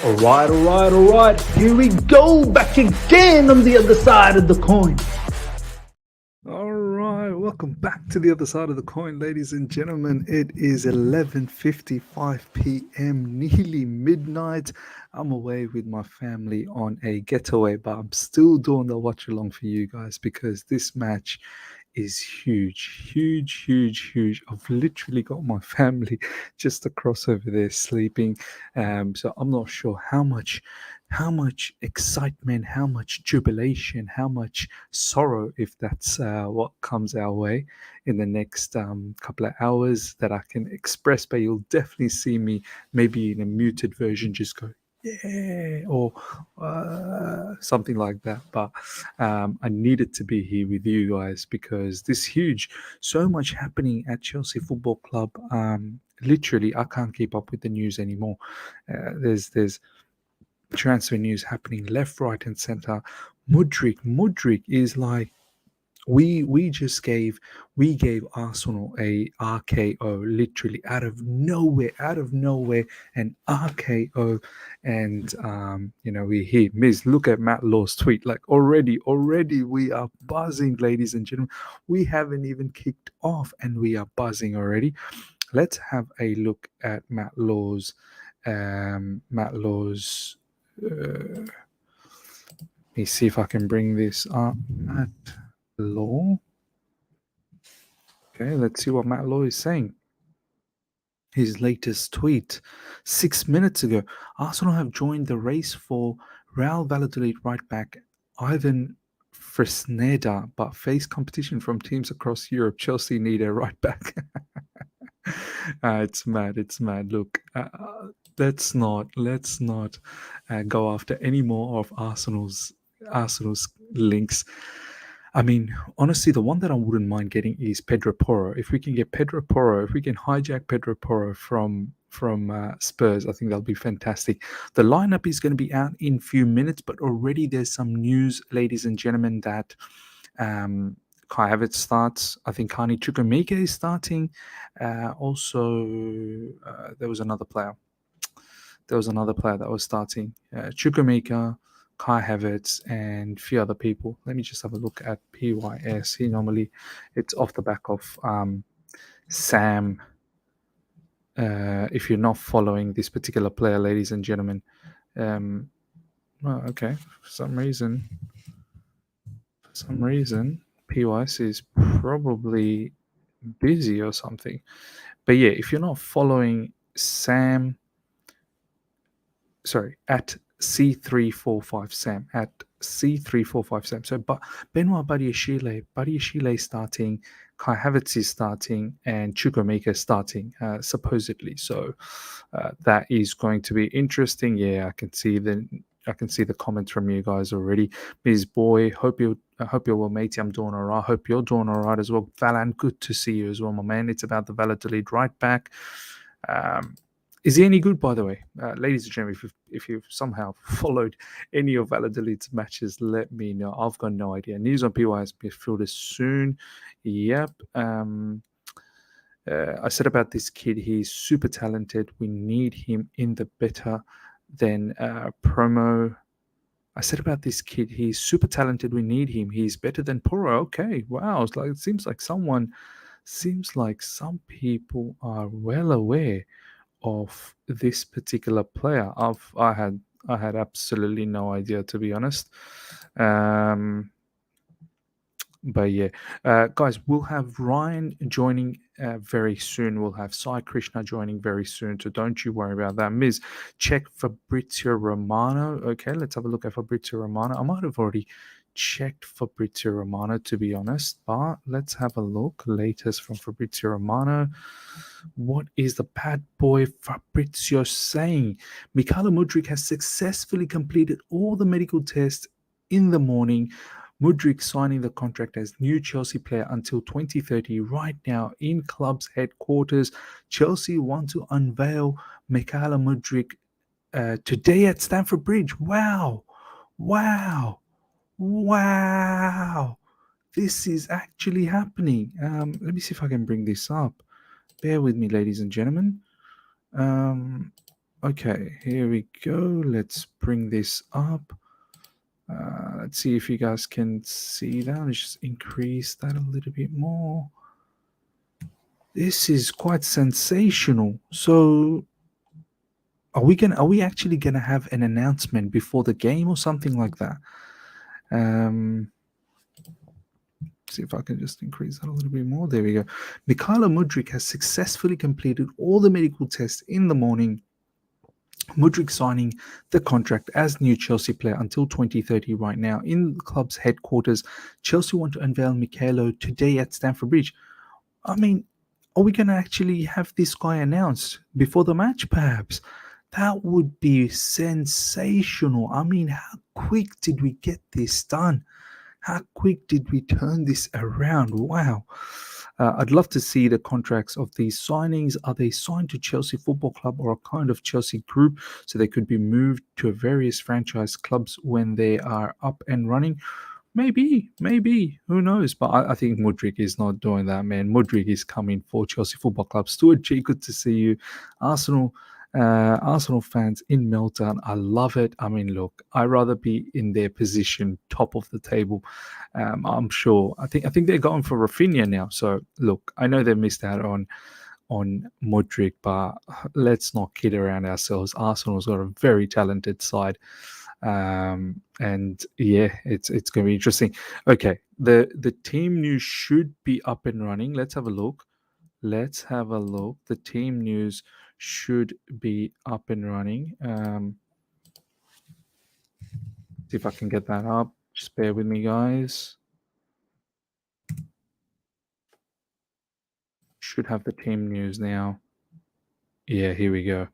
All right. Here we go, back again on the other side of the coin. All right, welcome back to the other side of the coin, ladies and gentlemen. It is 11:55 p.m., nearly midnight. I'm away with my family on a getaway, but I'm still doing the watch along for you guys because this match is huge. I've literally got my family just across over there sleeping. So I'm not sure how much excitement, how much jubilation, how much sorrow, if that's what comes our way in the next couple of hours that I can express. But you'll definitely see me maybe in a muted version just go yeah or something like that. But I needed to be here with you guys because this huge, so much happening at Chelsea Football Club. Literally, I can't keep up with the news anymore. There's transfer news happening left, right, and center. Mudryk is like we gave Arsenal a RKO literally out of nowhere, an RKO, and we hear Miz. Look at Matt Law's tweet. Like already we are buzzing, ladies and gentlemen. We haven't even kicked off, and we are buzzing already. Let's have a look at Matt Law's. Let me see if I can bring this up. Matt Law. Okay, let's see what Matt Law is saying. His latest tweet 6 minutes ago. Arsenal have joined the race for Real Valladolid right back Ivan Fresneda, but face competition from teams across Europe. Chelsea need a right back. It's mad. Look, let's not go after any more of Arsenal's links. I mean, honestly, the one that I wouldn't mind getting is Pedro Porro. If we can get Pedro Porro, if we can hijack Pedro Porro from Spurs, I think that'll be fantastic. The lineup is going to be out in a few minutes, but already there's some news, ladies and gentlemen, that Kai Havertz starts. I think Kani Chukwuemeka is starting. Also, there was another player. That was starting. Chukwuemeka, Kai Havertz, and a few other people. Let me just have a look at PYS. Normally, it's off the back of Sam. If you're not following this particular player, ladies and gentlemen, okay. For some reason, PYS is probably busy or something. But yeah, if you're not following Sam, at C345 Sam, at C345 Sam. So, but Benoit Badiashile starting, Kai Havertz is starting, and Chukwuemeka is starting, supposedly. So that is going to be interesting. Yeah, I can see the comments from you guys already. Ms. Boy, I hope you're well, matey. I'm doing all right. Hope you're doing all right as well. Falan, good to see you as well, my man. It's about the Valladolid right back. Is he any good, by the way? Ladies and gentlemen, if you've somehow followed any of Valladolid's matches, let me know. I've got no idea. News on PYS midfielders soon. Yep. I said about this kid, he's super talented. We need him in the better than promo. I said about this kid, he's super talented. We need him. He's better than Porro. Okay, wow. It seems like some people are well aware of this particular player. I had absolutely no idea, to be honest. But yeah, guys, we'll have Ryan joining very soon. We'll have Sai Krishna joining very soon. So don't you worry about that. Ms. Check Fabrizio Romano. Okay, let's have a look at Fabrizio Romano. I might have already checked Fabrizio Romano, to be honest, but let's have a look. Latest from Fabrizio Romano. What is the bad boy Fabrizio saying? Mykhailo Mudryk has successfully completed all the medical tests in the morning. Mudryk signing the contract as new Chelsea player until 2030 right now in club's headquarters. Chelsea want to unveil Mykhailo Mudryk today at Stamford Bridge. Wow. This is actually happening. Let me see if I can bring this up. Bear with me, ladies and gentlemen. Okay, here we go. Let's bring this up. Let's see if you guys can see that. Let's just increase that a little bit more. This is quite sensational. So are we actually gonna have an announcement before the game or something like that? See if I can just increase that a little bit more. There we go. Mykhailo Mudryk has successfully completed all the medical tests in the morning. Mudryk signing the contract as new Chelsea player until 2030 right now in the club's headquarters. Chelsea want to unveil Mykhailo today at Stamford Bridge. I mean, are we going to actually have this guy announced before the match, perhaps? That would be sensational. I mean, how quick did we get this done? How quick did we turn this around? Wow. I'd love to see the contracts of these signings. Are they signed to Chelsea Football Club or a kind of Chelsea group so they could be moved to various franchise clubs when they are up and running? Maybe, who knows? But I think Mudryk is not doing that, man. Mudryk is coming for Chelsea Football Club. Stuart G, good to see you. Arsenal fans in meltdown. I love it. I mean, look, I'd rather be in their position, top of the table. I'm sure. I think they're going for Rafinha now. So look, I know they missed out on Mudryk, but let's not kid around ourselves. Arsenal's got a very talented side. And yeah, it's going to be interesting. Okay, the team news should be up and running. Let's have a look. The team news should be up and running. See if I can get that up. Just bear with me, guys. Should have the team news now. Yeah, here we go.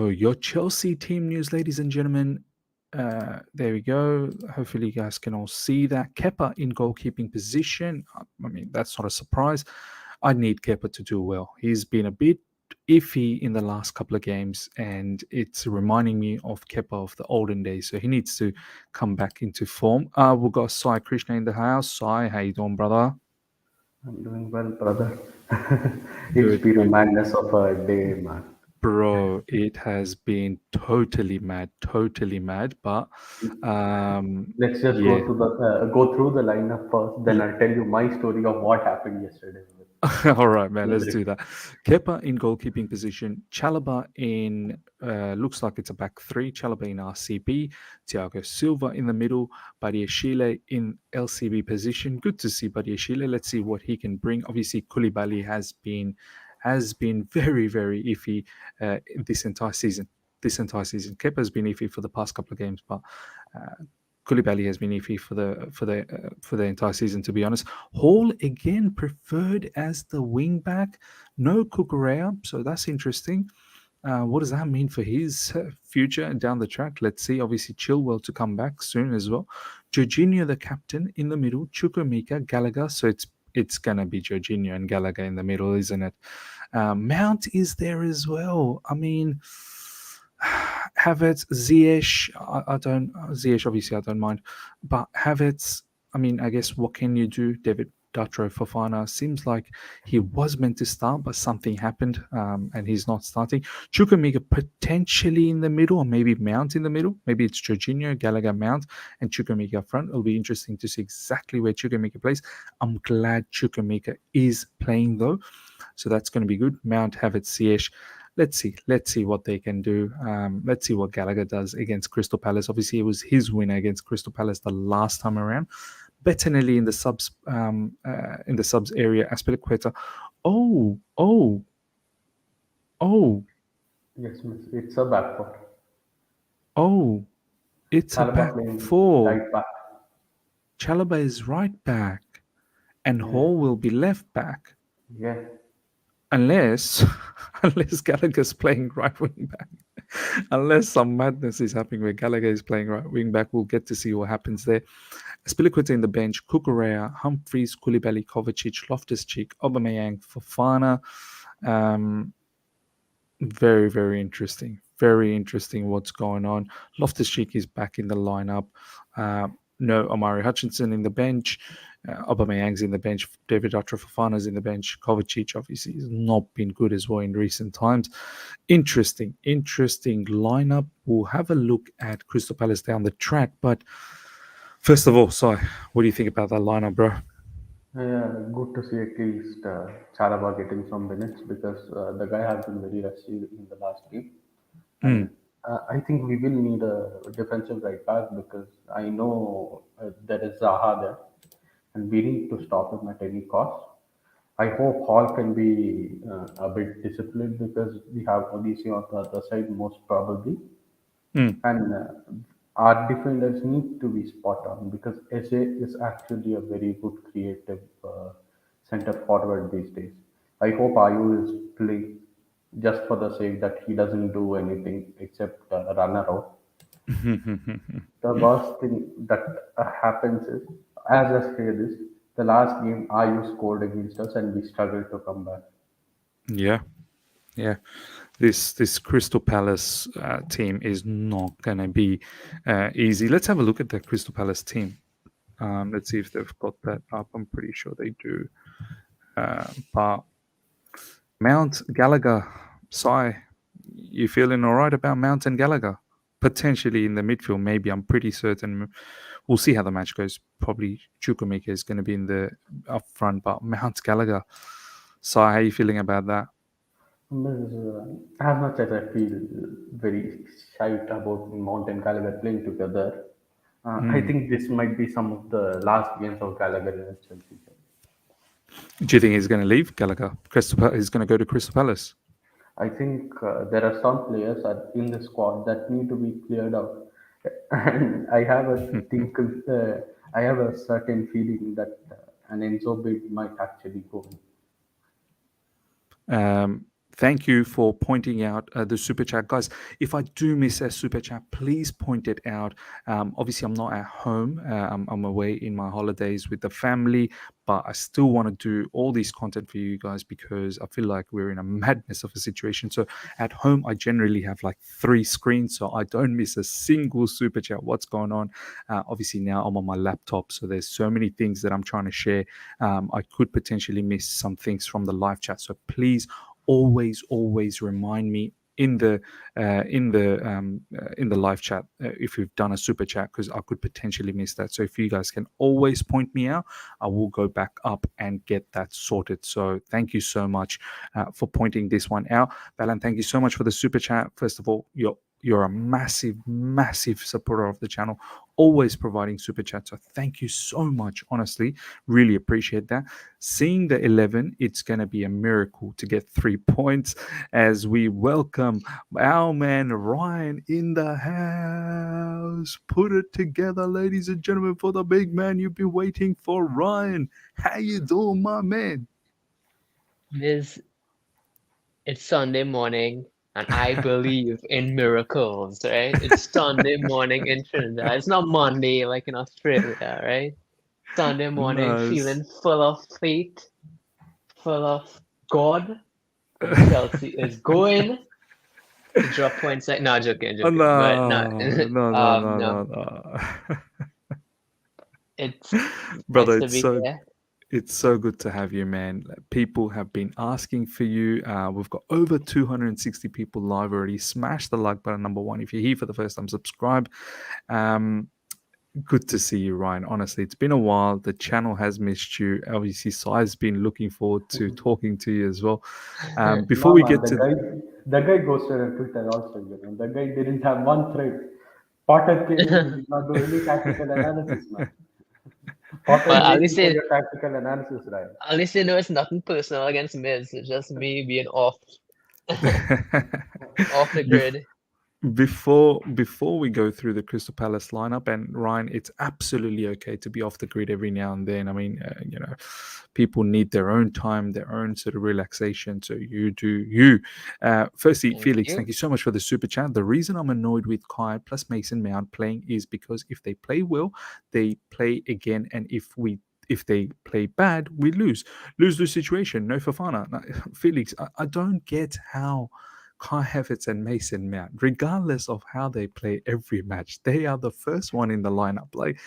Your Chelsea team news, ladies and gentlemen. There we go. Hopefully, you guys can all see that. Kepa in goalkeeping position. I mean, that's not a surprise. I need Kepa to do well. He's been a bit iffy in the last couple of games, and it's reminding me of Kepa of the olden days. So he needs to come back into form. We've got Sai Krishna in the house. Sai, how you doing, brother? I'm doing well, brother. It's Good, been a good. madness of a day, man. Bro, it has been totally mad, but Let's just yeah. go through the lineup first. Then I'll tell you my story of what happened yesterday with All right, man, let's Mudryk. do that. Kepa in goalkeeping position, Chalobah in looks like it's a back three, Chalobah in RCB, Thiago Silva in the middle, Badiashile in LCB position. Good to see Badiashile. Let's see what he can bring. Obviously, Koulibaly has been very, very iffy this entire season. Kepa has been iffy for the past couple of games, but Koulibaly has been iffy for the entire season, to be honest. Hall again preferred as the wing back. No Cucurella, so that's interesting. What does that mean for his future down the track? Let's see. Obviously, Chilwell to come back soon as well. Jorginho, the captain, in the middle. Chukwuemeka, Gallagher. So it's gonna be Jorginho and Gallagher in the middle, isn't it? Mount is there as well. I mean, Havertz, Ziyech, I don't Ziyech obviously I don't mind, but Havertz, I mean, I guess what can you do? David Datro Fofana seems like he was meant to start, but something happened, and he's not starting. Chukwuemeka potentially in the middle, or maybe Mount in the middle. Maybe it's Jorginho, Gallagher, Mount, and Chukwuemeka up front. It'll be interesting to see exactly where Chukwuemeka plays. I'm glad Chukwuemeka is playing though, so that's going to be good. Mount, Havertz, Ziyech. Let's see what they can do. Let's see what Gallagher does against Crystal Palace. Obviously, it was his win against Crystal Palace the last time around. Bettinelli in the subs area. Aspilicueta. Oh, oh, oh, Yes, miss. It's a back foot. oh! It's a Chalaba back playing four. right back. Chalobah is right back, and Yeah, Hall will be left back, yeah. unless unless Gallagher's playing right wing back. Unless some madness is happening where Gallagher is playing right wing back, we'll get to see what happens there. Spilicueta in the bench, Cucurella, Humphries, Koulibaly, Kovacic, Loftus-Cheek, Aubameyang, Fofana. Very, very interesting. Very interesting what's going on. Loftus-Cheek is back in the lineup. No Omari Hutchinson in the bench. Aubameyang's in the bench. David Fofana's in the bench. Kovacic obviously has not been good as well in recent times. Interesting lineup. We'll have a look at Crystal Palace down the track. But first of all, Si, what do you think about that lineup, bro? Yeah, good to see at least Chalaba getting some minutes because the guy has been very rusty in the last game. And I think we will need a defensive right back because I know there is Zaha there and we need to stop him at any cost. I hope Hall can be a bit disciplined because we have Odysseus on the other side most probably. And our defenders need to be spot on because SA is actually a very good creative center forward these days. I hope Ayu is playing just for the sake that he doesn't do anything except run around. The worst thing that happens is, as I say this, the last game Ayu scored against us and we struggled to come back. Yeah, yeah. This Crystal Palace team is not going to be easy. Let's have a look at the Crystal Palace team. Let's see if they've got that up. I'm pretty sure they do. But Mount, Gallagher, Si, you feeling all right about Mount and Gallagher? Potentially in the midfield, maybe. I'm pretty certain. We'll see how the match goes. Probably Chukwuemeka is going to be in the up front, but Mount, Gallagher, Si, how are you feeling about that? As much as I feel very shite about Mount and Gallagher playing together, I think this might be some of the last games of Gallagher in his Chelsea job. Do you think he's going to leave Gallagher? He's going to go to Crystal Palace. I think there are some players in the squad that need to be cleared out, and I have a certain feeling that an Enzo bid might actually go. Thank you for pointing out the super chat, guys. If I do miss a super chat, please point it out. Obviously, I'm not at home. I'm away in my holidays with the family, but I still want to do all this content for you guys because I feel like we're in a madness of a situation. So at home, I generally have like 3 screens, so I don't miss a single super chat. What's going on? Obviously, now I'm on my laptop, so there's so many things that I'm trying to share. I could potentially miss some things from the live chat. So please always remind me in the live chat if you've done a super chat, because I could potentially miss that. So if you guys can always point me out, I will go back up and get that sorted. So thank you so much for pointing this one out. Balan, thank you so much for the super chat. First of all, you're a massive supporter of the channel, always providing super chat. So thank you so much. Honestly, really appreciate that. Seeing the 11, it's going to be a miracle to get 3 points as we welcome our man Ryan in the house. Put it together, ladies and gentlemen, for the big man you've been waiting for, Ryan. How you doing, my man? It's Sunday morning, and I believe in miracles, right? It's Sunday morning in Trinidad. It's not Monday like in Australia, right? Sunday morning, Nice. feeling full of faith, full of God, and Chelsea is going to drop points. No, joking. Oh, But no. It's Brother, nice to be here. it's so good to have you, man. People have been asking for you. We've got over 260 people live already. Smash the like button, number 1. If you're here for the first time, subscribe. Good to see you, Ryan. Honestly, it's been a while. The channel has missed you. Obviously, Sai's been looking forward to talking to you as well. Before we get to the guy ghosted on Twitter also. The guy didn't have one thread. Potter came in, he did not do any tactical analysis, man. Potter But at waiting least for it, your tactical analysis, right? at least you know it's nothing personal against Miz. It's just me being off the grid. Before we go through the Crystal Palace lineup, and Ryan, it's absolutely okay to be off the grid every now and then. I mean, people need their own time, their own sort of relaxation. So you do you. Firstly, Felix, thank you so much for the super chat. The reason I'm annoyed with Kai plus Mason Mount playing is because if they play well, they play again, and if they play bad, we lose the situation. No Fofana. No, Felix, I don't get how Kai Havertz and Mason Mount, regardless of how they play every match, they are the first one in the lineup. Like,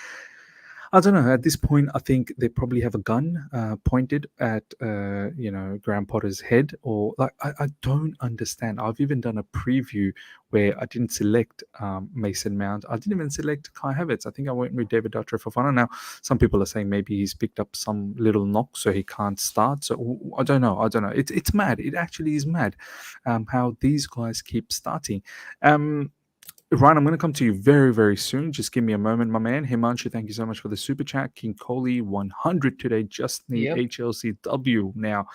I don't know. At this point, I think they probably have a gun pointed at Graham Potter's head, or like I don't understand. I've even done a preview where I didn't select Mason Mount. I didn't even select Kai Havertz. I think I went with David Dutcher Fofana. Now, some people are saying maybe he's picked up some little knock, so he can't start. So I don't know. It's mad. It actually is mad how these guys keep starting. Ryan, I'm going to come to you very, very soon. Just give me a moment, my man. Himanshu, thank you so much for the super chat. King Kohli, 100 today. Just need Yep. HLCW now.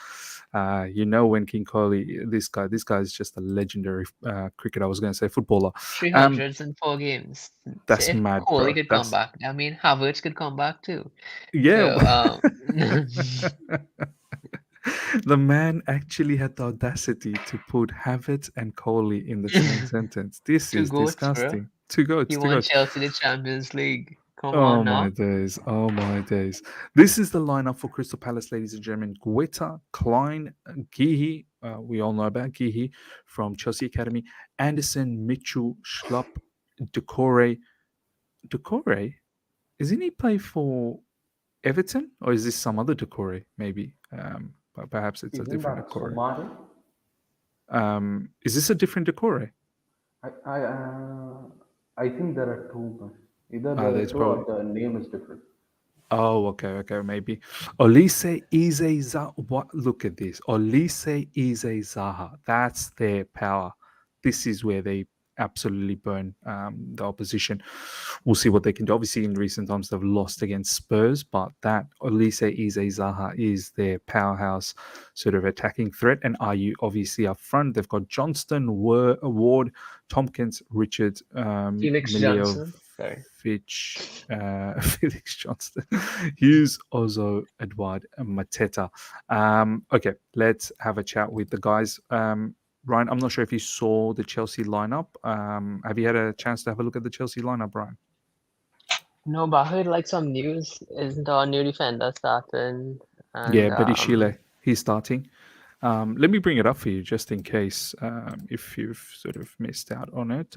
When King Kohli, this guy is just a legendary cricketer. I was going to say footballer. 304 games. So That's if mad, Kohli bro. could come back, I mean, Havertz could come back too. Yeah. So, The man actually had the audacity to put Havertz and Kohli in the same sentence. This two is goats, bro. disgusting. Two He goats. won Chelsea the Champions League. Come Oh on my now. days. Oh my days. This is the lineup for Crystal Palace, ladies and gentlemen. Guetta, Klein, Gihi. We all know about Gihi from Chelsea Academy. Anderson, Mitchell, Schlupp, Decore. Decore? Isn't he play for Everton? Or is this some other Decore, maybe? But perhaps it's a Isn't different that Decore. Somare? Is this a different Decore? I I I think there are two. But either there are There's two or probably. the name is different. Oh, okay, maybe. Olise Ize Zaha. What? Look at this. Olise Ize Zaha. That's their power. This is where they absolutely burn the opposition. We'll see what they can do. Obviously, in recent times, they've lost against Spurs, but that Olise Ize Zaha is their powerhouse sort of attacking threat. And IU obviously up front. They've got Johnston, Ward, Tompkins, Richards, Felix Johnson. Sorry. Felix Johnston, Hughes, Ozo, Edward, and Mateta. Okay, let's have a chat with the guys. Ryan, I'm not sure if you saw the Chelsea lineup. Have you had a chance to have a look at the Chelsea lineup, Ryan? No, but I heard like some news. Isn't our new defender starting? Yeah, And Badishile, he's starting. Let me bring it up for you just in case if you've sort of missed out on it.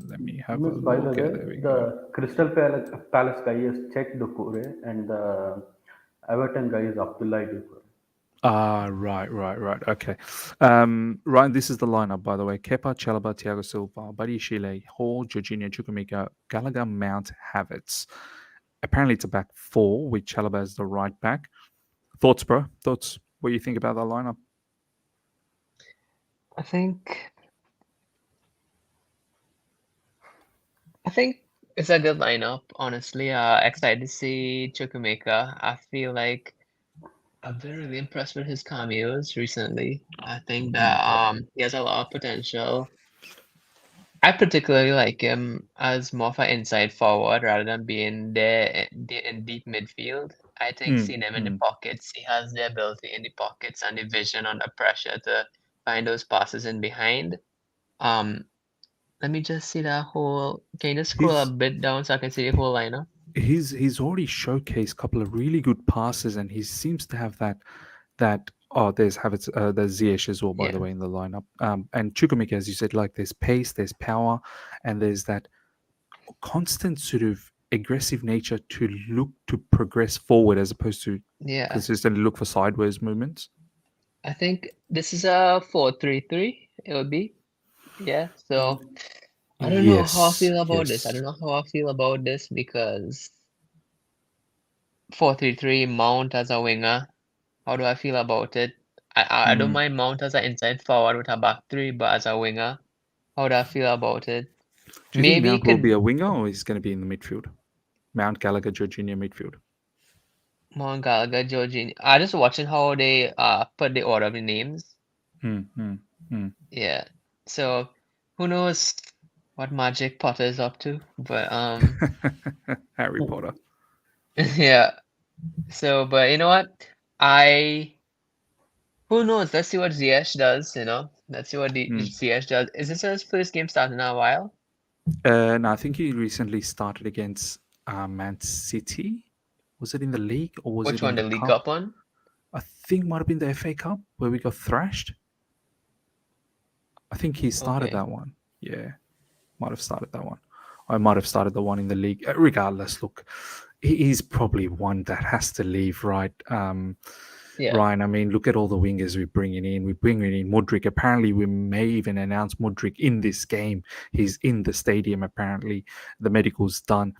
Let me have a Miss, by the look. way, There we go. the Crystal Palace guy is Czech Dukure and the Everton guy is Abdullah Dukure. Right. Okay. Ryan, this is the lineup, by the way. Kepa, Chalobah, Thiago Silva, Buddy Shile, Hall, Jorginho, Chukwuemeka, Gallagher, Mount, Havertz. Apparently, it's a back four with Chalobah as the right back. Thoughts, bro? Thoughts? What do you think about that lineup? I think it's a good lineup, honestly. Excited to see Chukwuemeka. I feel like I've been really impressed with his cameos recently. I think that he has a lot of potential. I particularly like him as more of an inside forward rather than being there in deep midfield. I think seeing him in the pockets, he has the ability in the pockets and the vision under pressure to find those passes in behind. Let me just see that whole. Can you just scroll a bit down so I can see the whole lineup? He's already showcased a couple of really good passes, and he seems to have that. There's Havertz, there's Ziyech as well, by the Yeah. way, in the lineup. And Chukwuemeka, as you said, like there's pace, there's power, and there's that constant sort of aggressive nature to look to progress forward as opposed to Yeah. consistently look for sideways movements. I think this is a 4-3-3. It would be. Yeah. So I don't know how I feel about this. I don't know how I feel about this because 4-3-3 Mount as a winger. How do I feel about it? I don't mind Mount as an inside forward with a back three, but as a winger, how do I feel about it? Do you think Maybe Mount will be a winger or he's going to be in the midfield? Mount, Gallagher, Jorginho midfield. Mount, Gallagher, Jorginho. I just watching how they put the order of the names. Yeah. So who knows what magic Potter is up to? But Harry Potter. yeah. So, but you know what? Who knows? Let's see what Ziyech does, Let's see what Ziyech does. Is this his first game starting in a while? No, I think he recently started against Man City. Was it in the league or was Which it in one? the The League cup? Cup one? I think it might have been the FA Cup where we got thrashed. I think he started Okay. that one. Yeah, might have started that one. I might have started the one in the league. Regardless, look, he's probably one that has to leave, right? Yeah. Ryan, I mean, look at all the wingers we're bringing in. We're bringing in Mudryk. Apparently, we may even announce Mudryk in this game. He's in the stadium, apparently. The medical's done.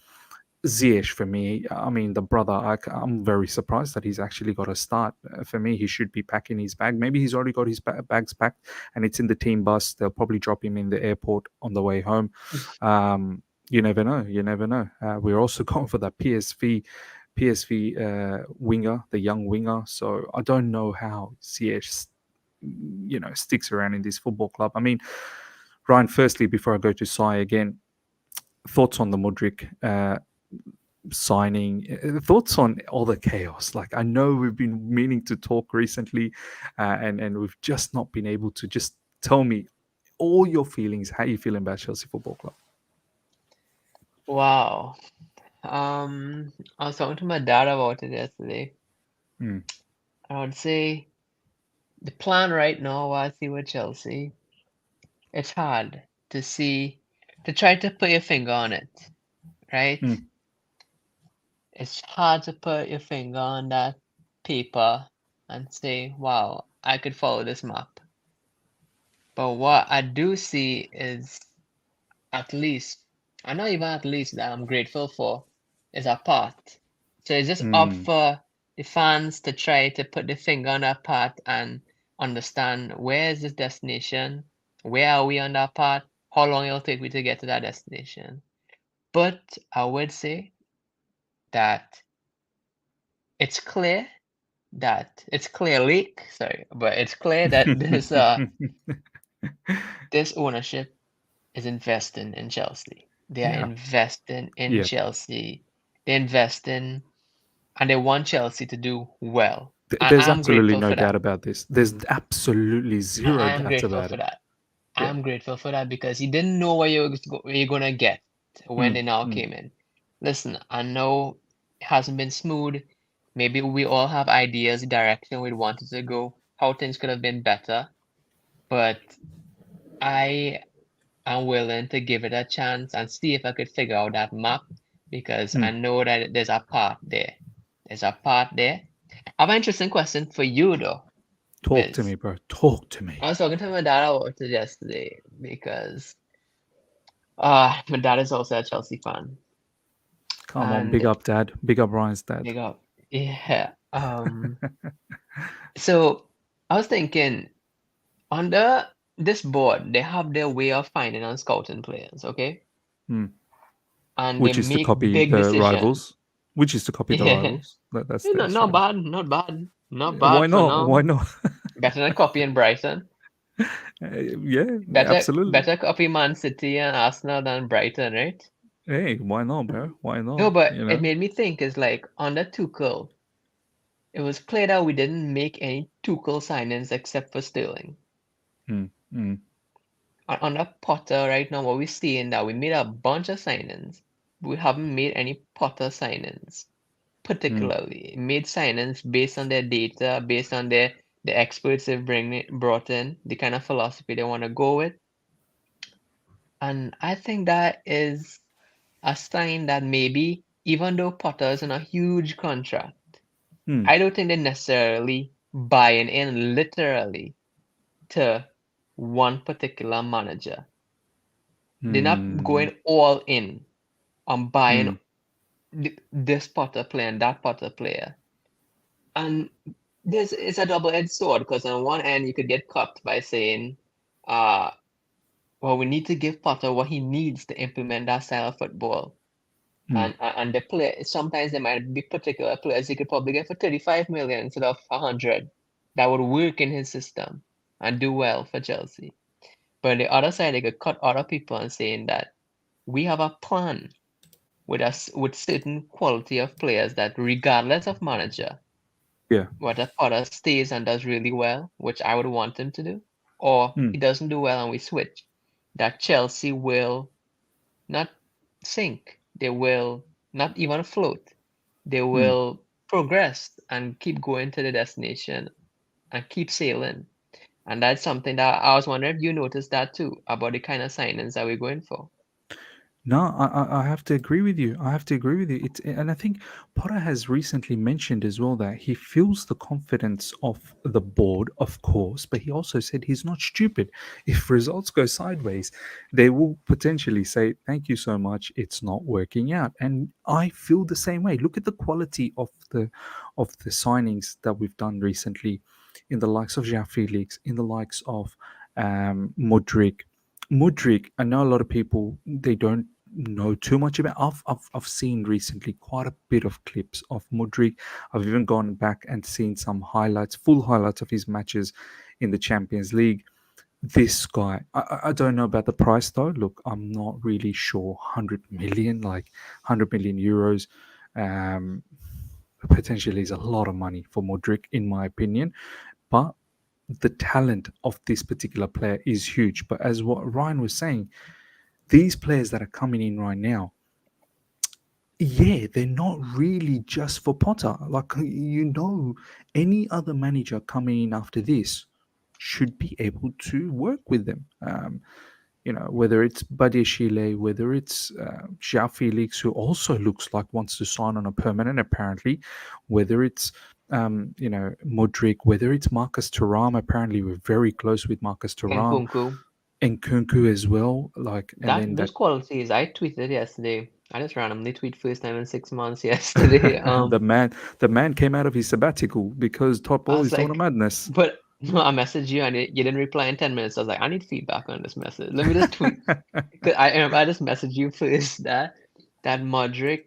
Ziyech, for me, I mean, the brother, I'm very surprised that he's actually got a start. For me, he should be packing his bag. Maybe he's already got his bags packed and it's in the team bus. They'll probably drop him in the airport on the way home. You never know. You never know. We're also going for that PSV winger, the young winger. So I don't know how Ziyech, sticks around in this football club. I mean, Ryan, firstly, before I go to Sai again, thoughts on the Mudryk signing, thoughts on all the chaos. Like, I know we've been meaning to talk recently, and we've just not been able to. Just tell me all your feelings, how you feeling about Chelsea Football Club. Wow. I was talking to my dad about it yesterday. I would say the plan right now, I see with Chelsea, it's hard to try to put your finger on it, right? It's hard to put your finger on that paper and say, wow, I could follow this map. But what I do see is at least, and not even at least that I'm grateful for, is a path. So it's just up for the fans to try to put the finger on that path and understand where is this destination, where are we on that path, how long it'll take me to get to that destination. But I would say that it's clear but it's clear that this ownership is investing in Chelsea. They are investing in Chelsea. They're investing and they want Chelsea to do well. There's I'm absolutely grateful no for doubt that. about this. There's absolutely zero I'm doubts grateful about for it. that. Yeah. I'm grateful for that because you didn't know what you're going to get when they now came in. Listen, I know it hasn't been smooth. Maybe we all have ideas, direction we wanted to go, how things could have been better. But I am willing to give it a chance and see if I could figure out that map because I know that there's a path there. There's a path there. I have an interesting question for you though. Talk to me, bro. Talk to me. I was talking to my dad about it yesterday because my dad is also a Chelsea fan. Come on, big up, Dad. Big up, Ryan's dad. Big up. Yeah. So I was thinking, under this board, they have their way of finding and scouting players, okay? And Which they is to make copy big the decisions. rivals. Which is to copy the rivals. That's their not bad, not bad Why for not? now. Why not? Better than copying Brighton. Absolutely. Better copy Man City and Arsenal than Brighton, right? Hey, why not, bro? Why not? No, but it made me think is like under Tuchel, it was clear that we didn't make any Tuchel signings except for Sterling. And under Potter right now, what we're seeing that we made a bunch of signings. We haven't made any Potter signings, particularly. Made signings based on their data, based on the experts they've brought in, the kind of philosophy they want to go with. And I think that is a sign that maybe, even though Potter is on a huge contract, I don't think they're necessarily buying in literally to one particular manager. They're not going all in on buying this Potter player and that Potter player. And it's a double-edged sword because on one end you could get cut by saying, well, we need to give Potter what he needs to implement that style of football. And the player, sometimes there might be particular players he could probably get for 35 million instead of 100 that would work in his system and do well for Chelsea. But on the other side, they could cut other people and saying that we have a plan with certain quality of players that regardless of manager, whether Potter stays and does really well, which I would want him to do, or he doesn't do well and we switch, that Chelsea will not sink. They will not even float. They will progress and keep going to the destination and keep sailing. And that's something that I was wondering if you noticed that too, about the kind of signings that we're going for. No, I have to agree with you. I have to agree with you. And I think Potter has recently mentioned as well that he feels the confidence of the board, of course, but he also said he's not stupid. If results go sideways, they will potentially say, "Thank you so much. It's not working out." And I feel the same way. Look at the quality of the signings that we've done recently, in the likes of Jean Felix, in the likes of Mudryk. Mudryk, I know a lot of people they don't know too much about. I've seen recently quite a bit of clips of Mudryk. I've even gone back and seen some highlights, full highlights of his matches in the Champions League. This guy, I don't know about the price though. Look, I'm not really sure. 100 million, like 100 million euros, um, potentially is a lot of money for Mudryk, in my opinion. But the talent of this particular player is huge. But as what Ryan was saying, these players that are coming in right now, yeah, they're not really just for Potter. Like, any other manager coming in after this should be able to work with them. Whether it's Badiashile, whether it's João Felix, who also looks like wants to sign on a permanent, apparently, whether it's Modric, whether it's Marcus Thuram. Apparently, we're very close with Marcus And Thuram Kunku. and Kunku as well. Like, and then Those that qualities I tweeted yesterday. I just randomly tweet first time in 6 months yesterday. the man came out of his sabbatical because top I ball was is doing a like, madness. but no, I messaged you and you didn't reply in 10 minutes. I was like, I need feedback on this message. Let me just tweet. 'Cause I just messaged you first that Modric.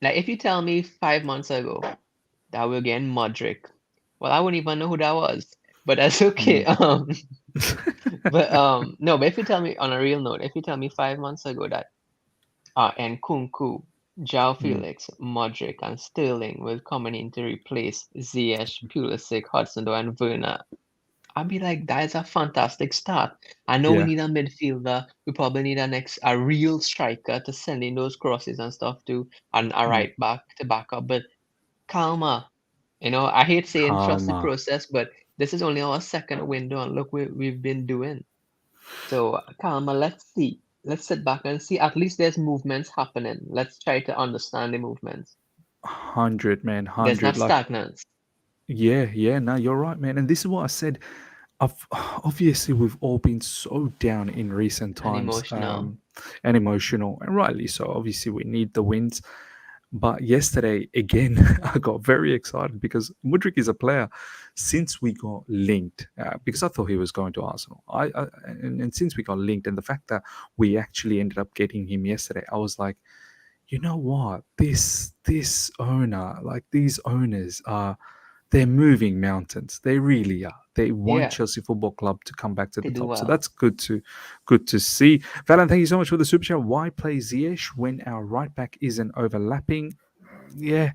Like if you tell me 5 months ago that we're getting Modric, well, I wouldn't even know who that was. But that's okay. Mm. But no, but if you tell me on a real note, if you tell me 5 months ago that and Kunku, João Mm. Felix, Modric, and Sterling will coming in to replace Ziyech, Pulisic, Hudson-Odoi, and Werner, I'd be like, that is a fantastic start. I know we Yeah. need a midfielder. We probably need a real striker to send in those crosses and stuff too, and a Mm. right back to back up. But Kalma, I hate saying trust the Karma. process, but this is only our second window, and look what we've been doing. So, Kalma, let's see. Let's sit back and see. At least there's movements happening. Let's try to understand the movements. 100, man, There's not 100. Like, stagnance yeah, yeah, no, you're right, man. And this is what I said. Obviously, we've all been so down in recent and times, emotional. and emotional, and rightly so. Obviously, we need the wins. But yesterday, again, I got very excited because Mudryk is a player since we got linked, because I thought he was going to Arsenal. And since we got linked, and the fact that we actually ended up getting him yesterday, I was like, you know what? This owner, like these owners are they're moving mountains. They really are. They want Yeah, Chelsea Football Club to come back to they the do top. So well. that's good to see. Valen, thank you so much for the super chat. Why play Ziyech when our right back isn't overlapping? Yeah,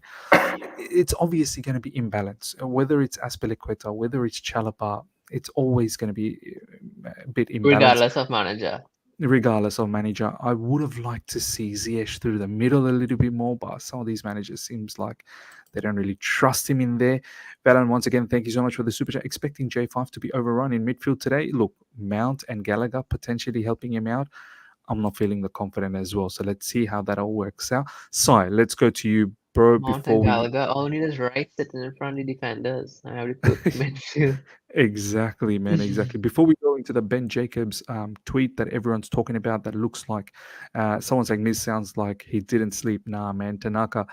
it's obviously going to be imbalance. Whether it's Aspilicueta, whether it's Chalaba, it's always going to be a bit imbalanced Regardless of manager. regardless of manager. I would have liked to see Ziyech through the middle a little bit more, but some of these managers seems like they don't really trust him in there. Valen, once again, thank you so much for the super chat. Expecting J5 to be overrun in midfield today. Look, Mount and Gallagher potentially helping him out. I'm not feeling the confident as well. So let's see how that all works out. Sai, let's go to you, bro, Mount and before we Gallagher, all we need is right sitting in front of the defenders. I have the perfect midfield. Exactly, man. Exactly. Before we go into the Ben Jacobs tweet that everyone's talking about, that looks like someone's saying this sounds like he didn't sleep. Nah, man. Tanaka,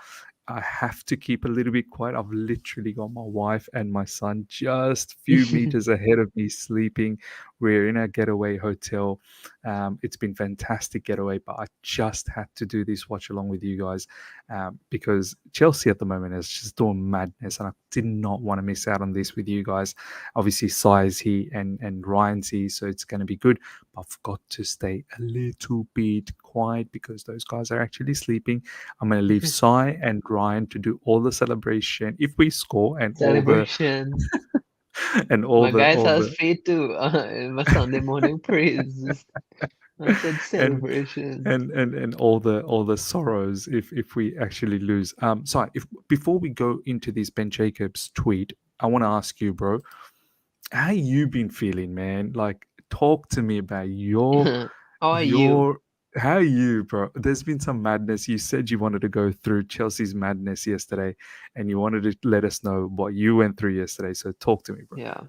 I have to keep a little bit quiet. I've literally got my wife and my son just a few meters ahead of me sleeping. We're in a getaway hotel. It's been fantastic getaway, but I just had to do this watch along with you guys because Chelsea at the moment is just doing madness, and I did not want to miss out on this with you guys. Obviously, Sai's here and Ryan's here, so it's going to be good. But I've got to stay a little bit quiet because those guys are actually sleeping. I'm going to leave Sai and Ryan to do all the celebration if we score and all the Celebrations. and all My the guys all has the faith too. In my Sunday morning praises. I said and celebrations. and all the sorrows if we actually lose. Sorry, if before we go into this Ben Jacobs tweet, I want to ask you, bro, how you been feeling, man? Like, talk to me about your How are you? your How are you, bro? There's been some madness. You said you wanted to go through Chelsea's madness yesterday, and you wanted to let us know what you went through yesterday. So talk to me, bro. Yeah.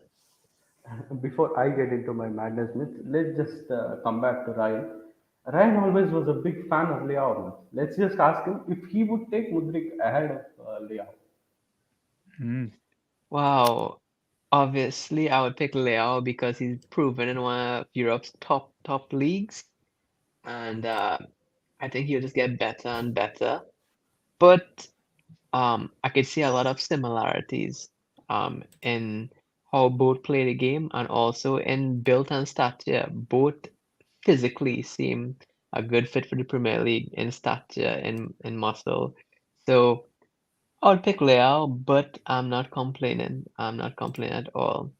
Before I get into my madness myths, let's just come back to Ryan. Ryan always was a big fan of Leao myths. Let's just ask him if he would take Mudryk ahead of Leao. Mm. Wow. Obviously, I would pick Leao because he's proven in one of Europe's top leagues, and I think he'll just get better and better. But I could see a lot of similarities in how both play the game and also in build and stature. Both physically seem a good fit for the Premier League in stature, in muscle. So I'll pick Leao, but I'm not complaining. I'm not complaining at all.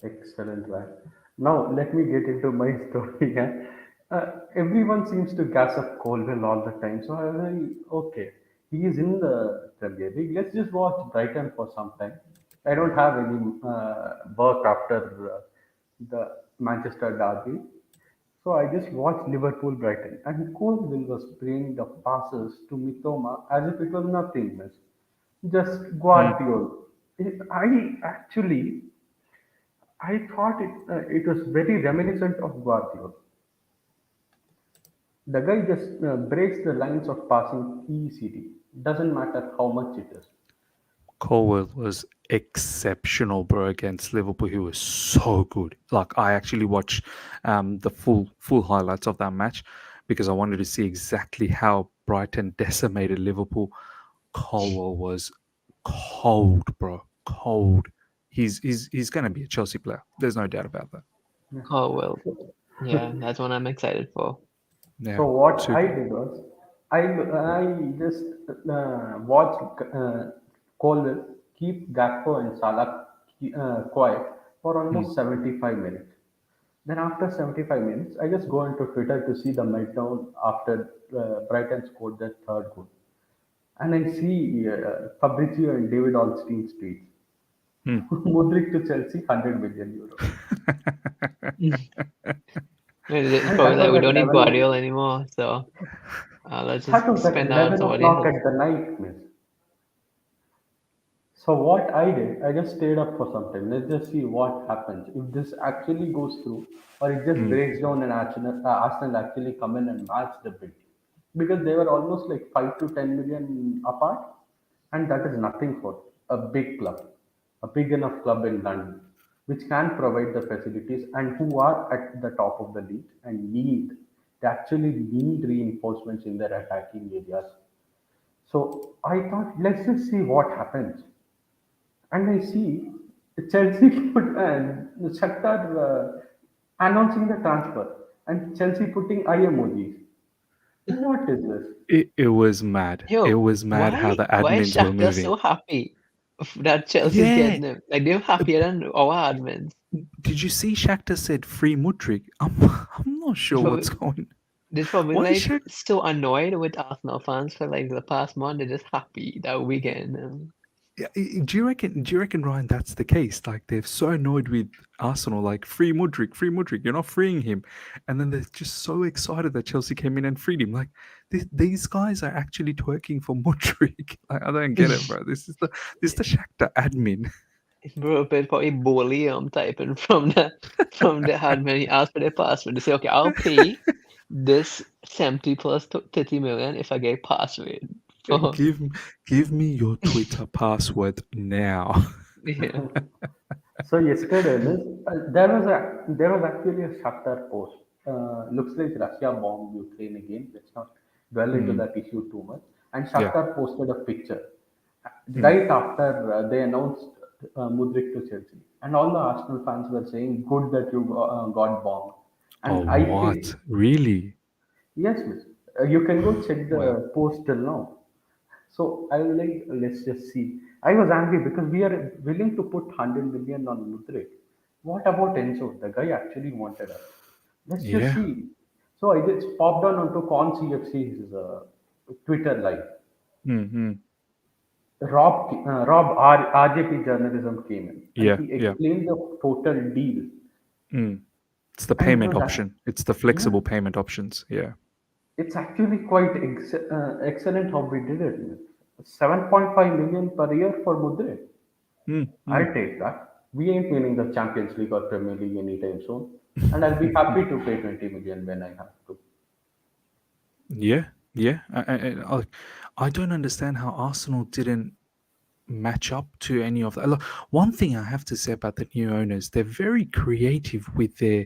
Excellent, Ryan. Now, let me get into my story. Yeah? Everyone seems to gas up Colwell all the time. So I was like, okay, he is in the Premier League. Let's just watch Brighton for some time. I don't have any work after the Manchester derby. So I just watched Liverpool Brighton, and Colwell was playing the passes to Mitoma as if it was nothing, miss. Just Mm. Guardiola. I thought it was very reminiscent of Guardiola. The guy just breaks the lines of passing easily. Doesn't matter how much it is. Colwell was exceptional, bro, against Liverpool. He was so good. Like I actually watched the full highlights of that match because I wanted to see exactly how Brighton decimated Liverpool. Colwell was cold, bro. Cold. He's gonna be a Chelsea player. There's no doubt about that. Oh well, yeah, that's what I'm excited for. Yeah, So what too I good. did was I just watched Colwell keep Gakpo and Salah quiet for Mm. almost 75 minutes. Then after 75 minutes, I just go into Twitter to see the meltdown after Brighton scored their third goal. And I see Fabrizio and David Alstein's tweets. Mm. Mudryk to Chelsea, 100 million euro. It's And probably that like was we at don't need 11 Guardiola o'clock. anymore, so let's That just was at spend that on 11 somebody o'clock else. at the night, miss. So what I did, I just stayed up for some time. Let's just see what happens. If this actually goes through, or it just Mm. breaks down and Arsenal actually come in and match the bid. Because they were almost like 5 to 10 million apart, and that is nothing for a big club, a big enough club in London, which can provide the facilities and who are at the top of the league and they actually need reinforcements in their attacking areas. So I thought, let's just see what happens. And I see Chelsea put Shakhtar announcing the transfer and Chelsea putting eye emojis. What is this? It was mad. It Yo, was mad how the why is admins were Shakhtar moving. so happy that Chelsea's Yeah. getting him? Like they're happier than our admins. Did you see Shakhtar said free Mudryk? I'm not sure what's going. They're probably Why is like Shakhtar? so annoyed with Arsenal fans for like the past month. They're just happy that we're getting them. Yeah, do you reckon? Do you reckon, Ryan? That's the case. Like they're so annoyed with Arsenal, like free Mudryk, free Mudryk. You're not freeing him, and then they're just so excited that Chelsea came in and freed him. Like these guys are actually twerking for Mudryk. Like I don't get it, bro. This is the Shakhtar admin. Bro, but probably bully typing from the admin. He asked for their password. They say, okay, I'll pay this 70 plus 30 million if I get password for give give me your Twitter password now. yeah. So yesterday, there was actually a Shakhtar post. Looks like Russia bombed Ukraine again. Let's not dwell into Mm, that issue too much. And yeah. Shakhtar posted a picture Mm. right after they announced Mudryk to Chelsea, and all the Arsenal fans were saying, "Good that you got bombed." Oh, And I feel what? Really? yes, miss. You can go check Wow. the post till now. So I was like, let's just see. I was angry because we are willing to put 100 million on Mudryk. What about Enzo? The guy actually wanted us. Let's just Yeah. see. So I just popped on onto Con CFC's Twitter live. Mm-hmm. RJP journalism came in and Yeah. he Yeah. explained the total deal. Mm. It's the And payment option. It's the flexible yeah, payment options. Yeah. it's actually quite excellent how we did it. 7.5 million per year for Mudryk. Mm, mm. I'll take that. We ain't winning the Champions League or Premier League anytime soon. And I'll be happy to pay 20 million when I have to. Yeah, yeah. I don't understand how Arsenal didn't match up to any of that. Look, one thing I have to say about the new owners, they're very creative with their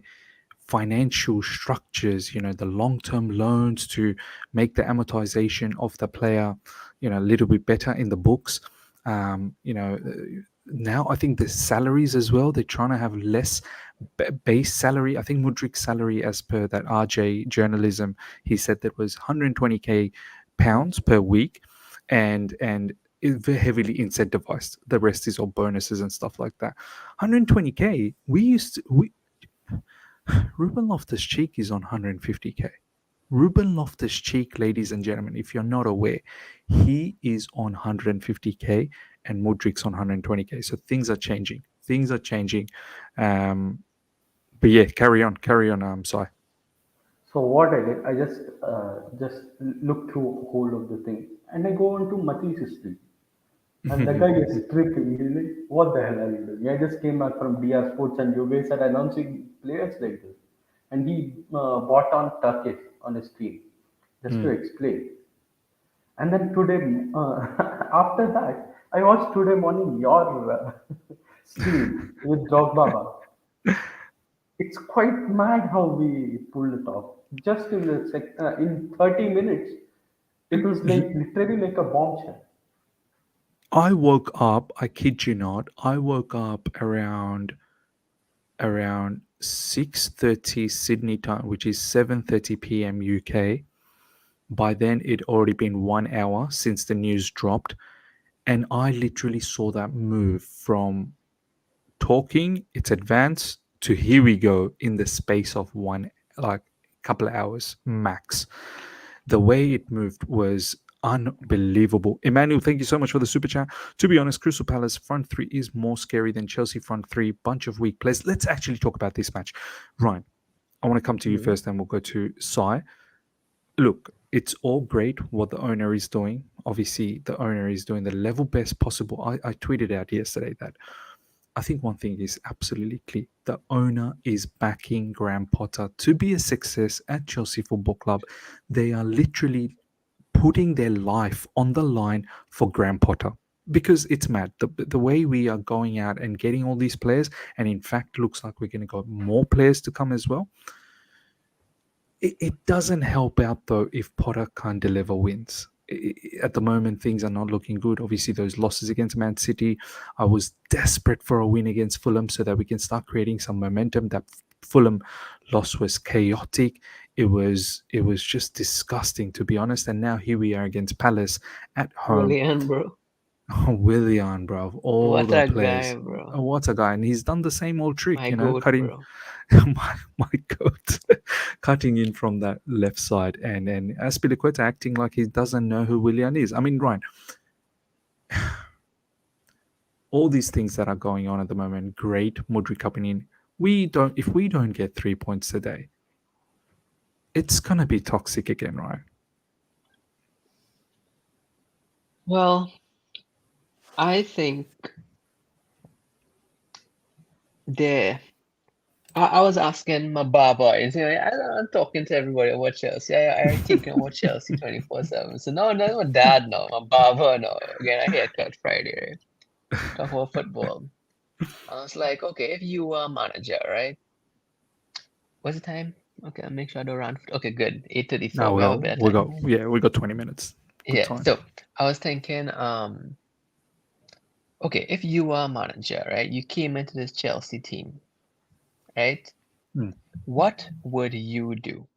financial structures, the long-term loans to make the amortization of the player, a little bit better in the books. Now I think the salaries as well, they're trying to have less base salary. I think Mudryk's salary, as per that RJ journalism, he said that was 120k pounds per week, and it's very heavily incentivized. The rest is all bonuses and stuff like that. 120k. Ruben Loftus-Cheek is on 150k. Ruben Loftus-Cheek, ladies and gentlemen, if you're not aware, he is on 150k and Mudryk's on 120k. So things are changing. Things are changing. But yeah, carry on. Sorry. So what I did, I just looked through whole of the thing, and I go on to Mati's history, and the guy is tripping. He's like, "What the hell are you doing?" I just came back from DR Sports, and you guys are announcing players like this, and he bought on Turkish on his stream, just to explain. And then today, after that, I watched today morning your stream with Drogba. It's quite mad how we pulled it off. Just in 30 minutes, it was like literally like a bombshell. I woke up, I kid you not, I woke up around 6:30 Sydney time, which is 7:30 p.m. UK. By then it already been 1 hour since the news dropped, and I literally saw that move from talking, it's advanced, to here we go in the space of one, like, couple of hours max. The way it moved was unbelievable. Emmanuel, thank you so much for the super chat. To be honest, Crystal Palace front three is more scary than Chelsea front three. Bunch of weak players. Let's actually talk about this match. Ryan, I want to come to you first, then we'll go to Sai. Look, it's all great what the owner is doing. Obviously, the owner is doing the level best possible. I tweeted out yesterday that I think one thing is absolutely clear. The owner is backing Graham Potter to be a success at Chelsea Football Club. They are literally putting their life on the line for Graham Potter, because it's mad. The way we are going out and getting all these players, and in fact looks like we're going to got more players to come as well. It doesn't help out though if Potter can't deliver wins. At the moment, things are not looking good. Obviously, those losses against Man City, I was desperate for a win against Fulham so that we can start creating some momentum. That Fulham loss was chaotic. It was just disgusting, to be honest. And now here we are against Palace at home. Willian, bro. Willian, bro, of all What the a players. guy, bro. Oh, what a guy. And he's done the same old trick, My goat, cutting bro. my goat, cutting in from that left side. And then Aspilicueta acting like he doesn't know who Willian is. I mean, Ryan, all these things that are going on at the moment, great. Mudryk coming in. If we don't get 3 points today, it's going to be toxic again, right? Well, I think there. I was asking my barber, I'm talking to everybody about Chelsea. I thinking about Chelsea 24/7. So no, my dad, no, my barber, no. Again, a haircut Friday, right? Talk about football. I was like, okay, if you were a manager, right? What's the time? Okay, I'll make sure I don't run. Okay, good. 8:34. No, We have a bit of time. we got 20 minutes. Good Yeah. time. So I was thinking, okay, if you were a manager, right? You came into this Chelsea team, right? What would you do?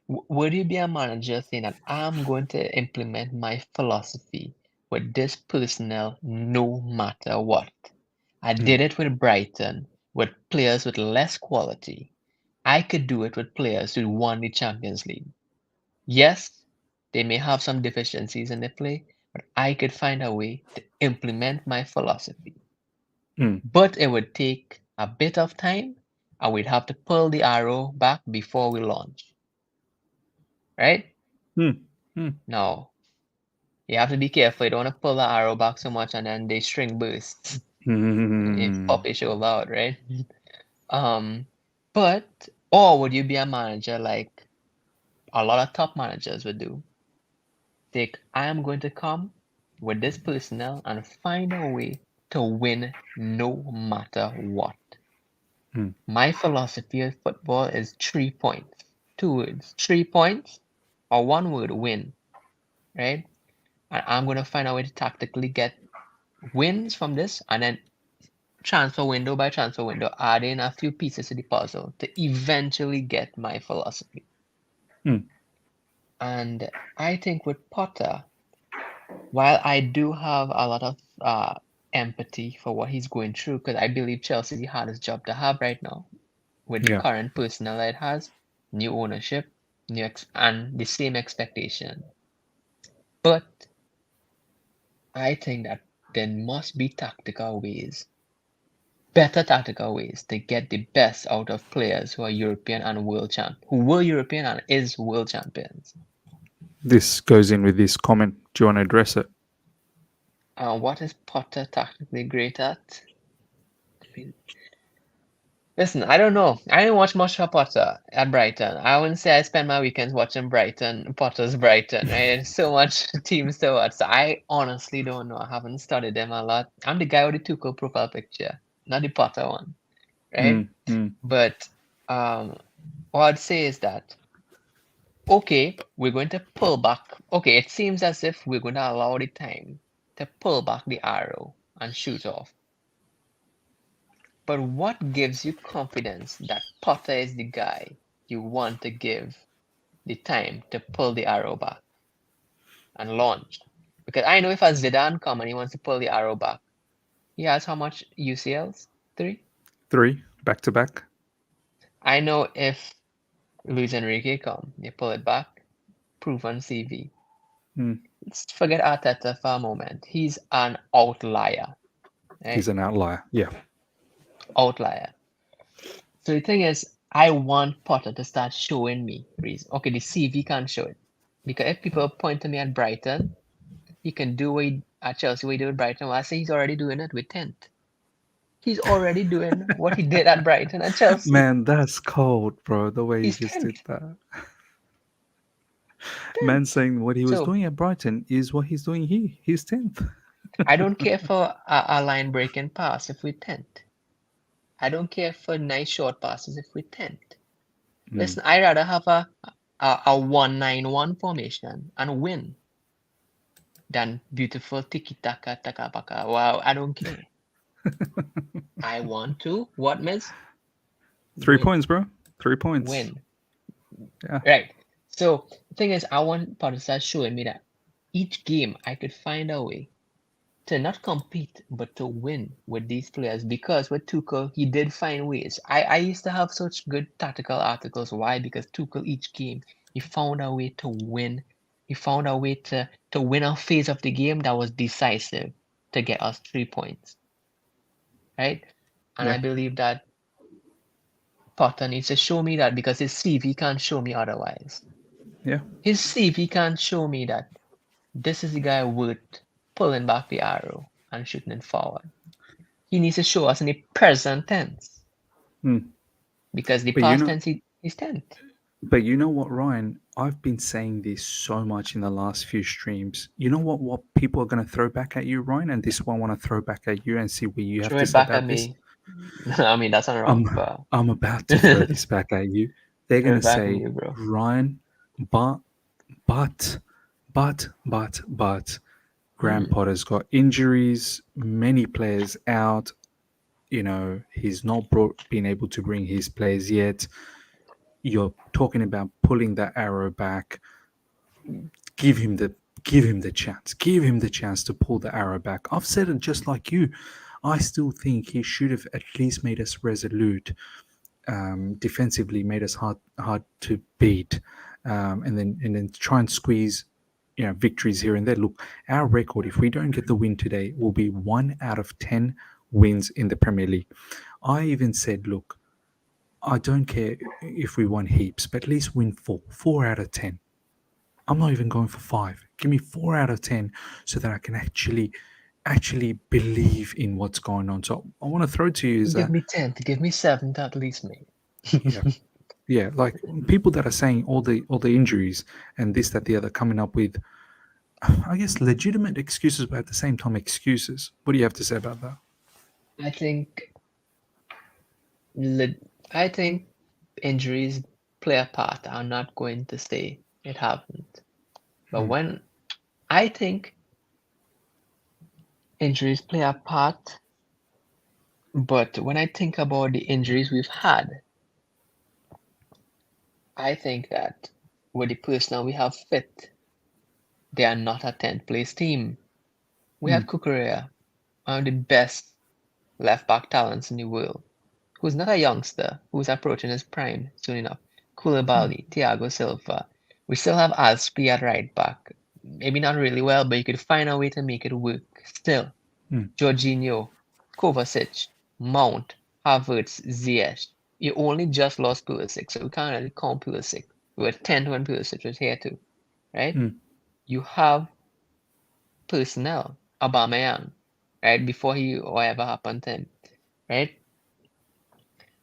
Would you be a manager saying that I'm going to implement my philosophy with this personnel no matter what? I did it with Brighton, with players with less quality. I could do it with players who won the Champions League. Yes, they may have some deficiencies in their play, but I could find a way to implement my philosophy. But it would take a bit of time and we'd have to pull the arrow back before we launch. Right? Now, you have to be careful. You don't want to pull the arrow back so much and then the string bursts. You pop your shoulder out, right? But, or would you be a manager like a lot of top managers would do? I am going to come with this personnel and find a way to win no matter what. My philosophy of football is 3 points. 2 words. 3 points or 1 word, win. Right? And I'm going to find a way to tactically get wins from this and then transfer window by transfer window, add in a few pieces to the puzzle to eventually get my philosophy. And I think with Potter, while I do have a lot of empathy for what he's going through, because I believe Chelsea is the hardest job to have right now with the current personnel it has, new ownership, and the same expectation. But I think that there must be better tactical ways to get the best out of players who are European and who were European and is world champions. This goes in with this comment. Do you want to address it? What is Potter tactically great at? Listen, I don't know. I didn't watch much of Potter at Brighton. I wouldn't say I spend my weekends watching Potter's Brighton. Right? There's so much teams to watch. So I honestly don't know. I haven't studied them a lot. I'm the guy with the Tuchel profile picture, not the Potter one. Right? But what I'd say is that, okay, we're going to pull back. Okay, it seems as if we're going to allow the time to pull back the arrow and shoot off. But what gives you confidence that Potter is the guy you want to give the time to pull the arrow back and launch? Because I know if a Zidane come and he wants to pull the arrow back, he has how much UCLs? 3? 3, back to back. I know if Luis Enrique come, they pull it back, proven CV. Let's forget Arteta for a moment. He's an outlier. Right? He's an outlier, yeah. Outlier. So the thing is, I want Potter to start showing me reason. Okay, the CV can't show it. Because if people point to me at Brighton, he can do at Chelsea what he did with Brighton. Well, I say he's already doing it with Tent. He's already doing what he did at Brighton and Chelsea. Man, that's cold, bro, the way He's he just 10th. did that. Man saying what he was doing at Brighton is what he's doing here. He's 10th. I don't care for a line breaking pass if we're 10th. I don't care for nice short passes if we're 10th. Listen, I'd rather have a 1-9-1 formation and win than beautiful tiki-taka, taka-paka. Wow, I don't care. I want to, what, miss? 3 points, bro. 3 points. Win. Yeah. Right. So the thing is, I want Potter to start showing me that each game I could find a way to not compete, but to win with these players. Because with Tuchel, he did find ways. I used to have such good tactical articles. Why? Because Tuchel, each game, he found a way to win. He found a way to win a phase of the game that was decisive to get us 3 points. Right? And I believe that Potter needs to show me that, because his CV can't show me otherwise. Yeah. His CV can't show me that this is the guy worth pulling back the arrow and shooting it forward. He needs to show us in the present tense. Because the past tense, he's 10th. But you know what, Ryan? I've been saying this so much in the last few streams. You know what people are going to throw back at you, Ryan? And this one I want to throw back at you and see what you have to say about this. I mean, that's not wrong. I'm about to throw this back at you. They're going to say, you, Ryan, but, Graham Potter's got injuries, many players out. You know, he's not been able to bring his players yet. You're talking about pulling that arrow back. Give him the chance. Give him the chance to pull the arrow back. I've said it just like you. I still think he should have at least made us resolute. Defensively, made us hard to beat, and then try and squeeze, victories here and there. Look, our record, if we don't get the win today, will be 1 out of 10 wins in the Premier League. I even said, look, I don't care if we won heaps, but at least win 4 out of 10. I'm not even going for 5. Give me 4 out of 10 so that I can actually believe in what's going on. So I want to throw to you is Give that me 10th, give me 7th at least, mate. yeah, like people that are saying all the injuries and this, that, the other, coming up with, I guess, legitimate excuses, but at the same time excuses. What do you have to say about that? I think I think injuries play a part. I'm not going to say it happened. But when I think injuries play a part, but when I think about the injuries we've had, I think that with the personnel we have fit, they are not a 10th place team. We have Kukurea, one of the best left back talents in the world, who's not a youngster, who's approaching his prime soon enough. Koulibaly, Thiago Silva. We still have Aspi at right back. Maybe not really well, but you could find a way to make it work still. Jorginho, Kovacic, Mount, Havertz, Ziyech. You only just lost Pulisic, so we can't really count Pulisic. We were 10 when Pulisic was here too, right? You have personnel, Aubameyang, right? Before whatever happened to him, right?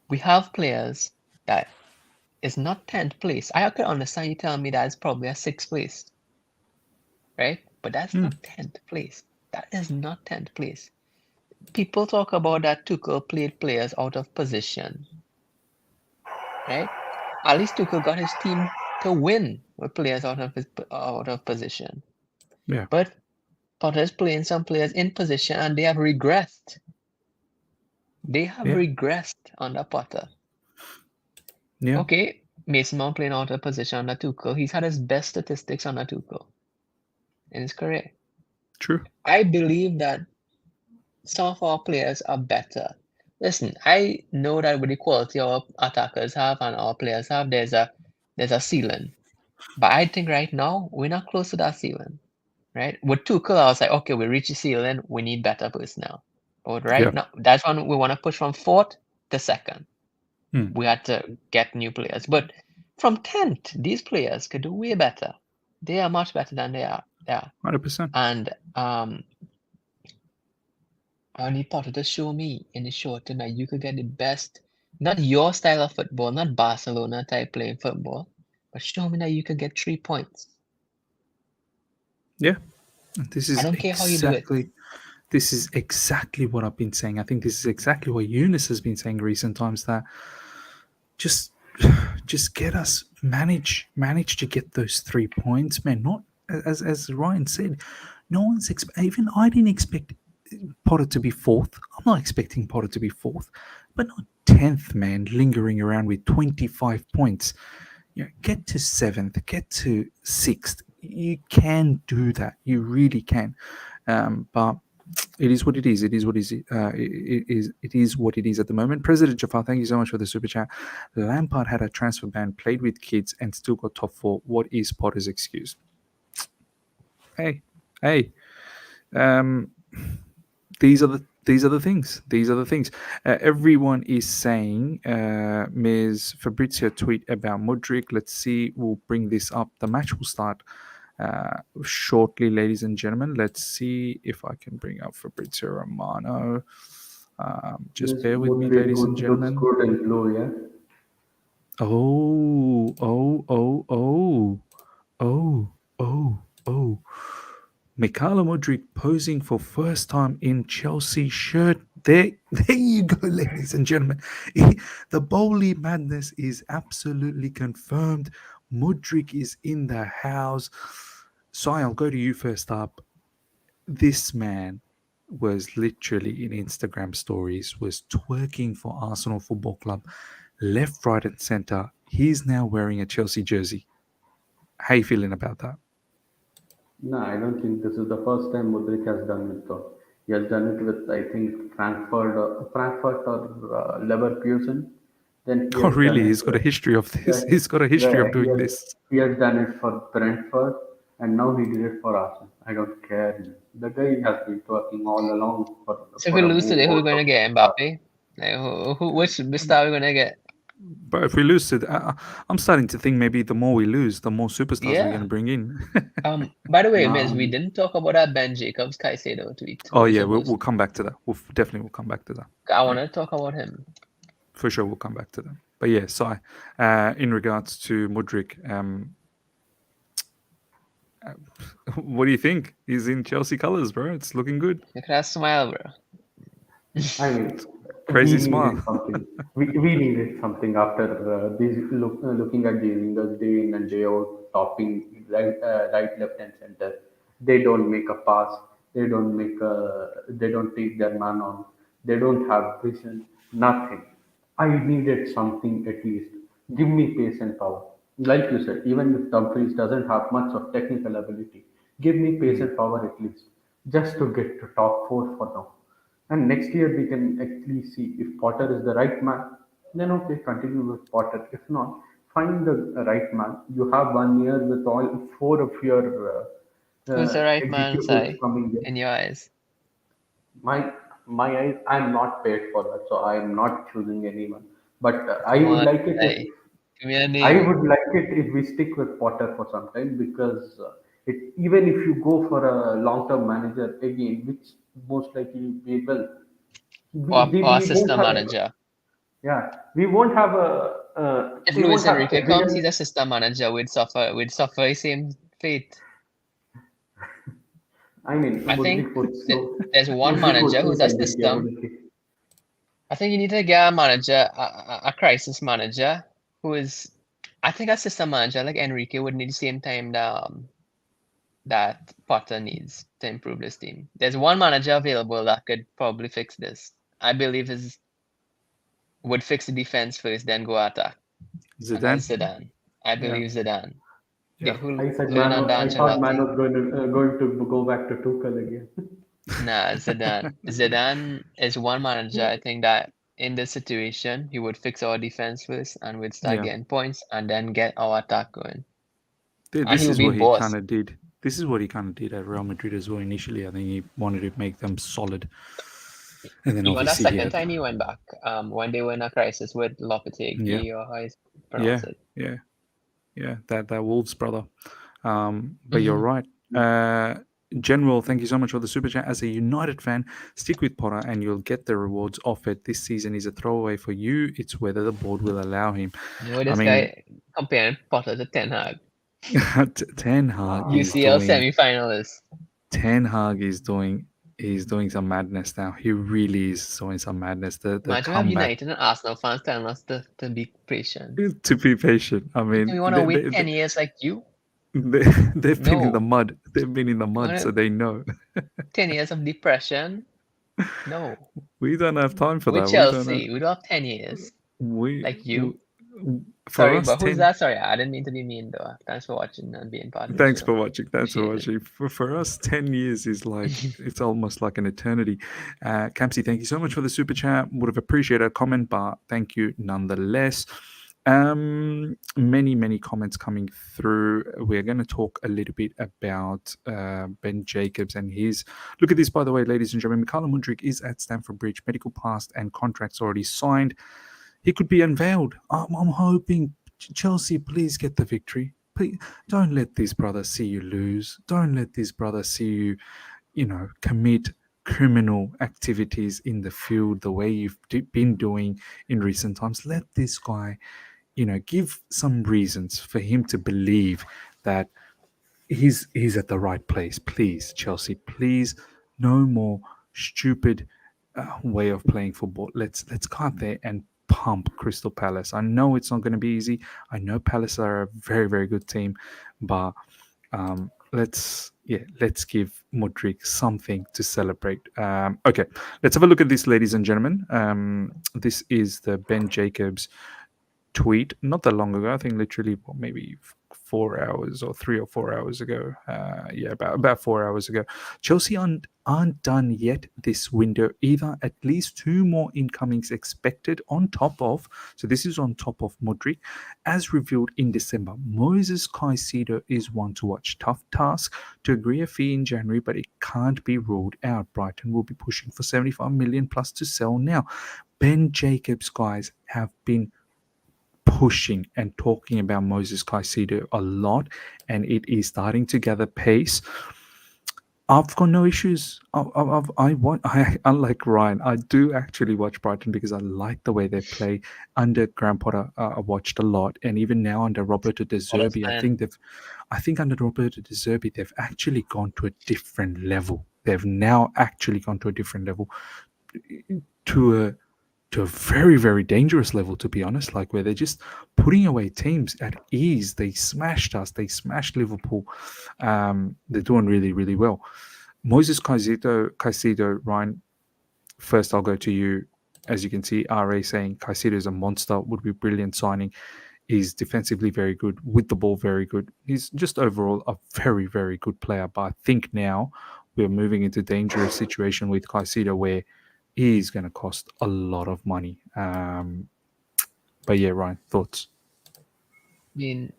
We have players that is not 10th place. I could understand you telling me that it's probably a 6th place, right? But that's not 10th place. That is not 10th place. People talk about that Tuchel played players out of position, right? At least Tuchel got his team to win with players out of position. Yeah. But Potter's playing some players in position and they have regressed. They have regressed under Potter. Yeah. Okay, Mason Mount playing out of position under Tuchel. He's had his best statistics under Tuchel in his career. True. I believe that some of our players are better. Listen, I know that with the quality our attackers have and our players have, there's a ceiling. But I think right now we're not close to that ceiling. Right? With Tuchel, I was like, okay, we reach the ceiling, we need better personnel. But right now, that's when we want to push from 4th to 2nd. We had to get new players. But from 10th, these players could do way better. They are much better than they are. 100%. And I need Potter to show me in the short term that you could get the best, not your style of football, not Barcelona type playing football, but show me that you could get 3 points. Yeah. This is I don't care how you do it. This is exactly what I've been saying. I think this is exactly what Eunice has been saying recent times, that just get us, manage to get those 3 points, man. Not as Ryan said, no one's even I didn't expect Potter to be 4th. I'm not expecting Potter to be 4th, but not 10th, man, lingering around with 25 points. You know, get to 7th, get to 6th. You can do that. You really can. But it is what it is. It is what it is. It is what it is at the moment. President Jafar, thank you so much for the super chat. Lampard had a transfer ban, played with kids, and still got top 4. What is Potter's excuse? Hey. These are the things. These are the things. Everyone is saying, Ms. Fabrizio tweet about Mudryk. Let's see. We'll bring this up. The match will start shortly, ladies and gentlemen. Let's see if I can bring up Fabrizio Romano. Just bear with me, ladies and gentlemen. Looks good in blue, yeah. Mykhailo Mudryk posing for first time in Chelsea shirt. There you go, ladies and gentlemen. The Bowley madness is absolutely confirmed. Mudryk is in the house. So I'll go to you first up. This man was literally in Instagram stories, was twerking for Arsenal Football Club, left, right, and center. He's now wearing a Chelsea jersey. How you feeling about that? No, I don't think this is the first time Mudryk has done it though. He has done it with, I think, Frankfurt or Leverkusen. Then he Oh, has really? done it He's got a history of this. yeah, He's got a history yeah, of doing this. he has done it for Brentford, and now he did it for Arsenal. I don't care. The guy has been working all along So if for we a lose move today, who are we out going to of get? Mbappe? Like, which star are we going to get? But if we lose to, I'm starting to think maybe the more we lose, the more superstars we're going to Yeah. bring in. By the way, Miz, Nah, we didn't talk about that Ben Jacobs Caicedo tweet. Oh We're yeah, supposed. we'll come back to that. We'll come back to that. I want to talk about him. For sure, we'll come back to that. But yeah, so in regards to Mudryk, what do you think? He's in Chelsea colours, bro. It's looking good. Look at that smile, bro. I mean, Crazy we smile. needed something. We needed something after looking at these wingers day in and day out, topping right, left, and center. They don't make a pass. They don't make a. They don't take their man on. They don't have vision. Nothing. I needed something at least. Give me pace and power. Like you said, even if Dumfries doesn't have much of technical ability, give me pace and power at least, just to get to top four for now. And next year we can actually see if Potter is the right man, then okay, continue with Potter. If not, find the right man. You have 1 year with all four of your Who's the right man, executives Sai, coming in. in your eyes? My eyes, I'm not paid for that, so I am not choosing anyone. But I Come would on, like it if Sai. Give me a I name. would like it if we stick with Potter for some time because even if you go for a long-term manager again, which most likely we will, Or we won't assistant have, manager. yeah, we won't have If we Luis won't have Enrique comes, he's evidence. assistant manager. We'd suffer the same fate. I mean, I think there's one Mudryk would manager who's suit a Enrique, system. wouldn't he? I think you need to get a manager, a crisis manager, who is, I think, a system manager like Enrique would need the same time that Potter needs to improve this team. There's one manager available that could probably fix this. I believe would fix the defense first, then go attack. And that's Zidane. Zidane. I Yeah. believe Zidane. Yeah. Who'll I said learn under I thought Man Ancelotti. was going to go back to Tuchel again. Nah, Zidane. Zidane is one manager, I think, that in this situation, he would fix our defense first and we'd start Yeah. getting points and then get our attack going. And This he'll is be what he boss. kind of did. This is what he kind of did at Real Madrid as well. Initially, I think he wanted to make them solid, and then Even that obviously he second had, time he went back, when they were in a crisis with Lopetegui, or how you pronounce it. yeah, that Wolves brother. But you're right. General, thank you so much for the super chat. As a United fan, stick with Potter and you'll get the rewards offered. This season is a throwaway for you. It's whether the board will allow him. You know this guy comparing Potter to Ten Hag. Ten Hag is UCL doing. semi-finalist. Ten Hag is doing. He's doing some madness now. He really is doing some madness. The Imagine we have comeback. United and Arsenal fans telling us to be patient. To be patient. I mean, We want to wait 10 years like you? they've been in No. the mud. They've been in the mud, wanna- so they know. 10 years of depression? No. We don't have time for With that. Chelsea, we don't have 10 years. We Like you. For Sorry, us, but who's 10 that? Sorry, I didn't mean to be mean though. Thanks for watching and being part of Thanks the for show. watching. Thanks for watching. For us, 10 years is like, it's almost like an eternity. Campsy, thank you so much for the super chat. Would have appreciated a comment, but thank you nonetheless. Many comments coming through. We're going to talk a little bit about Ben Jacobs and his. Look at this, by the way, ladies and gentlemen. Mykhailo Mudryk is at Stamford Bridge. Medical passed and contracts already signed. He could be unveiled. I'm hoping Chelsea, please get the victory. Please don't let this brother see you lose. Don't let this brother see you, commit criminal activities in the field the way you've been doing in recent times. Let this guy, give some reasons for him to believe that he's at the right place. Please, Chelsea, please, no more stupid way of playing football. Let's go out there and pump Crystal Palace. I know it's not going to be easy. I know Palace are a very, very good team, but let's give Mudryk something to celebrate. Okay, let's have a look at this, ladies and gentlemen. This is the Ben Jacobs tweet not that long ago. I think literally maybe 4 hours or 3 or 4 hours ago. About 4 hours ago. Chelsea aren't done yet this window either. At least 2 more incomings expected on top of. So this is on top of Mudryk, as revealed in December. Moses Caicedo is one to watch. Tough task to agree a fee in January, but it can't be ruled out. Brighton will be pushing for 75 million plus to sell now. Ben Jacobs, guys, have been pushing and talking about Moses Caicedo a lot, and it is starting to gather pace. I've got no issues. Unlike Ryan, I do actually watch Brighton because I like the way they play. Under Graham Potter, I watched a lot, and even now under Roberto De Honest Zerbi, man. I think under Roberto De Zerbi, they've actually gone to a different level. They've now actually gone to a different level, to a very, very dangerous level, to be honest, like where they're just putting away teams at ease. They smashed us. They smashed Liverpool. They're doing really, really well. Moses Caicedo, Ryan, first I'll go to you. As you can see, RA saying Caicedo is a monster, would be brilliant signing. He's defensively very good, with the ball very good. He's just overall a very, very good player. But I think now we're moving into dangerous situation with Caicedo where he's going to cost a lot of money. But yeah, Ryan, thoughts? I mean,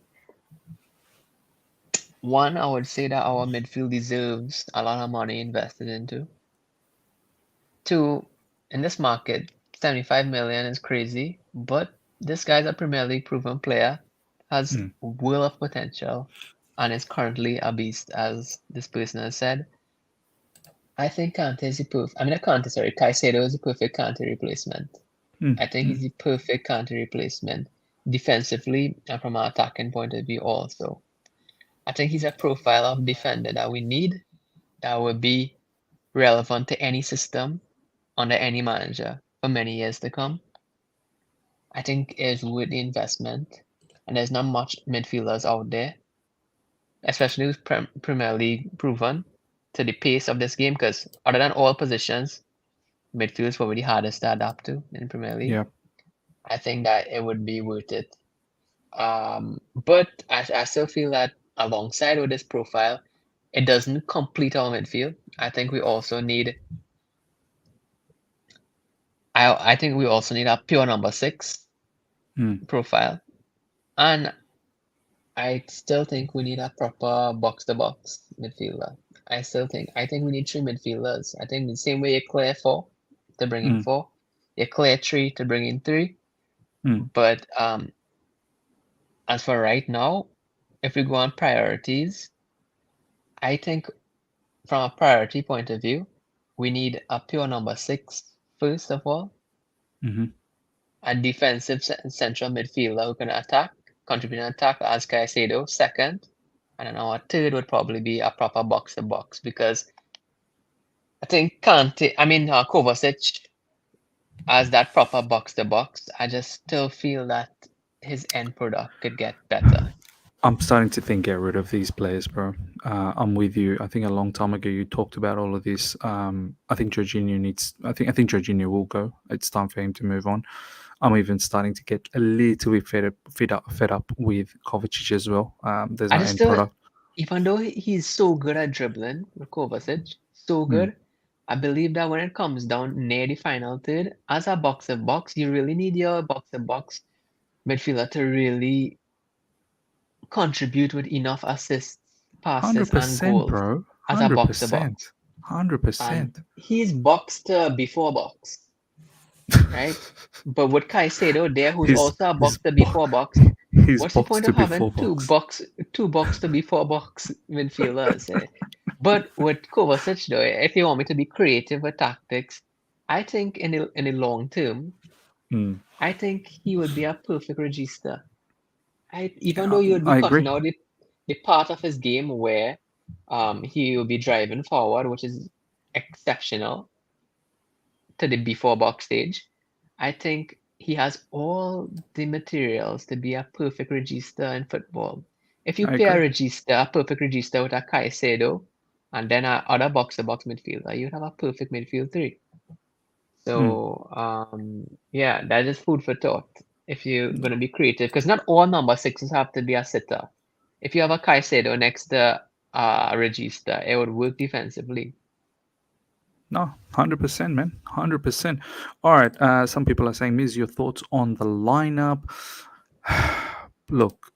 one, I would say that our midfield deserves a lot of money invested into. Two, in this market, 75 million is crazy, but this guy's a Premier League proven player, has will of potential, and is currently a beast, as this person has said. I think Kante is the perfect. I mean, not Kante, sorry, Caicedo is the perfect Kante replacement. I think he's the perfect Kante replacement defensively and from an attacking point of view also. I think he's a profile of defender that we need, that would be relevant to any system under any manager for many years to come. I think it's worth the investment, and there's not much midfielders out there, especially with Premier League proven to the pace of this game, because other than all positions, midfield is probably the hardest to adapt to in Premier League. Yeah. I think that it would be worth it. But I still feel that alongside with this profile, it doesn't complete our midfield. I think we also need. I think we also need a pure number 6 profile, and I still think we need a proper box-to-box midfielder. I think we need 3 midfielders. I think the same way you clear 4 to bring in 4, you clear 3 to bring in 3. But as for right now, if we go on priorities, I think from a priority point of view, we need a pure number 6 first of all, a defensive central midfielder who can attack, contribute and attack as Caicedo second, and then our third would probably be a proper box-to-box, because I think Kovacic as that proper box-to-box, I just still feel that his end product could get better. I'm starting to think get rid of these players, bro. I'm with you. I think a long time ago you talked about all of this. I think Jorginho needs. I think Jorginho will go. It's time for him to move on. I'm even starting to get a little bit fed up with Kovacic as well. There's I an just end still, product. even though he's so good at dribbling, Kovacic, so good, I believe that when it comes down near the final third, as a box-to-box, you really need your box-to-box midfielder to really contribute with enough assists, passes, and 100%, goals bro. as a box-to-box. 100%. And he's boxed before box, right? But with Caicedo there, who's also a box to before box, what's the point of having two box to before box midfielders? But with Kovacic though, if you want me to be creative with tactics, I think in the long term, I think he would be a perfect regista. Even though you would be cutting out the part of his game where he will be driving forward, which is exceptional to the before box stage, I think he has all the materials to be a perfect regista in football. If you pair a perfect regista with a Caicedo and then a other box-to-box midfielder, you'd have a perfect midfield 3. So yeah, that is food for thought if you're going to be creative, because not all number 6s have to be a sitter. If you have a Caicedo next to Regista, it would work defensively. No, 100%, man. 100%. All right. Some people are saying, Miz, your thoughts on the lineup? Look,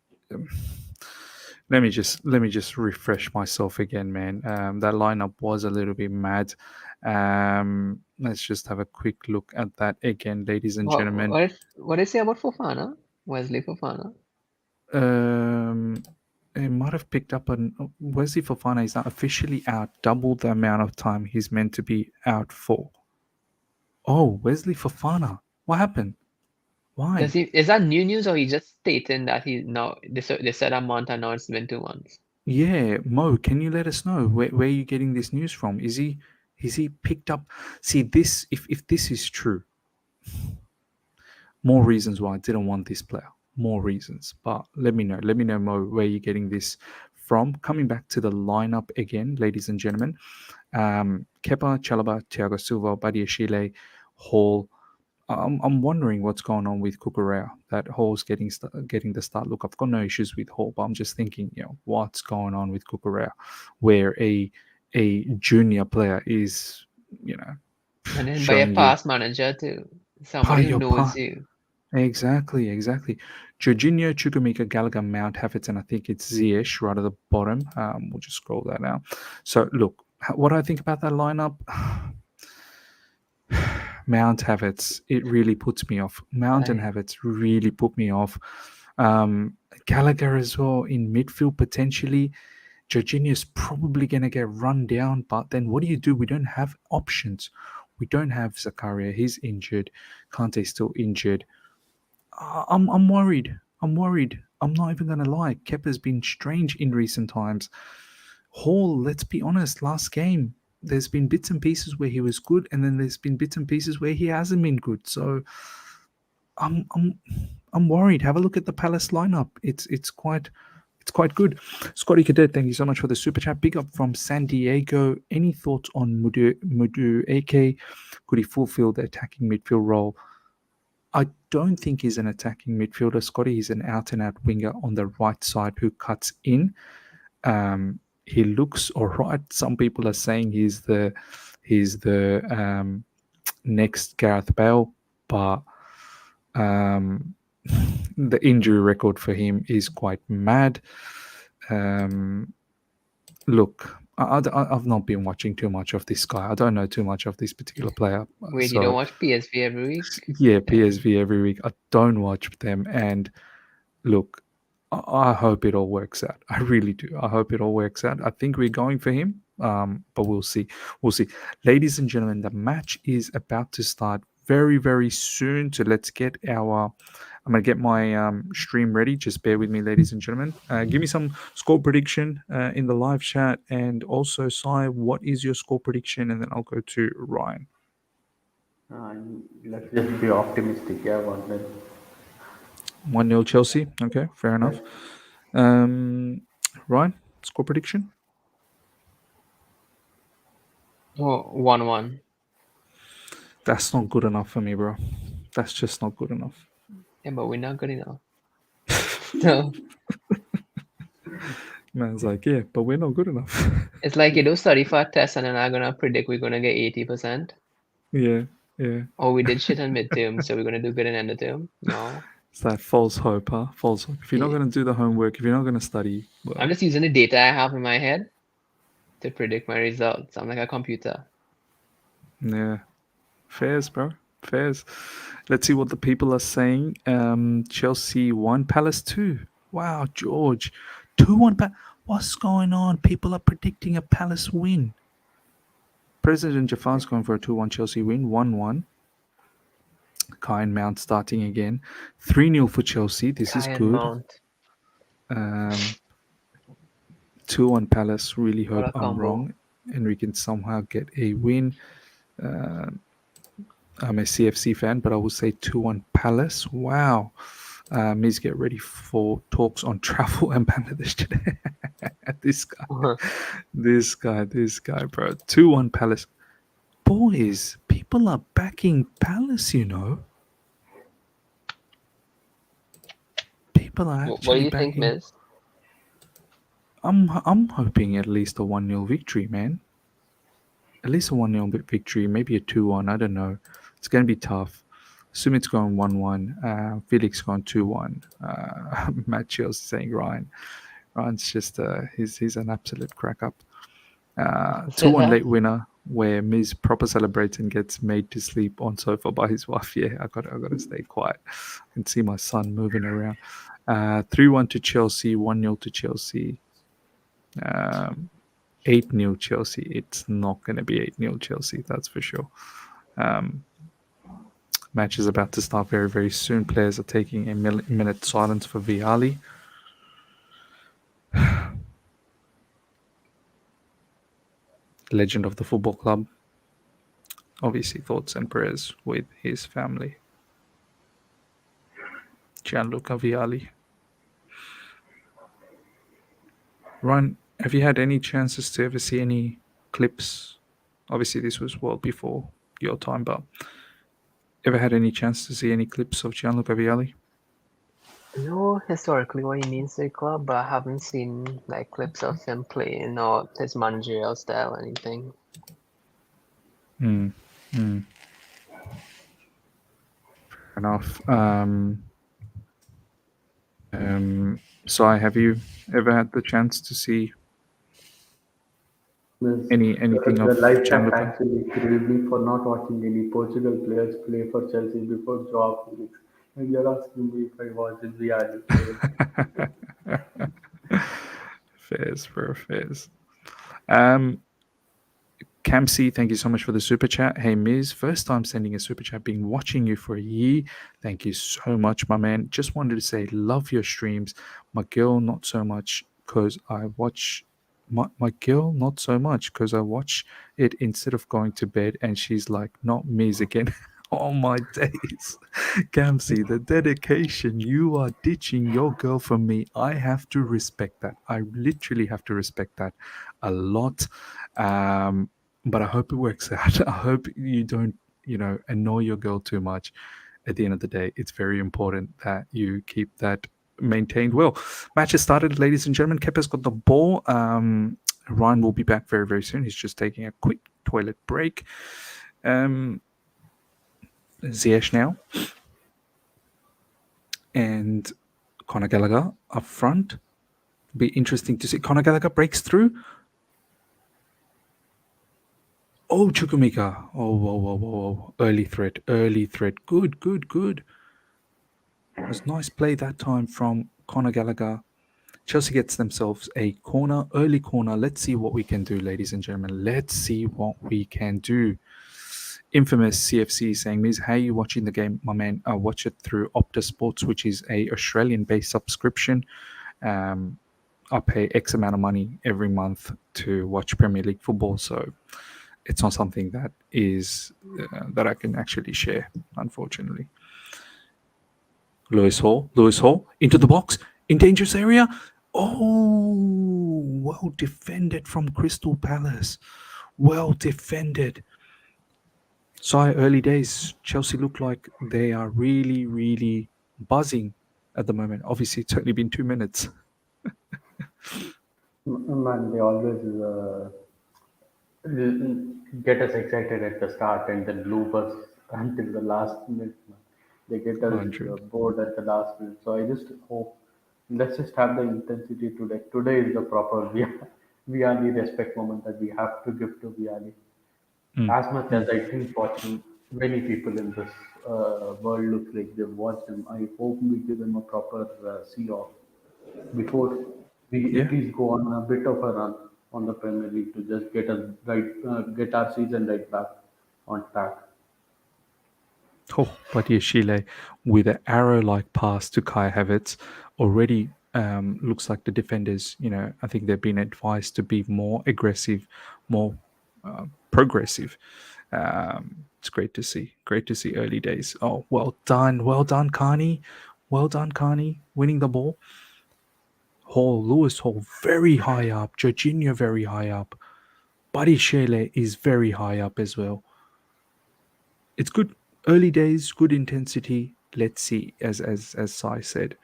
let me just refresh myself again, man. That lineup was a little bit mad. Let's just have a quick look at that again, ladies and gentlemen. What did they say about Fofana? Wesley Fofana. It might have picked up on Wesley Fofana is now officially out double the amount of time he's meant to be out for. Oh, Wesley Fofana. What happened? Why? Is that new news or he just stating that they said a month and now it's been 2 months? Yeah, Mo, can you let us know where are you getting this news from? Is he picked up? See, this if this is true, more reasons why I didn't want this player. More reasons, but let me know. Let me know, Mo, where you're getting this from. Coming back to the lineup again, ladies and gentlemen. Kepa, Chalaba, Thiago Silva, Badiashile, Hall. I'm wondering what's going on with Kukurea. That Hall's getting the start. Look, I've got no issues with Hall, but I'm just thinking, what's going on with Kukurea, where a junior player is, And then by a showing you past manager too. Somebody who your knows you. Exactly. Jorginho, Chukwuemeka, Gallagher, Mount, Havertz, and I think it's Ziyech right at the bottom. We'll just scroll that out. So look, what I think about that lineup. Mount Havertz, it really puts me off. Mount and Aye. Havertz really put me off. Gallagher as well in midfield potentially. Jorginho's probably going to get run down, but then what do? We don't have options. We don't have Zakaria. He's injured. Kante's still injured. I'm worried. I'm not even going to lie. Kepa's been strange in recent times. Hall, let's be honest, last game, there's been bits and pieces where he was good, and then there's been bits and pieces where he hasn't been good. So I'm worried. Have a look at the Palace lineup. It's quite good. Scotty Cadet, thank you so much for the super chat. Big up from San Diego. Any thoughts on Mudu AK? Could he fulfill the attacking midfield role? I don't think he's an attacking midfielder, Scotty. He's an out-and-out winger on the right side who cuts in. He looks all right. Some people are saying he's the next Gareth Bale, but the injury record for him is quite mad. Look, I've not been watching too much of this guy. I don't know too much of this particular player. Wait, you don't watch PSV every week? Yeah, PSV every week. I don't watch them. And look, I hope it all works out. I really do. I hope it all works out. I think we're going for him, but we'll see. Ladies and gentlemen, the match is about to start very, very soon. So let's get I'm going to get my stream ready. Just bear with me, ladies and gentlemen. Give me some score prediction in the live chat. And also, Sai, what is your score prediction? And then I'll go to Ryan. Let's just be optimistic. Yeah, 1-0. 1-0 Chelsea. Okay, fair enough. Ryan, score prediction? 1-1. That's not good enough for me, bro. That's just not good enough. Yeah, but we're not good enough. So Man's like, yeah, but we're not good enough. it's like you do study for a test and then I'm gonna predict we're gonna get 80%. Yeah. Or we did shit in midterm, so we're gonna do good in end of term. No. It's that false hope, huh? False hope. If you're not going to do the homework, if you're not going to study, well, I'm just using the data I have in my head to predict my results. I'm like a computer. yeah. Fairs, bro. Fairs. Let's see what the people are saying. Chelsea 1, Palace 2. Wow, George. 2-1. What's going on? People are predicting a Palace win. President Jafan's going for a 2-1 Chelsea win. 1-1. Kai and Mount starting again. 3-0 for Chelsea. This is good. Mount. 2-1 Palace. Really hope What a I'm combo. wrong and we can somehow get a win. I'm a CFC fan, but I will say 2-1 Palace. Wow. Miz, get ready for talks on travel and Bangladesh today. This guy, bro. 2-1 Palace. Boys, people are backing Palace, you know. People are actually What do you backing. think, Miz? I'm hoping at least a 1-0 victory, man. At least a 1-0 victory, maybe a 2-1. I don't know. It's going to be tough. Assume it's going 1-1. Felix going 2-1. Matt Chills saying Ryan. Ryan's just he's an absolute crack up. 2-1 late winner. where Miz proper celebrates and gets made to sleep on sofa by his wife. Yeah, I gotta stay quiet. I can see my son moving around. 3-1 to Chelsea, 1-0 to Chelsea. 8-0 Chelsea. It's not going to be 8-0 Chelsea, that's for sure. Match is about to start very, very soon. Players are taking a minute silence for Vialli. Legend of the football club. Obviously, thoughts and prayers with his family. Gianluca Vialli. Ryan, have you had any chances to ever see any clips? Obviously, this was well before your time, but ever had any chance to see any clips of Gianluca Vialli? I know historically what he means to the club, but I haven't seen like clips of him playing or his managerial style or anything. Fair enough. Sai, have you ever had the chance to see anything of The life hack Gianluca? actually grilled me for not watching any Portugal players play for Chelsea before Joao Felix. And you're asking me if I watched Ziyech play. Fairs, bro, fairs. Cam C, thank you so much for the super chat. Hey Miz, first time sending a super chat, been watching you for a year. Thank you so much, my man. Just wanted to say, love your streams. My girl, not so much because I watch my girl, not so much because I watch it instead of going to bed, and she's like, not Miz again. All my days. Kamsi, the dedication. You are ditching your girl for me. I have to respect that. I literally have to respect that a lot. But I hope it works out. I hope you don't, annoy your girl too much. At the end of the day, it's very important that you keep that maintained well. Match has started, ladies and gentlemen. Kepa's got the ball. Ryan will be back very, very soon. He's just taking a quick toilet break. Ziyech now. And Conor Gallagher up front. Be interesting to see. Conor Gallagher breaks through. Oh, Chukwuemeka. Oh, whoa. Early threat. Good. It was nice play that time from Conor Gallagher. Chelsea gets themselves a corner, early corner. Let's see what we can do, ladies and gentlemen. Let's see what we can do. Infamous CFC saying, Miz, how are you watching the game? My man, I watch it through Optus Sports, which is a Australian-based subscription. I pay X amount of money every month to watch Premier League football, so it's not something that is that I can actually share, unfortunately. Lewis Hall into the box, in dangerous area. Oh, well defended from Crystal Palace. Well defended. So early days, Chelsea look like they are really, really buzzing at the moment. Obviously, it's only been 2 minutes. Man, they always get us excited at the start and then loop us until the last minute. Man. They get us 100. bored at the last minute. So I just hope, let's just have the intensity today. Today is the proper Vianney respect moment that we have to give to Vianney. As much as I think watching many people in this world look like they've watched him, I hope we give him a proper see-off before we at least go on a bit of a run on the Premier League to just get us right, get our season right back on track. Oh, Badiashile with an arrow-like pass to Kai Havertz already looks like the defenders, I think they've been advised to be more aggressive, more progressive. It's great to see. Great to see early days. Oh, well done, Carney. Well done, Carney, winning the ball. Lewis Hall, very high up. Jorginho, very high up. Buddy Shele is very high up as well. It's good. Early days, good intensity. Let's see, as Sai said,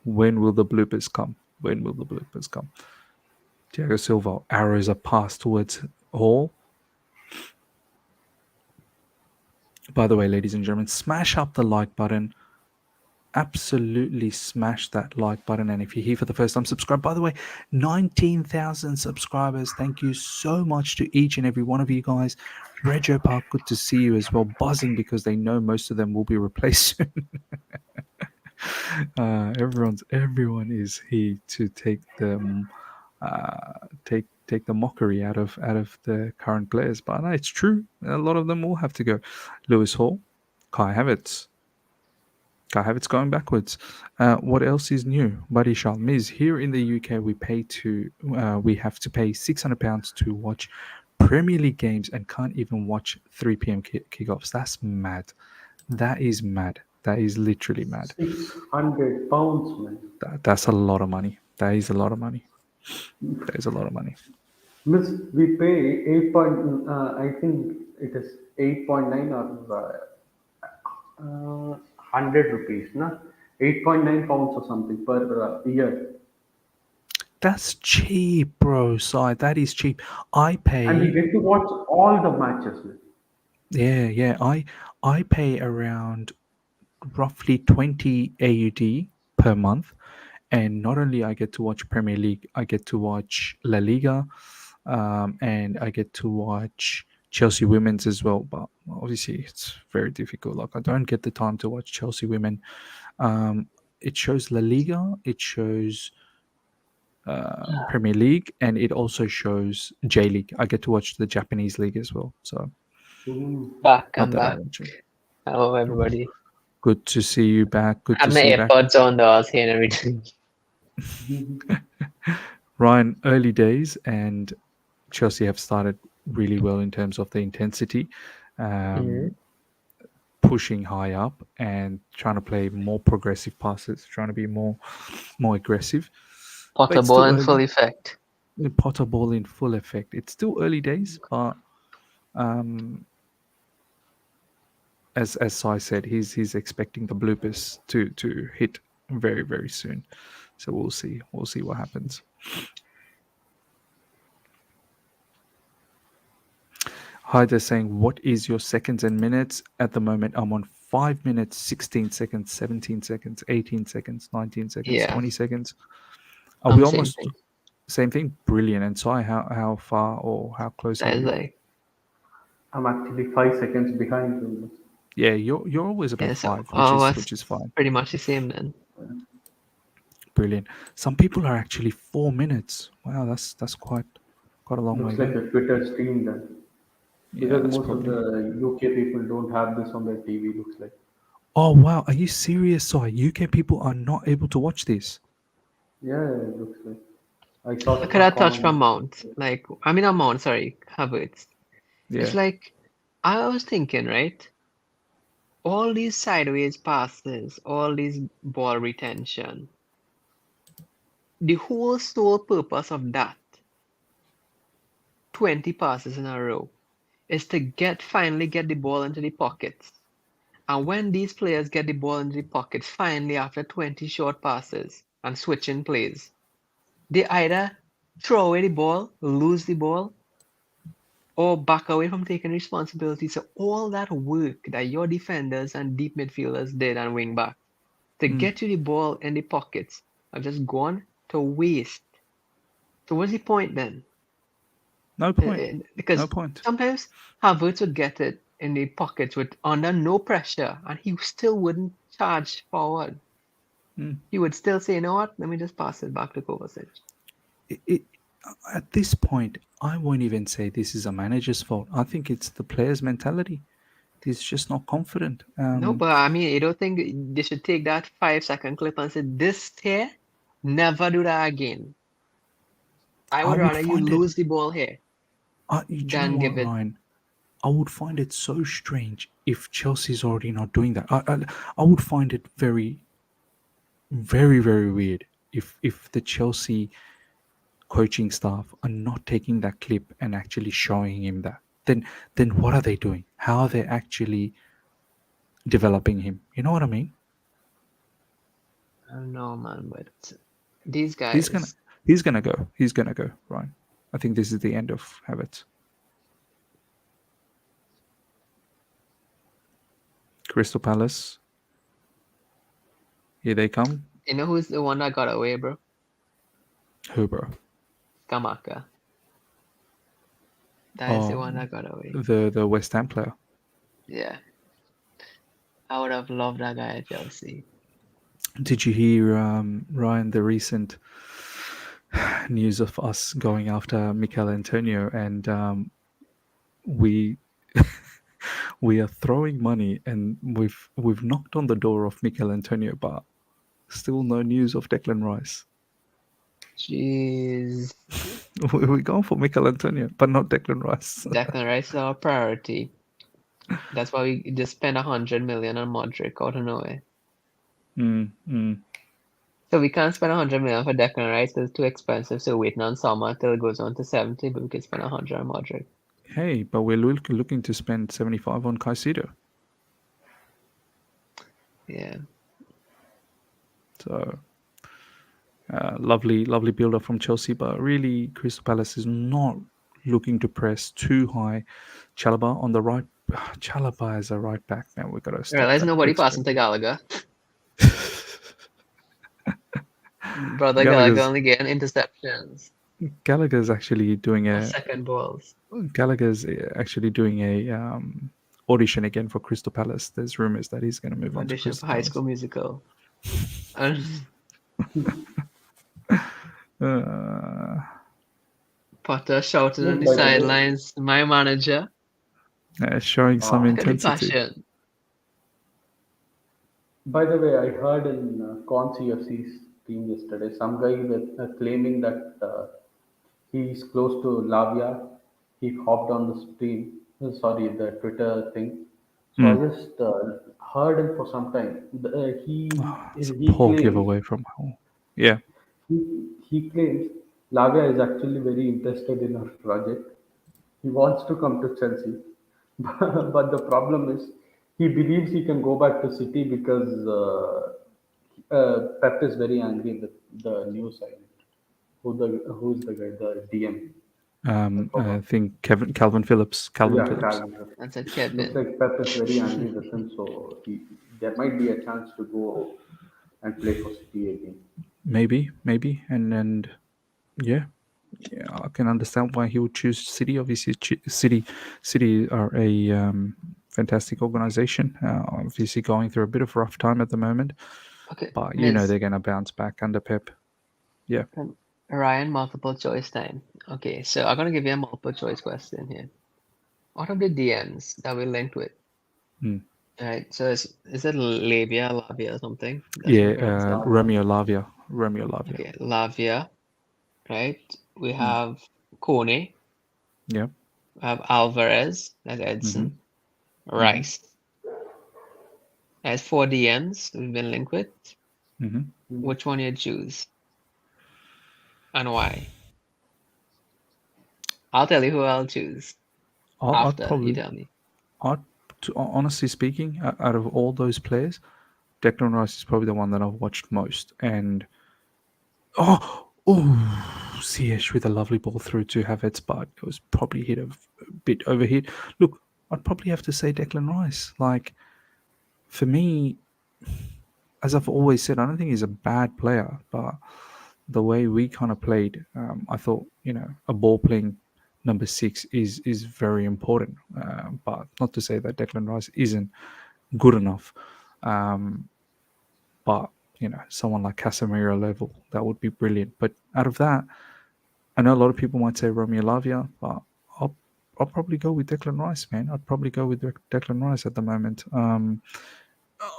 when will the bloopers come? Thiago Silva, arrows are passed towards Hall. By the way, ladies and gentlemen, smash up the like button. absolutely smash that like button. And if you're here for the first time, subscribe. By the way, 19,000 subscribers. Thank you so much to each and every one of you guys. Rego Park, good to see you as well. Buzzing because they know most of them will be replaced soon. Everyone is here to take the take the mockery out of the current players. But no, it's true. A lot of them will have to go. Lewis Hall, Kai Havertz. Kai Havertz going backwards. What else is new? Buddy Shalmiz. Here in the UK, we have to pay £600 to watch Premier League games and can't even watch 3 p.m. kickoffs. That's mad. That is mad. That is literally mad. £600, man. That's a lot of money. That is a lot of money. That is a lot of money. Miss, we pay 8 point, I think it is 8.9 or 100 rupees, na? 8.9 pounds or something per year. That's cheap, bro. Sai, that is cheap. I And we pay. get to watch all the matches. Man. Yeah. I pay around roughly 20 AUD per month, and not only I get to watch Premier League, I get to watch La Liga, and I get to watch Chelsea women's as well. But obviously, it's very difficult. Like I don't get the time to watch Chelsea women. It shows La Liga, it shows Premier League, and it also shows J League. I get to watch the Japanese league as well. So Back, not I'm that I back. watch it. Hello, everybody. Good to see you back. Good I to have my see you back. AirPods on, though. I was hearing everything. Ryan, early days, and Chelsea have started really well in terms of the intensity, pushing high up and trying to play more progressive passes, trying to be more aggressive. But Potter it's ball still in early. full effect. Potter ball in full effect. It's still early days, but as Sai said, he's expecting the bloopers to hit very, very soon. So we'll see what happens. Hi, they're saying, what is your seconds and minutes? At the moment, I'm on 5 minutes, 16 seconds, 17 seconds, 18 seconds, 19 seconds, Yeah. 20 seconds. Are I'm we same almost thing. same thing? Brilliant. And Sai, how far or how close are That is you? like, I'm actually 5 seconds behind you. Yeah, you're always about yeah, so 5, that's which is fine. pretty much the same then. Brilliant. Some people are actually 4 minutes. Wow, that's quite a long way Looks like there. a Twitter stream then. Yeah, Because that's most of probably. the UK people don't have this on their TV, looks like. Oh wow, are you serious? So UK people are not able to watch this. Yeah, it looks like. I saw Look at a that touch from comment. Mount. Like, I mean, not Mount, sorry, Havertz. It's Yeah. like, I was thinking, right? All these sideways passes, all these ball retention, the whole sole purpose of that 20 passes in a row is to finally get the ball into the pockets. And when these players get the ball into the pocket, finally after 20 short passes and switching plays, they either throw away the ball, lose the ball, or back away from taking responsibility. So all that work that your defenders and deep midfielders did and wing back to get you the ball in the pockets have just gone to waste. So what's the point then? No point. Because No point. sometimes Havertz would get it in the pockets with under no pressure, and he still wouldn't charge forward. He would still say, you know what, let me just pass it back to Kovacic. At this point, I won't even say this is a manager's fault. I think it's the player's mentality. He's just not confident. No, but I mean, you don't think they should take that 5-second clip and say, this here, never do that again. I would rather you lose the ball here You know than what, give it. Ryan? I would find it so strange if Chelsea's already not doing that. I would find it very, very, very weird if the Chelsea coaching staff are not taking that clip and actually showing him that. Then what are they doing? How are they actually developing him? You know what I mean? I don't know, man, but these guys. He's gonna go. He's gonna go, Ryan. I think this is the end of Havertz. Crystal Palace. Here they come. You know who's the one that got away, bro? Who, bro? Kamaka. That is the Oh, one that got away. the West Ham player. Yeah. I would have loved that guy at Chelsea. Did you hear, Ryan, the recent news of us going after Mykhailo Antonio, and we we are throwing money, and we've knocked on the door of Mykhailo Antonio, but still no news of Declan Rice. Jeez. We're going for Mykhailo Antonio, but not Declan Rice. Declan Rice is our priority. That's why we just spent 100 million on Mudryk out of nowhere. So we can't spend 100 million for Declan Rice because it's too expensive. So waiting on summer till it goes on to 70, but we can spend 100 on Mudryk. Hey, but we're looking to spend 75 on Caicedo. Yeah. So lovely build up from Chelsea, but really Crystal Palace is not looking to press too high. Chalobah on the right. Chalobah is a right back, man. We've got to I stop. realize that nobody quick passing to Gallagher. Brother Gallagher's- Gallagher only getting interceptions Gallagher's actually doing or a second balls. audition again for Crystal Palace. There's rumors that he's going to move on to Audition Crystal for High Palace. School Musical. And Potter shouted on the By the way- sidelines, "My manager!" Showing some Look at the intensity. passion. By the way, I heard in Con CFC's team yesterday, some guy claiming that he's close to Lavia. He hopped on the stream, the Twitter thing. So I just heard him for some time. It's a He poor claims giveaway from home. Yeah. he claims Lavia is actually very interested in our project. He wants to come to Chelsea, but the problem is he believes he can go back to City because Pep is very angry with the new signing. Who's the guy? The DM. I think Calvin Phillips. Yeah, Phillips. Calvin Phillips. That's a Looks Kevin. like Pep is very angry with him, so there might be a chance to go and play for City again. Maybe, and yeah, I can understand why he would choose City. Obviously, City are a fantastic organization. Obviously, going through a bit of a rough time at the moment, Okay, but Miz, they're gonna bounce back under Pep. Yeah. Ryan, multiple choice time. Okay, so I'm gonna give you a multiple choice question here. What are the DMs that we linked with? Alright, so is it Lavia or something? That's Yeah, what it's called. Romeo Lavia. Okay, Lavia, right? We have Kone, Yeah. we have Alvarez, that's Edson, Rice. There's 4 DMs we've been linked with. Which one you choose? And why? I'll tell you who I'll choose I'd after probably, you tell me. honestly speaking, out of all those players, Declan Rice is probably the one that I've watched most. And Ziyech with a lovely ball through to Havertz, but it was probably hit a bit overhit. Look, I'd probably have to say Declan Rice. Like, for me, as I've always said, I don't think he's a bad player, but the way we kind of played, I thought, a ball playing number 6 is very important. But not to say that Declan Rice isn't good enough. But, someone like Casemiro level, that would be brilliant. But out of that, I know a lot of people might say Romeo Lavia, but I'll probably go with Declan Rice, man. I'd probably go with Declan Rice at the moment.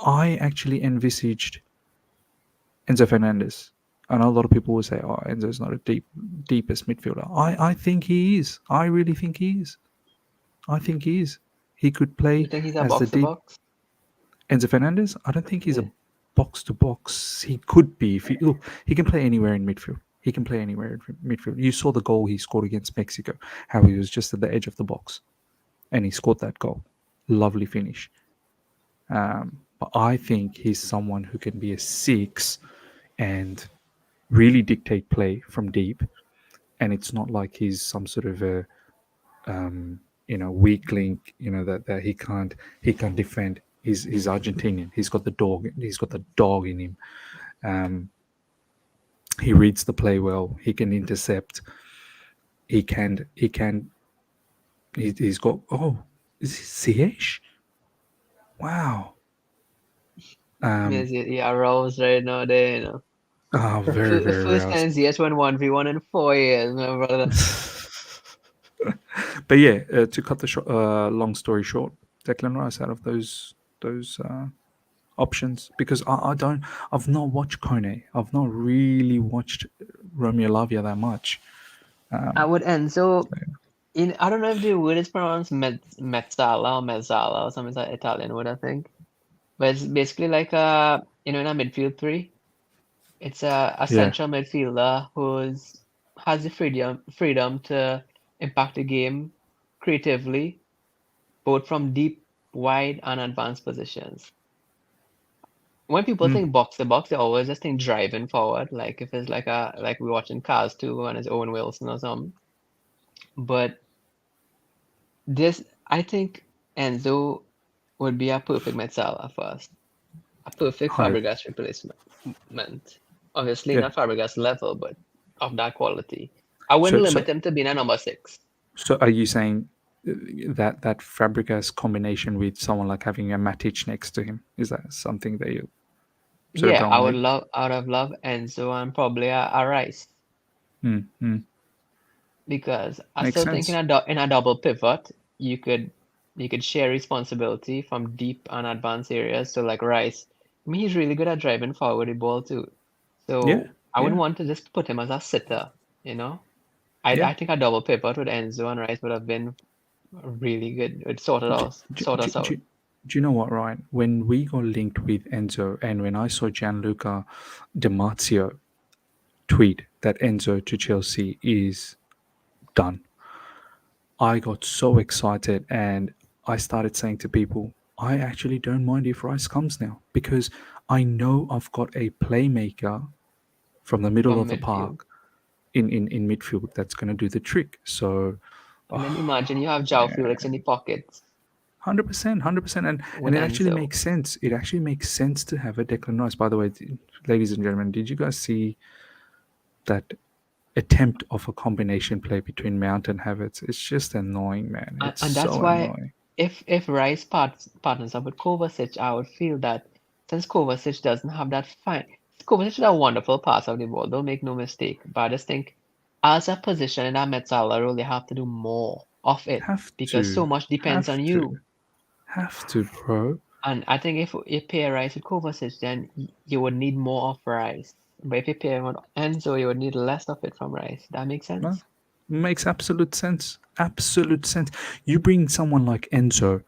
I actually envisaged Enzo Fernandez. I know a lot of people will say, "Oh, Enzo's not a deepest midfielder." I think he is. I really think he is. I think he is. He could play You think he's a as the box to deep box? Enzo Fernandez. I don't think he's a box to box. He could be. If look, he can play anywhere in midfield. He can play anywhere in midfield. You saw the goal he scored against Mexico. How he was just at the edge of the box, and he scored that goal. Lovely finish. But I think he's someone who can be a 6 and really dictate play from deep, and it's not like he's some sort of a weak link, that he can't defend He's Argentinian. He's got the dog. He's got the dog in him. He reads the play well. He can intercept. He can. He can. He's got. Oh, is it Ziyech? Wow. Yeah, Rose right now there, Oh, very, very First roused. time Ziyech won 1v1 in 4 years, my brother. But yeah, to cut the long story short, Declan Rice out of those options, because I've not watched Kone. I've not really watched Romeo Lavia that much. I would end so I don't know if the word is pronounced Mezzala or Mezzala or something like Italian word, I think. But it's basically like in a midfield three. It's a Yeah. central midfielder has the freedom to impact the game creatively, both from deep, wide, and advanced positions. When people think box to box, they always just think driving forward, like if it's like we're watching Cars 2 and it's Owen Wilson or something. But I think Enzo would be a perfect Mezzala for us. A perfect 100. Fabregas replacement. Obviously Yeah. not Fabregas level, but of that quality. I wouldn't So- limit him to being a number 6. So are you saying that Fabregas combination with someone like having a Matic next to him, is that something that you sort of Yeah, don't I would like? have loved Enzo and probably a Rice, because I Makes still think sense. in a double pivot you could share responsibility from deep and advanced areas. So like Rice, I mean he's really good at driving forward the ball too. So Yeah, I wouldn't yeah. want to just put him as a sitter, Yeah. I think a double pivot with Enzo and Rice would have been really good. It sorted us out. Do you know what, Ryan? When we got linked with Enzo, and when I saw Gianluca Di Marzio tweet that Enzo to Chelsea is done, I got so excited and I started saying to people, I actually don't mind if Rice comes now, because I know I've got a playmaker from the middle From of the midfield. park in midfield that's going to do the trick. So And then imagine you have João Felix in the pockets 100%, 100%, and with it actually Enzo. makes sense. It actually makes sense to have a Declan Rice. By the way, ladies and gentlemen, did you guys see that attempt of a combination play between Mount and Havertz? It's just annoying, man. It's And that's so why annoying. if Rice partners up with Kovacic, I would feel that since Kovacic doesn't have that fine, Kovacic is a wonderful pass of the ball, don't make no mistake. But I just think as a position in that Metzala role, you have to do more of it Have because so to, much depends on you. have to, bro. And I think if you pair Rice with Kovacic, then you would need more of Rice. But if you pair him with Enzo, you would need less of it from Rice. That makes sense? No, makes absolute sense. Absolute sense. You bring someone like Enzo,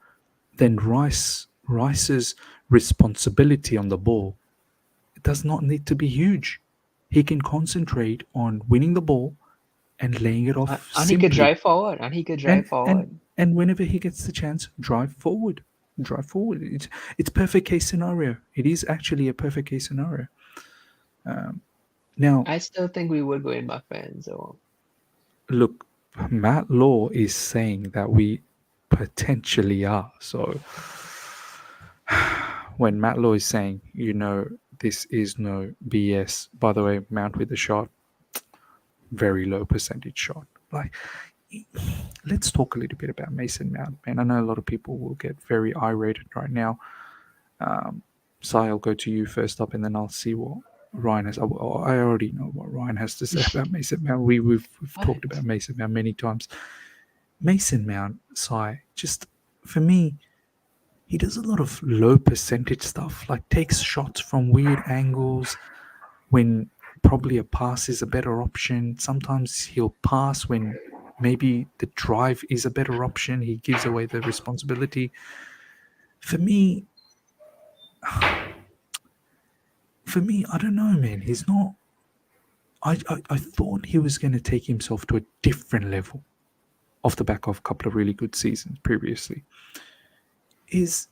then Rice's responsibility on the ball, it does not need to be huge. He can concentrate on winning the ball and laying it off And he could simply. drive forward. And he could drive forward. And whenever he gets the chance, drive forward. Drive forward. It's perfect case scenario. It is actually a perfect case scenario. Now, I still think we would go in back for Enzo. look, Matt Law is saying that we potentially are. So when Matt Law is saying, this is no BS. By the way, Mount with the shot, very low percentage shot. Like, let's talk a little bit about Mason Mount, man. I know a lot of people will get very irate right now. Sai, I'll go to you first up, and then I'll see what Ryan has. I already know what Ryan has to say about Mason Mount. We've talked about Mason Mount many times. Mason Mount, Sai, just for me, he does a lot of low percentage stuff, like takes shots from weird angles when probably a pass is a better option. Sometimes he'll pass when maybe the drive is a better option. He gives away the responsibility. For me, I don't know, man. He's not. I thought he was going to take himself to a different level off the back of a couple of really good seasons previously. His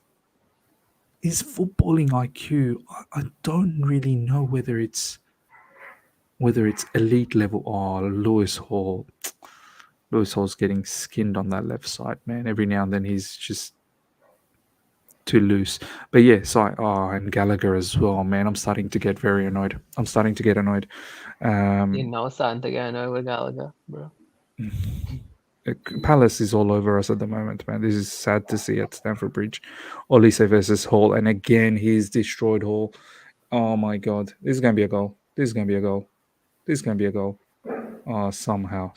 footballing IQ, I don't really know whether it's elite level or Lewis Hall. Lewis Hall's getting skinned on that left side, man. Every now and then he's just too loose. But yeah, and Gallagher as well, man. I'm starting to get very annoyed. I'm starting to get annoyed. You know, starting to get annoyed with Gallagher, bro. Palace is all over us at the moment, man. This is sad to see at Stamford Bridge. Olise versus Hall, and again he's destroyed Hall. Oh my god, this is gonna be a goal. This is gonna be a goal. This is gonna be a goal. Oh, somehow,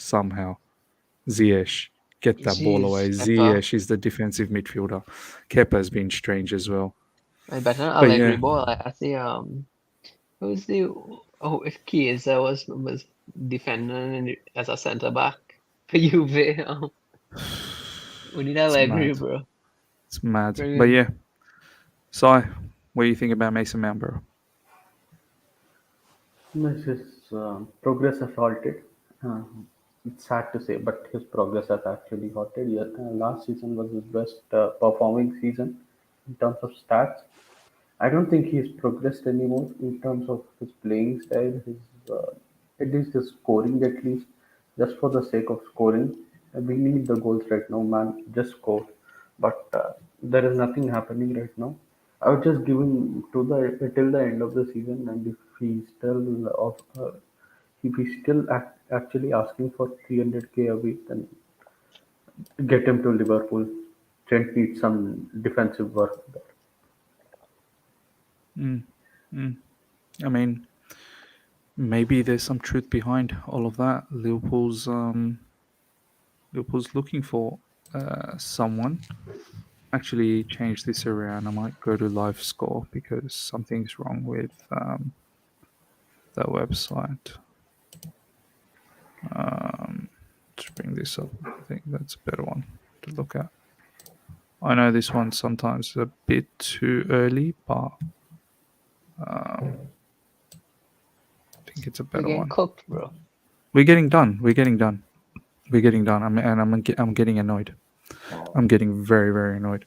Ziyech, get that ball away. Jeez, Pepper. Ziyech is the defensive midfielder. Kepa's been strange as well. I bet an But Allegri yeah, ball. I see. Who's the? Oh, if Chiesa was defending as a centre back for Juve. We need it's Allegri, mad. bro. It's mad. Very But good. yeah, Si, what do you think about Mason Mount, bro? His progress has halted. Uh, it's sad to say, but his progress has actually halted. Yeah, last season was his best performing season in terms of stats. I don't think he's progressed anymore in terms of his playing style, his at least his scoring at least, just for the sake of scoring. We need the goals right now, man. Just score. But there is nothing happening right now. I would just give him to the till the end of the season, and if he's still if he's still actually asking for 300k a week, then get him to Liverpool. Trent needs some defensive work there. Mm, I mean, maybe there's some truth behind all of that. Liverpool's looking for someone. Actually, change this around. I might go to live score because something's wrong with the website. Let's bring this up. I think that's a better one to look at. I know this one sometimes is a bit too early, but I think it's a We're better getting one. cooked, bro. We're getting done. I'm getting annoyed. I'm getting very, very annoyed.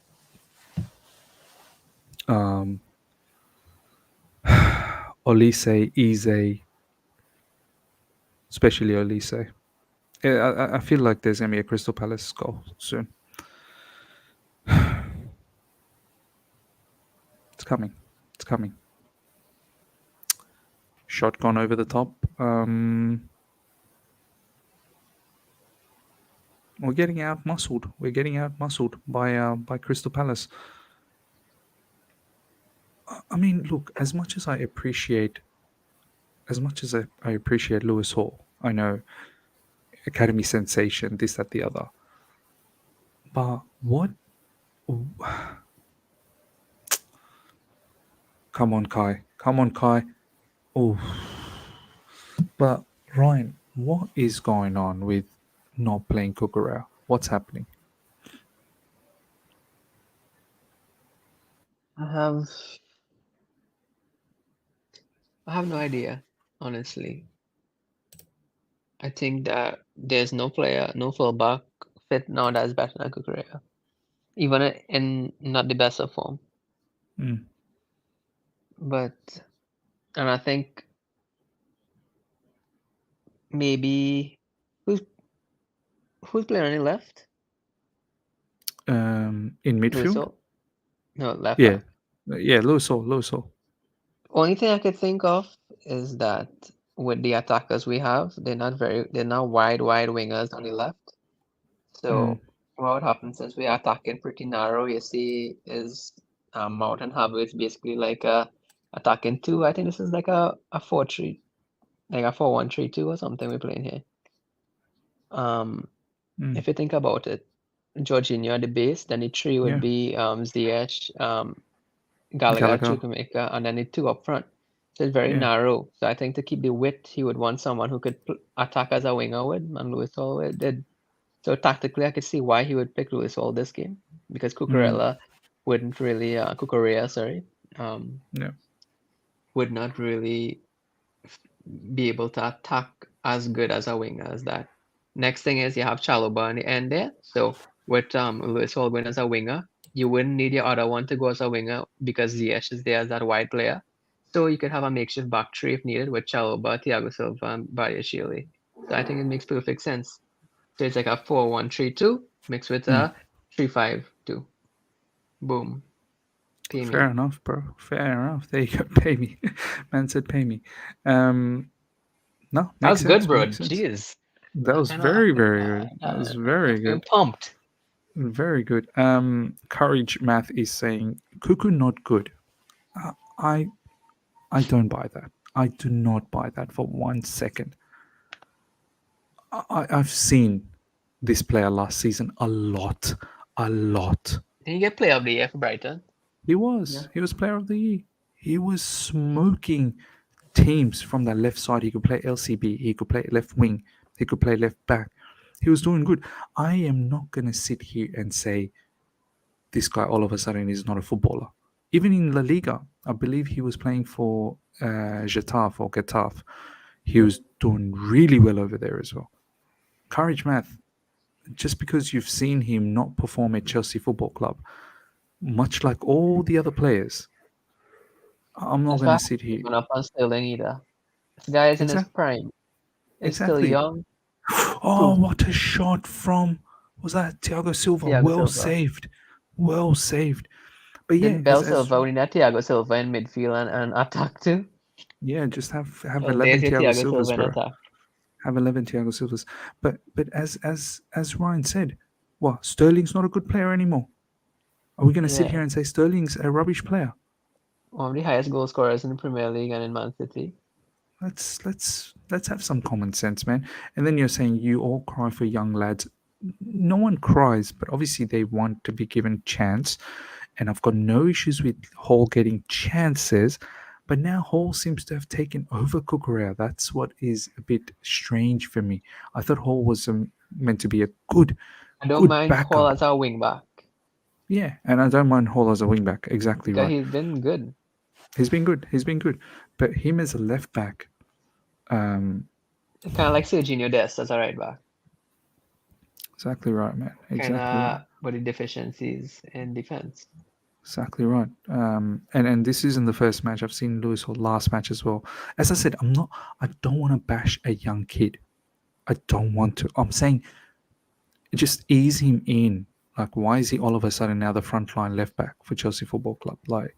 Olise, Eze, especially Olise. Yeah, I feel like there's gonna be a Crystal Palace goal soon. It's coming. It's coming. Shot gone over the top. We're getting out muscled. We're getting out muscled by Crystal Palace. I mean, look. As much as I appreciate Lewis Hall, I know academy sensation, this, that, the other. But what? Come on, Kai. Come on, Kai. Oh, but Ryan, what is going on with not playing Cucurella? What's happening? I have no idea, honestly. I think that there's no player, no fullback fit now that's better than Kukurea. Even in not the best of form. Mm. But and I think maybe who's playing on the left? In Lewis midfield? Hall? No, left Yeah. back. Yeah, Lewis Hall. Only thing I could think of is that with the attackers we have, they're not wide wingers on the left. So what would happen since we are attacking pretty narrow, you see, is Mount and Havertz basically like attacking two. I think this is like a 4-3, like a 4-1-3-2 or something we're playing here. If you think about it, Jorginho at the base, then the three would Yeah. be Ziyech, Gallagher, Chukwuemeka, and then the two up front. So it's very Yeah. narrow. So I think to keep the width, he would want someone who could attack as a winger would, and Lewis Hall did. So tactically, I could see why he would pick Lewis Hall this game, because Cucurella wouldn't really, Cucurella, sorry, Yeah. would not really be able to attack as good as a winger as that. Next thing is you have Chalobah on the end there. So with Lewis Hall going as a winger, you wouldn't need your other one to go as a winger because Ziyech is there as that wide player. So you could have a makeshift back three if needed with Chalobah, Thiago Silva, and Badiashile. So I think it makes perfect sense. So it's like a 4-1-3-2 mixed with a 3-5-2. Boom. Pay Fair me. enough, bro. Fair enough. There you go. Pay me. Man said pay me. No, That makes was good, sense. bro. Makes sense. Jeez. That was Kind of, very, very good. That was very I'm good. pumped. Very good. Courage Math is saying Cuckoo not good. I I don't buy that. I do not buy that for 1 second. I've seen this player last season a lot. A lot. Did you get player of the year for Brighton? He was. He was player of the year. He was smoking teams from the left side. He could play LCB. He could play left wing. He could play left back. He was doing good. I am not going to sit here and say this guy all of a sudden is not a footballer. Even in La Liga, I believe he was playing for Getafe. He was doing really well over there as well. Courage Math, just because you've seen him not perform at Chelsea Football Club, much like all the other players, I'm not That's going why to sit here. I'm up on Sterling either. This guy is in his Exactly. prime. He's still Exactly. young. Oh, what a shot from, was that Thiago Silva? Thiago Well Silva. saved. Well saved. But yeah, Then Bell as Silva, we need that Thiago Silva in midfield and attack too. yeah, just have Well, 11 there's your Thiago Thiago Silvas, Silva in bro. attack. Have 11 Thiago Silvas. But as Ryan said, what, Sterling's not a good player anymore? Are we going to sit Yeah. here and say Sterling's a rubbish player? One of the highest goal scorers in the Premier League and in Man City. Let's have some common sense, man. And then you're saying you all cry for young lads. No one cries, but obviously they want to be given chance. And I've got no issues with Hall getting chances, but now Hall seems to have taken over Cucurella. That's what is a bit strange for me. I thought Hall was meant to be a good I don't good mind Hall backup. as our wing back. Yeah, and I don't mind Hall as a wing back. Exactly Because right. he's been good. He's been good. He's been good. But him as a left back, Kind of like Serginho Dest as a right back. exactly right, man. Kind Exactly right. of with the deficiencies in defense. Exactly right. And this isn't the first match. I've seen Lewis Hall last match as well. As I said, I don't want to bash a young kid. I don't want to. I'm saying just ease him in. Like, why is he all of a sudden now the frontline left back for Chelsea Football Club? Like,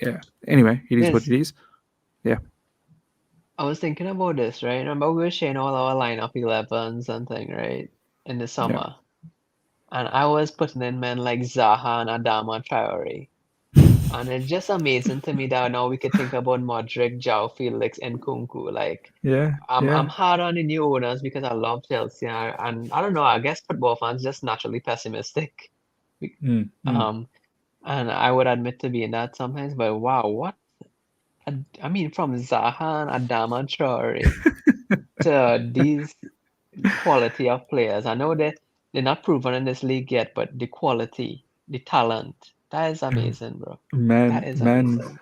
yeah. Anyway, it is what Yes. it is. Yeah. I was thinking about this, right? Remember we were sharing all our lineup 11s and thing, right? In the summer. And I was putting in men like Zaha and Adama Traore. And it's just amazing to me that now we could think about Mudryk, João Felix, and Kunku. Like, Yeah. I'm hard on the new owners because I love Chelsea. And I don't know, I guess football fans just naturally pessimistic. Mm. And I would admit to being that sometimes, but wow, what? I mean, from Zaha and Adama Traore to these quality of players. I know that they're not proven in this league yet, but the quality, the talent, that is amazing, bro. That is amazing.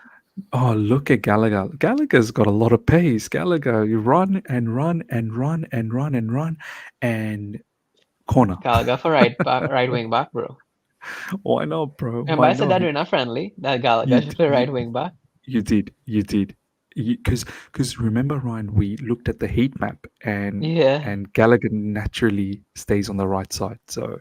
Oh, look at Gallagher. Gallagher's got a lot of pace. Gallagher, you run and run and run and run and run and corner. Gallagher for right wing back, bro. Why not, bro? Remember Why I said not? that during a friendly, that Gallagher should play right wing back. You did. Because remember, Ryan, we looked at the heat map and Gallagher naturally stays on the right side. So,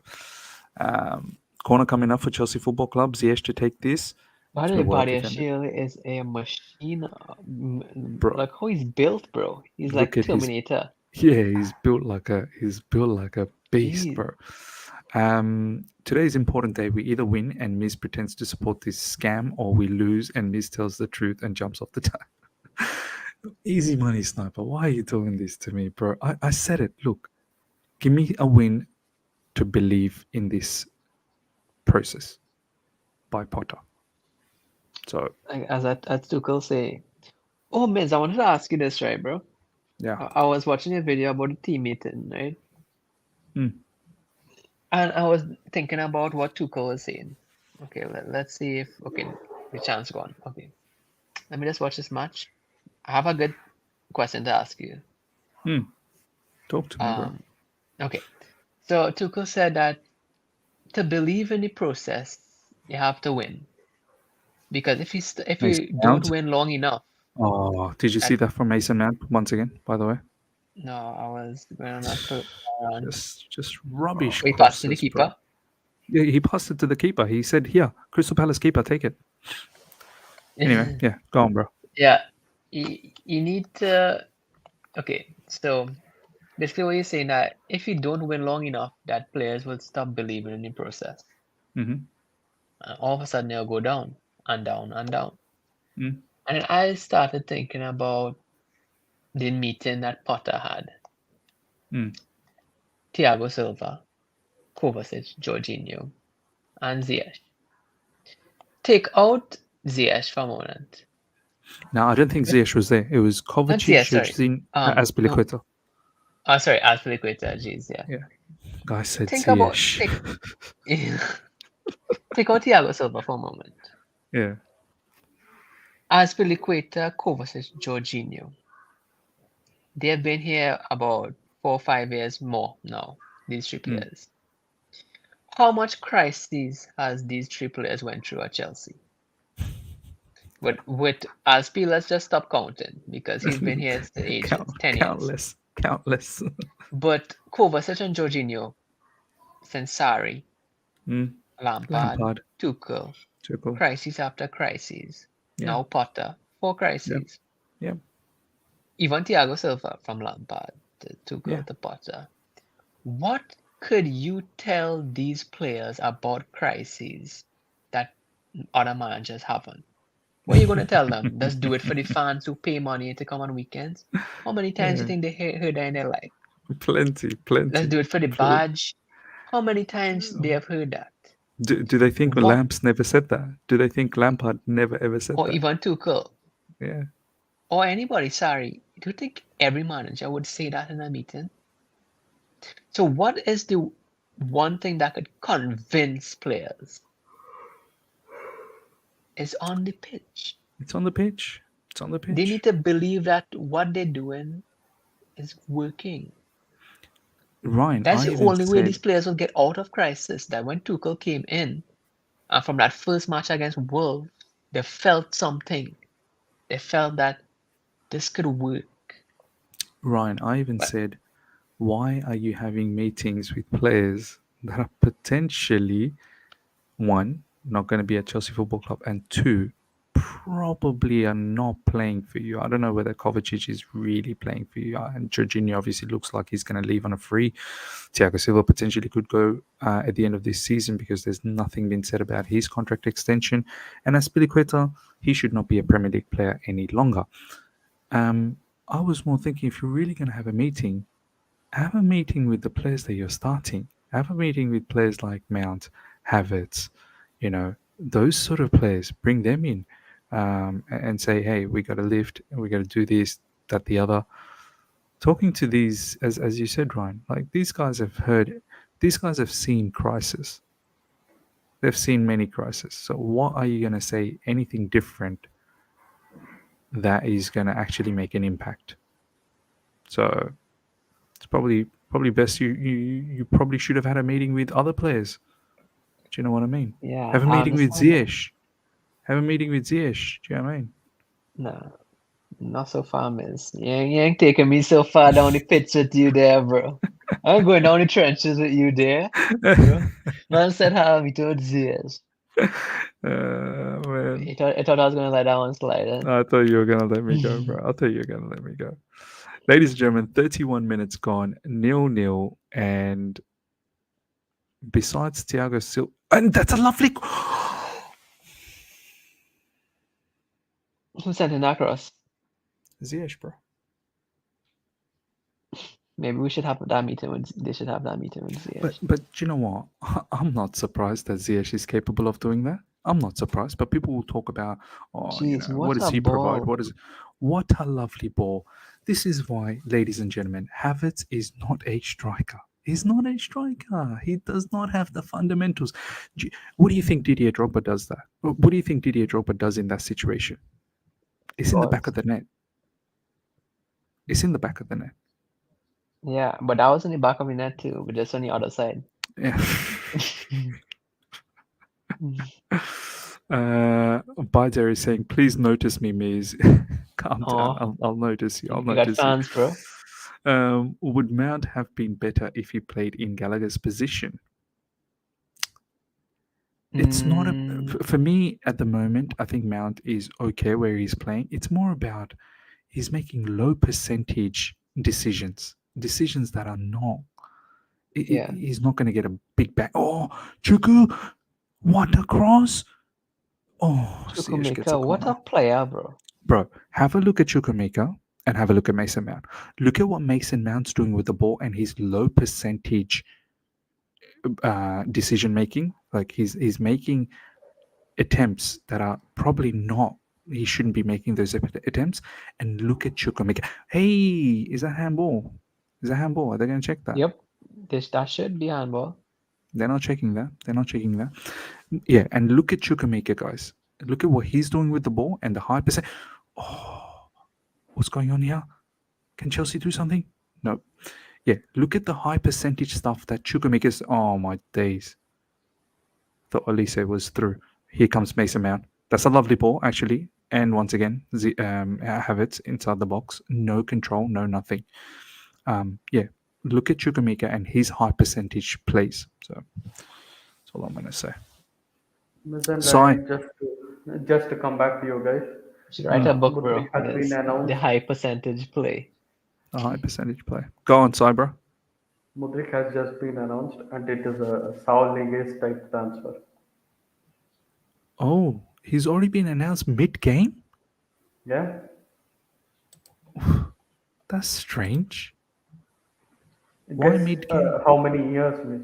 corner coming up for Chelsea Football Club. Ziyech to take this. By the way, Badiashile is a machine. Bro. Like how he's built, bro. He's like Terminator. He's built like a beast, Jeez. bro. Today's important day. We either win and Miz pretends to support this scam, or we lose and Miz tells the truth and jumps off the time. Easy money, Sniper. Why are you doing this to me, bro? I said it. Look, give me a win to believe in this process by Potter. So, like as Tuchel say, oh Miz, I wanted to ask you this, right, bro? Yeah. I was watching a video about a team meeting, right? Mm. And I was thinking about what Tuchel was saying. Okay, let's see if the chance gone. Okay, let me just watch this match. I have a good question to ask you. Talk to me, bro. Okay, so Tuchel said that to believe in the process, you have to win. Because if you don't win long enough. Oh, did you see that from Mason Mount once again? By the way. No, I was going on that. Just rubbish. We passed to the keeper. Yeah, he passed it to the keeper. He said, "Here, Crystal Palace keeper, take it." Anyway, yeah, go on, bro. Yeah, you need to. Okay, so basically, what you're saying that if you don't win long enough, that players will stop believing in the process, Mm-hmm. and all of a sudden they'll go down and down and down. Mm. And then I started thinking about the meeting that Potter had. Mm. Thiago Silva, Kovacic, Jorginho, and Ziyech. Take out Ziyech for a moment. Now, I don't think Ziyech was there. It was Not Kovacic, Ziyech, sorry. Jorginho, No. Azpilicueta. Oh, sorry, Azpilicueta, jeez, yeah. Yeah, guy said Think about Ziyech. take out Thiago Silva for a moment. Yeah. Azpilicueta, Kovacic, Jorginho. They have been here about 4 or 5 years more now, these three players. How much crises has these three players went through at Chelsea? With Aspi, let's just stop counting because he's been here since ages, 10 years. Countless. But Kovacic and Jorginho, since Sarri, Mm. Lampard, Lampard. Tuchel, Tuchel. crisis after crisis. Yeah. Now Potter, 4 crises. Yep. Even Thiago Silva from Lampard to Tuchel to Potter. What could you tell these players about crises that other managers haven't? What are you going to tell them? Just do it for the fans who pay money to come on weekends? How many times do you think they heard that in their life? Plenty. Let's do it for the badge. How many times they have heard that? Do they think Lamps never said that? Do they think Lampard never ever said or that? Or even Tuchel. Yeah. Or anybody, sorry. Do you think every manager would say that in a meeting? So what is the one thing that could convince players? It's on the pitch. It's on the pitch. It's on the pitch. They need to believe that what they're doing is working. Ryan, that's the only way these players will get out of crisis. That when Tuchel came in, and from that first match against Wolves, they felt something. They felt that this could work. Ryan, I even said, why are you having meetings with players that are potentially, one, not going to be at Chelsea Football Club, and two, probably are not playing for you? I don't know whether Kovacic is really playing for you, and Jorginho obviously looks like he's going to leave on a free. Thiago Silva potentially could go at the end of this season because there's nothing been said about his contract extension, and Azpilicueta, he should not be a Premier League player any longer. I was more thinking, if you're really going to have a meeting with the players that you're starting. Have a meeting with players like Mount, Havertz, those sort of players. Bring them in and say, hey, we got to lift, we got to do this, that, the other. Talking to these, as you said, Ryan, like these guys have seen crisis. They've seen many crises. So what are you going to say anything different that is going to actually make an impact? So it's probably best you probably should have had a meeting with other players. Do you know what I mean? Yeah. Have a meeting with Ziyech. Do you know what I mean? No, not so far, miss. You ain't taking me so far down the pitch with you there, bro. I'm going down the trenches with you there. Bro. Man said how me told Ziyech. Man. I thought I was going to let that one slide. I thought you were going to let me go, bro. I thought you were going to let me go. Ladies and gentlemen, 31 minutes gone, 0-0, and besides Thiago Silva, and that's a lovely. Who sent it across? Ziyech, bro. Maybe we should have that meeting with. They should have that meeting with Ziyech. But you know what? I'm not surprised that Ziyech is capable of doing that. I'm not surprised. But people will talk about, Jeez, what does he provide? What a lovely ball. This is why, ladies and gentlemen, Havertz is not a striker. He's not a striker. He does not have the fundamentals. What do you think Didier Drogba does that? What do you think Didier Drogba does in that situation? It's in the back of the net. It's in the back of the net. Yeah, but that was in the back of the net too, but just on the other side. Yeah. Bader is saying, please notice me, Miz. Calm down. I'll notice you. I'll notice fans, you. Bro. Would Mount have been better if he played in Gallagher's position? It's not Mm, for me at the moment. I think Mount is okay where he's playing. It's more about he's making low percentage decisions that are not. yeah. He's not going to get a big bang. Oh, Chuku, what a cross! Oh, Ziyech gets a Chukwuemeka, what a corner. player, bro. Bro, have a look at Chukwuemeka and have a look at Mason Mount. Look at what Mason Mount's doing with the ball and his low percentage decision making. Like he's making attempts that are probably not. He shouldn't be making those attempts. And look at Chukwuemeka. Hey, is that handball? Is that handball? Are they going to check that? Yep. That should be handball. They're not checking that. They're not checking that. Yeah, and look at Chukwuemeka, guys. Look at what he's doing with the ball and the high percent. Oh, what's going on here? Can Chelsea do something? No. Yeah, look at the high percentage stuff that Chukwuemeka's. Oh my days. Thought Olise was through. Here comes Mason Mount. That's a lovely ball, actually. And once again, Havertz inside the box. No control, no nothing. Yeah, look at Chukwuemeka and his high percentage plays. So that's all I'm going to say. Listen, Sai. just to come back to you guys, You should write a book, bro. Mudryk has been It's announced. the high percentage play. A high percentage play. Go on, Cybra. Mudryk has just been announced, and it is a Saul Niguez type transfer. Oh, he's already been announced mid-game? Yeah, That's strange. Why guess mid-game? how many years, miss?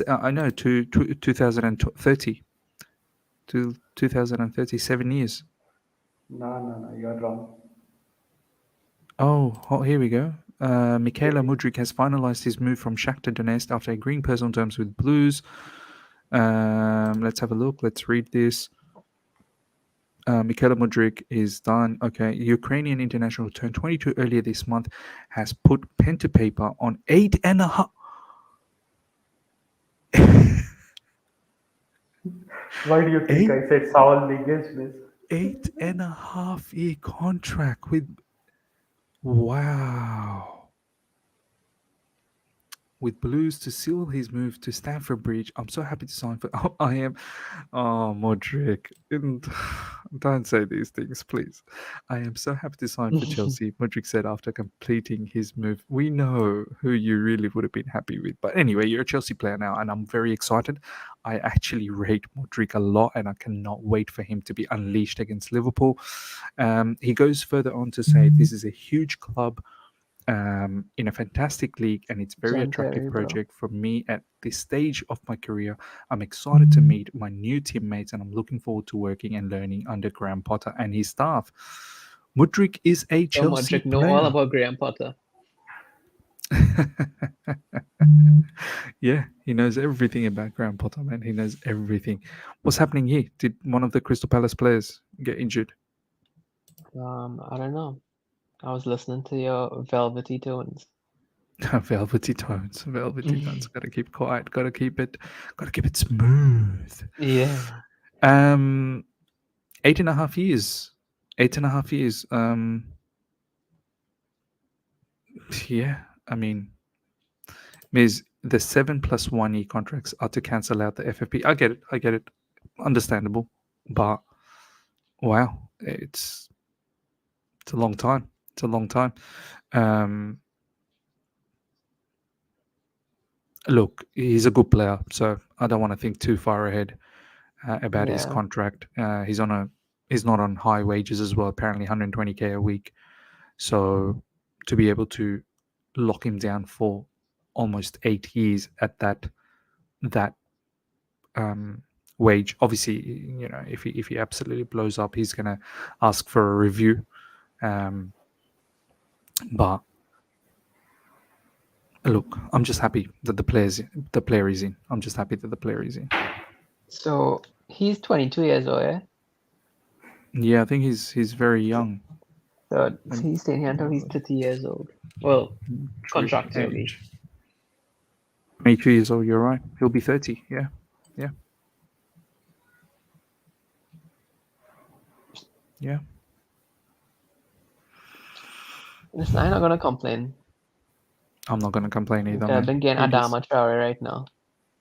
I know, to 2030. To 2030, 7 years. No, you're wrong. Oh, here we go. Mykhailo Mudryk has finalized his move from Shakhtar Donetsk after agreeing personal terms with Blues. Let's have a look. Let's read this. Mykhailo Mudryk is done. Okay, Ukrainian international who turned 22 earlier this month has put pen to paper on 8.5. Why do you think I said Saul Niguez, miss? 8.5 year contract with. Wow. With Blues to seal his move to Stamford Bridge. I'm so happy to sign for. Oh, I am. Oh, Mudryk. And don't say these things, please. I am so happy to sign for Chelsea, Mudryk said after completing his move. We know who you really would have been happy with. But anyway, you're a Chelsea player now, and I'm very excited. I actually rate Mudryk a lot, and I cannot wait for him to be unleashed against Liverpool. He goes further on to say this is a huge club. In a fantastic league, and it's very attractive project for me at this stage of my career. I'm excited to meet my new teammates, and I'm looking forward to working and learning under Graham Potter and his staff. Mudryk is a Chelsea Mudryk know all about Graham Potter. Yeah, he knows everything about Graham Potter, man. He knows everything. What's happening here? Did one of the Crystal Palace players get injured? I don't know. I was listening to your velvety tones. Velvety tones. Gotta keep quiet. Gotta keep it smooth. Yeah. 8.5 years. 8.5 years. Yeah, I mean, means the 7+1 year contracts are to cancel out the FFP. I get it. Understandable. But wow, it's a long time. Look, he's a good player, so I don't want to think too far ahead about his contract. He's not on high wages as well. Apparently, 120k a week. So to be able to lock him down for almost 8 years at that wage, obviously, you know, if he absolutely blows up, he's gonna ask for a review. But look, I'm just happy that the player is in. I'm just happy that the player is in. So he's 22 years old, yeah? Yeah, I think he's very young. So he's staying here until he's 30 years old. Well, contractually. 22 years old, you're right. He'll be 30, yeah. Listen, I'm not going to complain. I'm not going to complain either. I've been getting Adama Traore right now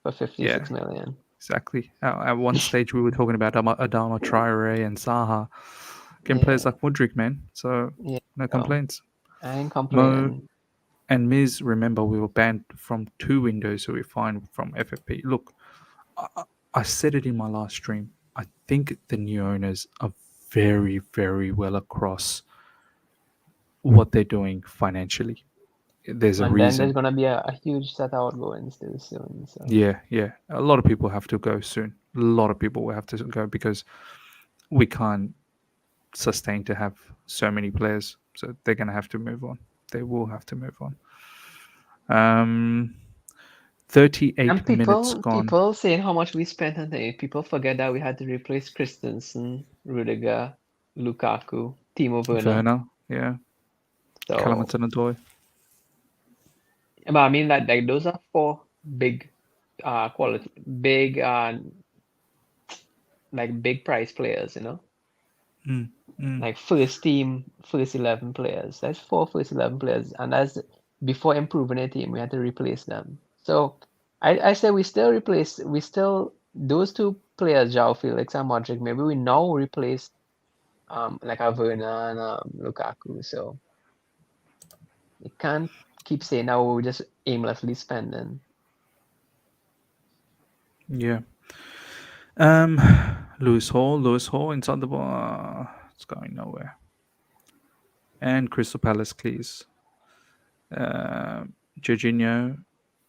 for 56 million. exactly. At one stage, we were talking about Adama Traore and Zaha, getting players Yeah, like Mudryk, man. So yeah. no No, complaints. I ain't Mo complaining. and Miz, remember, we were banned from 2 windows, so we're fine from FFP. Look, I, I said it in my last stream. I think the new owners are very, very well across what they're doing financially. There's a And then there's reason. gonna be a huge set of outgoings still soon. So Yeah, yeah. A lot of people have to go soon. A lot of people will have to go because we can't sustain to have so many players. So they're going to have to move on. They will have to move on. Um, and 38 minutes people gone. people saying how much we spent on it. People forget that we had to replace Christensen, Rudiger, Lukaku, Timo Werner. Werner, yeah. So, Kalamata Nadoy. but I mean like those are four big quality big like big price players, you know? Mm, mm. Like first team, first 11 players. That's four first 11 players. And that's before improving a team, we had to replace them. So I say we still, those two players, João Felix and Modric, maybe we now replace like a Werner and Lukaku. So you can't keep saying that we're just aimlessly spending. Yeah. Lewis Hall inside the bar. It's going nowhere. And Crystal Palace clears. Uh, Jorginho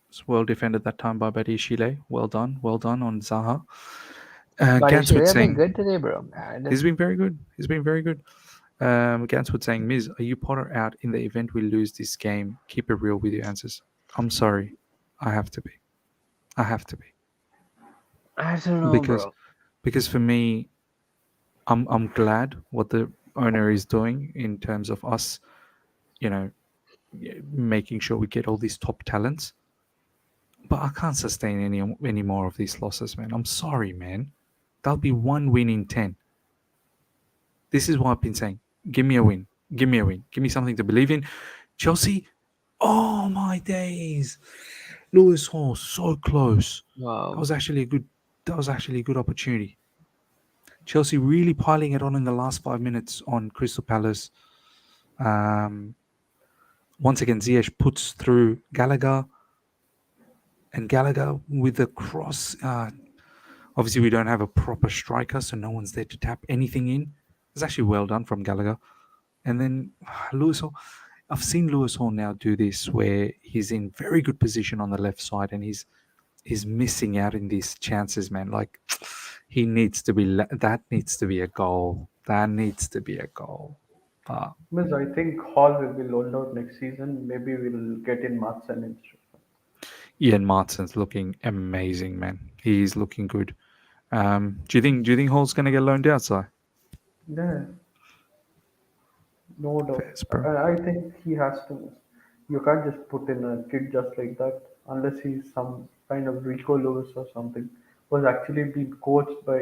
was well defended that time by Badishile. Well done on Zaha. But he should Ganswood have been saying good today, bro. he's been very good. He's been very good. Ganswood saying, Miz, are you Potter out in the event we lose this game? Keep it real with your answers. I'm sorry. I have to be. I have to be. I don't know, Because bro. because for me, I'm glad what the owner is doing in terms of us, you know, making sure we get all these top talents. But I can't sustain any more of these losses, man. I'm sorry, man. That'll be 1 win in 10. This is what I've been saying. Give me a win. Give me a win. Give me something to believe in. Chelsea, oh my days. Lewis Hall, so close. That Wow. was actually a good opportunity. Chelsea really piling it on in the last 5 minutes on Crystal Palace. Um, Once again, Ziyech puts through Gallagher, and Gallagher with the cross. Obviously, we don't have a proper striker, so no one's there to tap anything in. It's actually well done from Gallagher. And then Lewis Hall. I've seen Lewis Hall now do this where he's in very good position on the left side and he's missing out in these chances, man. Like he needs to be that needs to be a goal. That needs to be a goal. But Miss, I think Hall will be loaned out next season. Maybe we'll get in Matson instead. Ian Martin's looking amazing, man. He's looking good. Do you think Hall's gonna get loaned out, Si? Yeah, no doubt. Fairs, bro. I think he has to. You can't just put in a kid just like that unless he's some kind of Rico Lewis or something. Was actually being coached by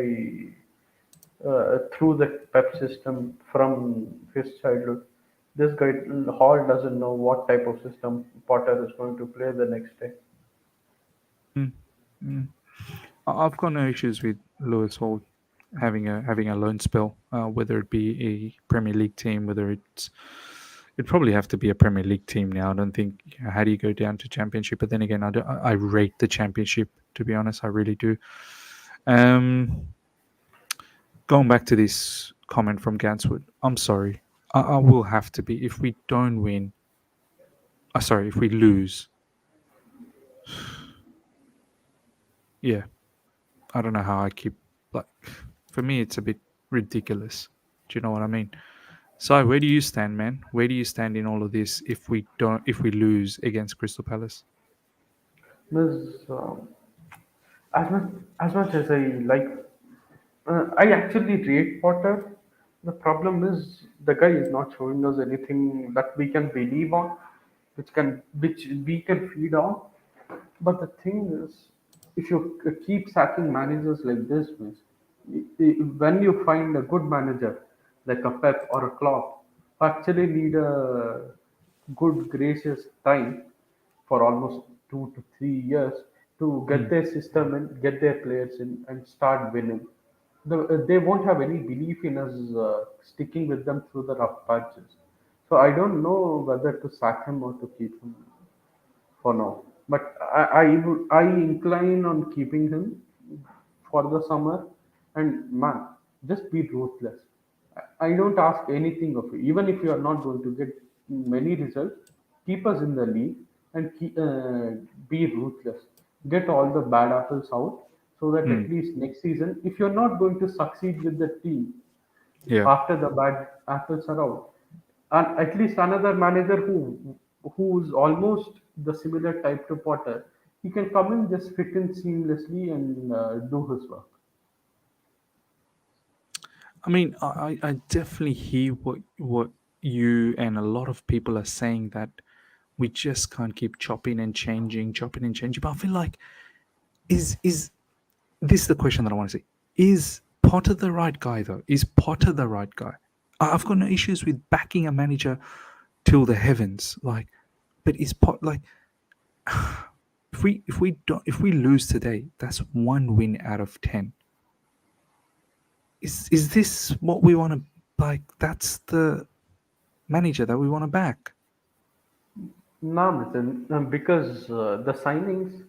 through the Pep system from his childhood. This guy Hall doesn't know what type of system Potter is going to play the next day. Mm, mm. I've got no issues with Lewis Hall having a loan spell, whether it be a Premier League team, whether it'd probably have to be a Premier League team now. I don't think how do you go down to Championship? But then again, I rate the Championship, to be honest. I really do. Um, Going back to this comment from Ganswood, I'm sorry. I will have to be if we don't win. Sorry, if we lose. Yeah, I don't know how I keep like. For me, it's a bit ridiculous. Do you know what I mean? So, where do you stand, man? Where do you stand in all of this if we lose against Crystal Palace? Miss, as much as I like, I actually rate Potter. The problem is the guy is not showing us anything that we can believe on, which we can feed on. But the thing is, if you keep sacking managers like this, miss, when you find a good manager like a Pep or a Klopp, who actually need a good gracious time for almost 2 to 3 years to get their system in, get their players in, and start winning. They won't have any belief in us sticking with them through the rough patches. So I don't know whether to sack him or to keep him for now. But I incline on keeping him for the summer. And man, just be ruthless. I don't ask anything of you. Even if you are not going to get many results, keep us in the league and be ruthless. Get all the bad apples out so that at least next season, if you're not going to succeed with the team Yeah. after the bad apples are out, and at least another manager who's almost the similar type to Potter, he can come in, just fit in seamlessly and do his work. I mean, I definitely hear what you and a lot of people are saying, that we just can't keep chopping and changing. But I feel like is this is the question that I want to say. Is Potter the right guy though? Is Potter the right guy? I've got no issues with backing a manager till the heavens. Like, but is Pot like if we lose today, that's one win out of 10. Is this what we want to like? That's the manager that we want to back. No, Mithun, because the signings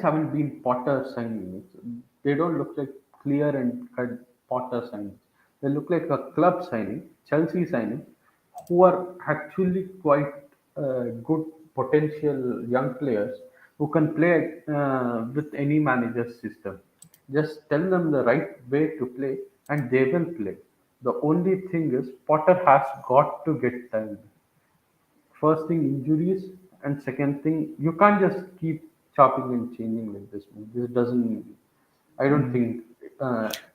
haven't been Potter signings. They don't look like clear and cut Potter signings. They look like a club signing, Chelsea signing, who are actually quite good potential young players who can play with any manager's system. Just tell them the right way to play, and they will play. The only thing is, Potter has got to get time. First thing, injuries, and second thing, you can't just keep chopping and changing like this, man. This doesn't. I don't think.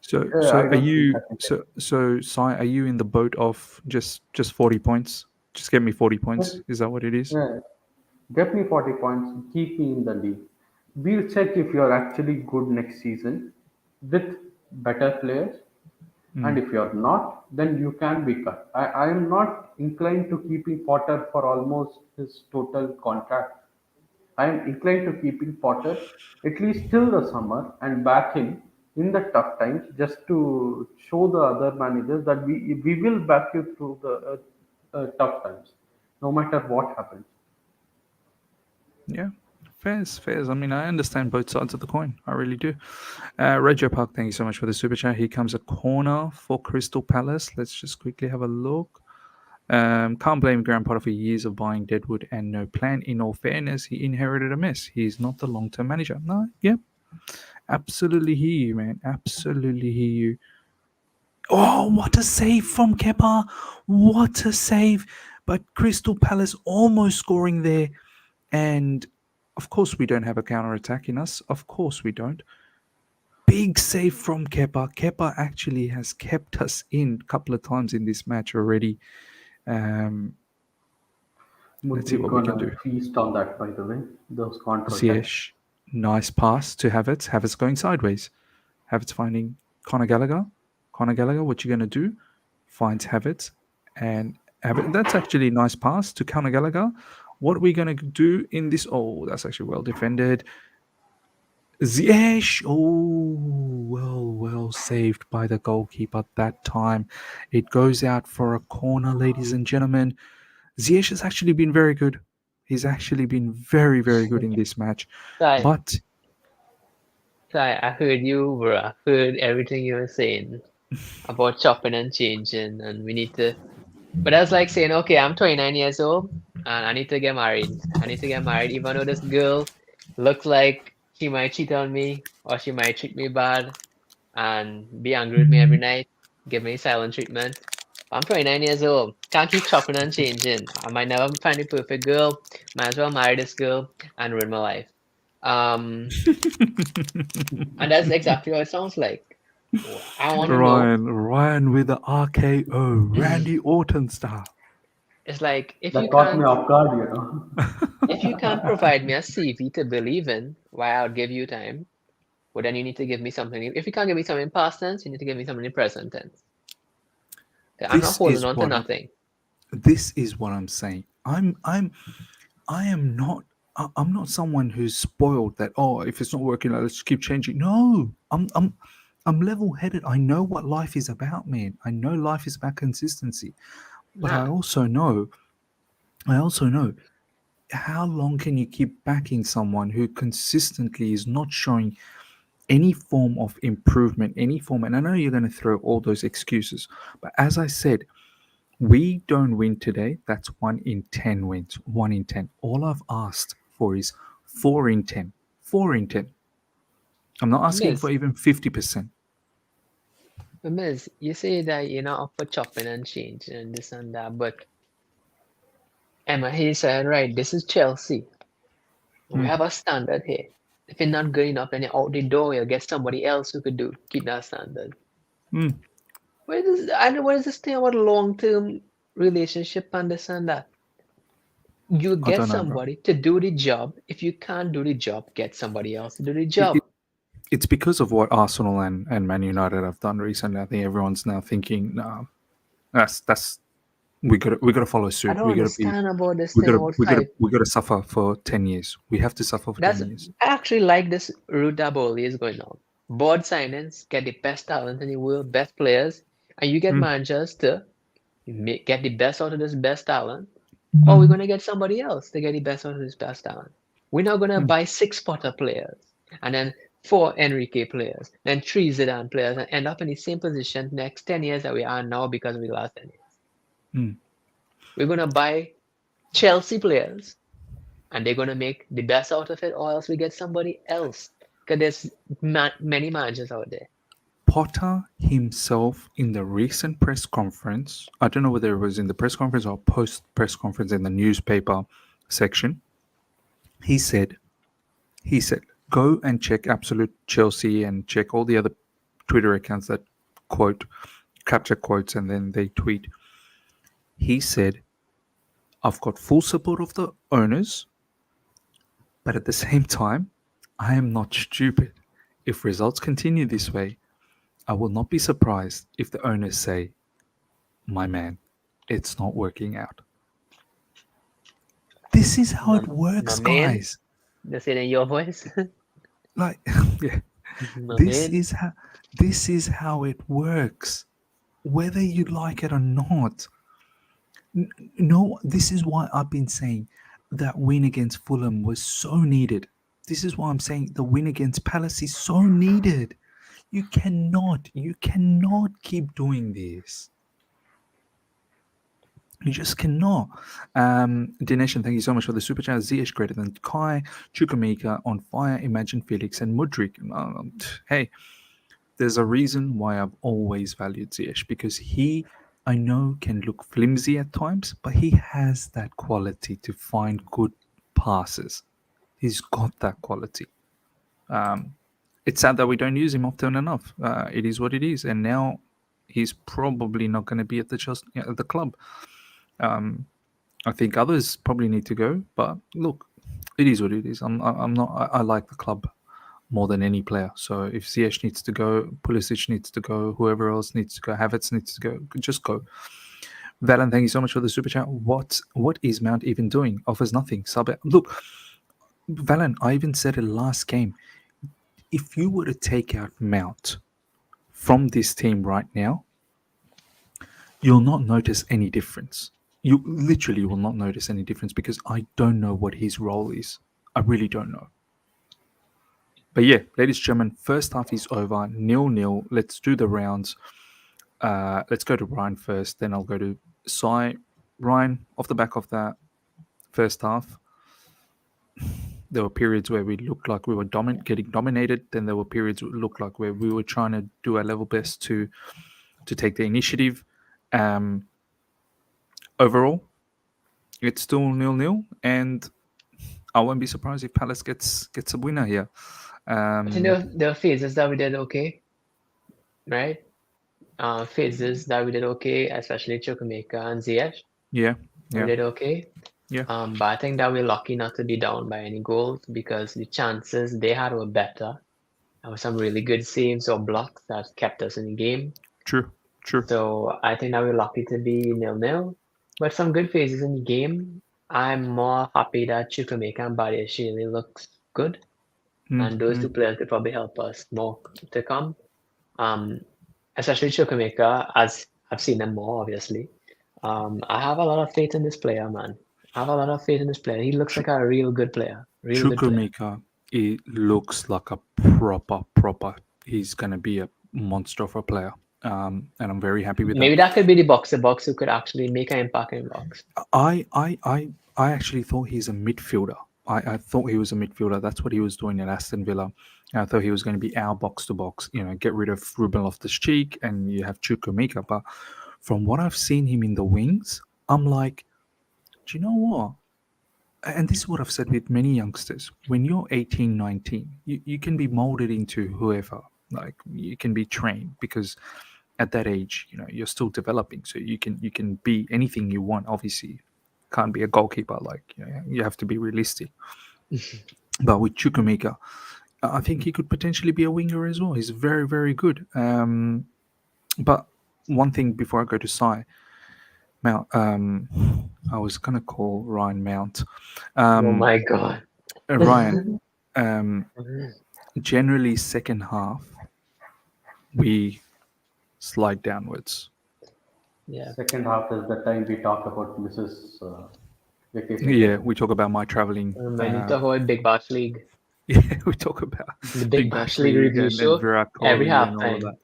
So I are don't think you that can take. so Sai, are you in the boat of just 40 points? Just get me 40 Yes, points. Is that what it is? yeah. Get me 40 points. Keep me in the league. We'll check if you're actually good next season with better players. And if you're not, then you can be cut. I am not inclined to keeping Potter for almost his total contract. I am inclined to keeping Potter at least till the summer and back him in the tough times, just to show the other managers that we will back you through the tough times, no matter what happens. Yeah. Fairs. I mean, I understand both sides of the coin. I really do. Regio Park, thank you so much for the super chat. Here comes a corner for Crystal Palace. Let's just quickly have a look. Can't blame Graham Potter for years of buying Deadwood and no plan. In all fairness, he inherited a mess. He's not the long-term manager. No, yeah, absolutely hear you, man. Absolutely hear you. Oh, what a save from Kepa! What a save! But Crystal Palace almost scoring there, and of course we don't have a counter attack in us. Of course we don't. Big save from Kepa. Kepa actually has kept us in a couple of times in this match already. Let's see Mudryk what we can do. gonna feast on that, by the way. Those counter attacks. Ziyech, nice pass to Havertz. Havertz going sideways. Havertz finding Conor Gallagher. Conor Gallagher, what you going to do? Finds Havertz. And that's actually a nice pass to Conor Gallagher. What are we going to do in this? Oh, that's actually well defended. Ziyech. Oh, well saved by the goalkeeper that time. It goes out for a corner, ladies and gentlemen. Ziyech has actually been very good. He's actually been very, very good in this match. Sai, But I heard you, bro. I heard everything you were saying about chopping and changing, and we need to. But that's like saying, okay, I'm 29 years old and I need to get married. I need to get married, even though this girl looks like she might cheat on me or she might treat me bad and be angry with me every night, give me silent treatment. I'm 29 years old. Can't keep chopping and changing. I might never find the perfect girl. Might as well marry this girl and ruin my life. Um, and that's exactly what it sounds like. I want to know. Ryan with the RKO, Randy Orton style. It's like That caught me off guard, you know. if you can't provide me a CV to believe in, why I'll give you time. Well, then you need to give me something. If you can't give me something in past tense, you need to give me something in present tense. I'm not holding on to nothing. This is what I'm saying. I am not I'm not someone who's spoiled that, oh, if it's not working, let's keep changing. No, I'm level-headed. I know what life is about, man. I know life is about consistency, but Nah, I also know how long can you keep backing someone who consistently is not showing any form of improvement, any form. And I know you're going to throw all those excuses, but as I said, we don't win today. That's 1 in 10 wins. 1 in 10. All I've asked for is 4 in 10. 4 in 10. I'm not asking for Miss, even 50%. Miss, you say that you're not up for chopping and change and this and that, but Emma, he said, right, this is Chelsea. We Mm, have a standard here. If you're not good enough, then you're out the door. You'll get somebody else who could keep that standard. mm. What is this thing about long-term relationship and this and that? You I get don't know, bro. somebody to do the job. If you can't do the job, get somebody else to do the It, it, job. it's because of what Arsenal and Man United have done recently. I think everyone's now thinking, nah, that's we gotta follow I suit. don't understand about this thing about five. We gotta suffer for 10 years. We have to suffer for That's 10 years. I actually like this route that Bowley is going on. Board signings, get the best talent in the world, best players, and you get Mm, managers to get the best out of this best talent. Or we're gonna get somebody else to get the best out of this best talent. We're not gonna mm. buy 6 Potter players and then 4 Enrique players, then 3 Zidane players, and end up in the same position next 10 years that we are now because of the last 10 years. Mm. We're gonna buy Chelsea players and they're gonna make the best out of it, or else we get somebody else. Because there's many managers out there. Potter himself in the recent press conference, I don't know whether it was in the press conference or post press conference in the newspaper section, he said, go and check Absolute Chelsea and check all the other Twitter accounts that quote, capture quotes and then they tweet. He said, I've got full support of the owners, but at the same time, I am not stupid. If results continue this way, I will not be surprised if the owners say, my man, it's not working out. This is how My, it my works, man, guys. that's it in your voice. Like, yeah, My this man. is how it works, whether you like it or not. No, this is why I've been saying that win against Fulham was so needed. This is why I'm saying the win against Palace is so needed. You cannot keep doing this. You just cannot. Dinesh, thank you so much for the super chat. Ziyech greater than Kai, Chukwuemeka on fire. Imagine Felix and Mudryk. Hey, there's a reason why I've always valued Ziyech because he, I know, can look flimsy at times, but he has that quality to find good passes. He's got that quality. It's sad that we don't use him often enough. It is what it is, and now he's probably not going to be at the club. I think others probably need to go, but look, it is what it is. I'm not. I like the club more than any player. So if Ziyech needs to go, Pulisic needs to go, whoever else needs to go, Havertz needs to go, just go. Valen, thank you so much for the super chat. What is Mount even doing? Offers nothing. Look, Valen, I even said it last game. If you were to take out Mount from this team right now, you'll not notice any difference. You literally will not notice any difference because I don't know what his role is. I really don't know. But yeah, ladies and gentlemen, first half is over. 0-0. Let's do the rounds. Let's go to Ryan first, then I'll go to Sai. Ryan, off the back of that first half, there were periods where we looked like we were getting dominated. Then there were periods that looked like where we were trying to do our level best to take the initiative. Overall, it's still 0-0, and I won't be surprised if Palace gets a winner here. I think there were phases that we did okay, right? Phases that we did okay, especially Chukwuemeka and Ziyech. Yeah, We did okay. yeah. But I think that we're lucky not to be down by any goals because the chances they had were better. There were some really good saves or blocks that kept us in the game. True. So I think that we're lucky to be 0-0. But some good phases in the game. I'm more happy that Chukwuemeka and Badiashile looks good, and those two players could probably help us more to come. Especially Chukwuemeka, as I've seen them more, obviously. I have a lot of faith in this player, man. I have a lot of faith in this player. He looks like a real good player. Real good player. Chukwuemeka, it looks like a proper. He's gonna be a monster of a player, and I'm very happy with Maybe that. that could be the box to box who could actually make an impact in box. I actually thought he's a midfielder. I thought he was a midfielder. That's what he was doing at Aston Villa. I thought he was going to be our box to box. Get rid of Ruben Loftus-Cheek and you have Chukwuemeka. But from what I've seen him in the wings, I'm like, do you know what? And this is what I've said with many youngsters. When you're 18, 19, you can be molded into whoever. Like you can be trained because at that age, you're still developing. So you can be anything you want. Obviously, can't be a goalkeeper. Like you have to be realistic. But with Chukwuemeka, I think he could potentially be a winger as well. He's very, very good. But one thing before I go to Sai, Mount, I was gonna call Ryan Mount. Oh my God. Ryan, generally second half, we slide downwards. Yeah. Second half is the time we talk about Mrs. Vacation. Yeah, we talk about my traveling. When you talk about Big Bash League, Yeah, we talk about the Big Bash League review and show, Virat every Kohli and all of halftime, that.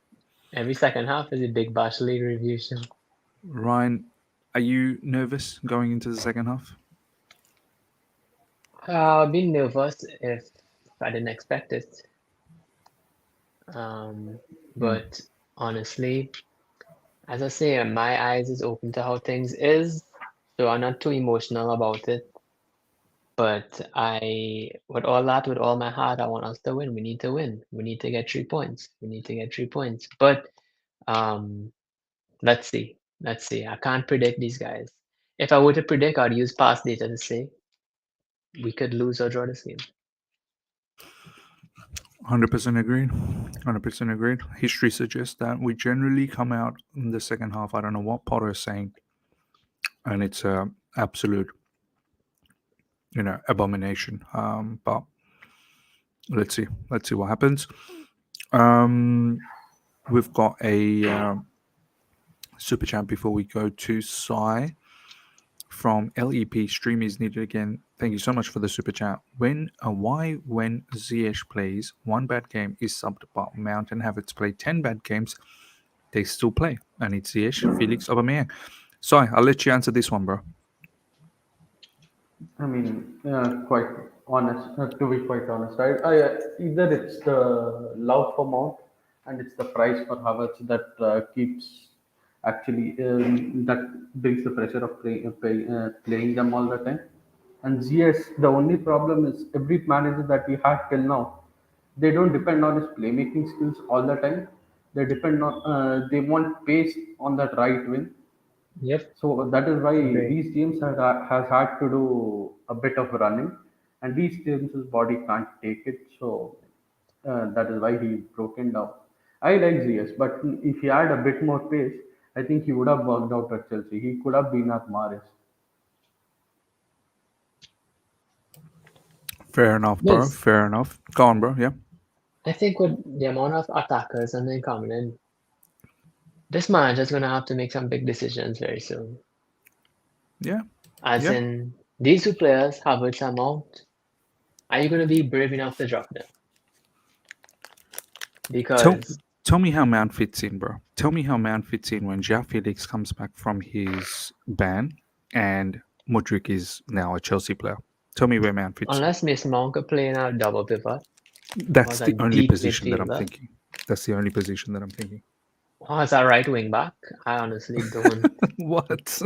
every second half is a Big Bash League review show. Ryan, are you nervous going into the second half? I'd be nervous if I didn't expect it. But honestly, as I say, my eyes is open to how things is, so I'm not too emotional about it. But with all my heart, I want us to win. We need to win. We need to get 3 points. We need to get 3 points. But let's see. Let's see. I can't predict these guys. If I were to predict, I'd use past data to say we could lose or draw this game. 100% agreed. 100% agreed. History suggests that we generally come out in the second half. I don't know what Potter is saying, and it's a absolute, abomination. But let's see. Let's see what happens. We've got a super chat before we go to Sai from LEP. Stream is needed again. Thank you so much for the super chat. When Ziyech plays one bad game is subbed, but Mount and Havertz play 10 bad games, they still play, and it's Ziyech, Felix, Aubameyang. Sai, I'll let you answer this one, bro. I mean, quite honest. To be quite honest, either it's the love for Mount and it's the price for Havertz that keeps actually that brings the pressure of playing them all the time. And Ziyech, the only problem is every manager that we had till now, they don't depend on his playmaking skills all the time. They depend on they want pace on that right wing. Yep. So that is why Right. these teams has had to do a bit of running, and these teams' body can't take it. So that is why he broken down. I like Ziyech, but if he had a bit more pace, I think he would have worked out at Chelsea. He could have been at Maris. Fair enough, bro. Yes. Fair enough. Go on, bro. Yeah. I think with the amount of attackers and then coming in, this manager's gonna have to make some big decisions very soon. Yeah. As Yeah. in these two players, Havertz and Mount, are you gonna be brave enough to drop them? Because Tell me how Mount fits in, bro. Tell me how Mount fits in when João Felix comes back from his ban and Mudryk is now a Chelsea player. Tell me where Mount fits in. unless Mason Mount could play in a double pivot, That's or the a only deep position that I'm midfielder. thinking. That's the only position that I'm thinking. or as a right wing back, I honestly don't. What?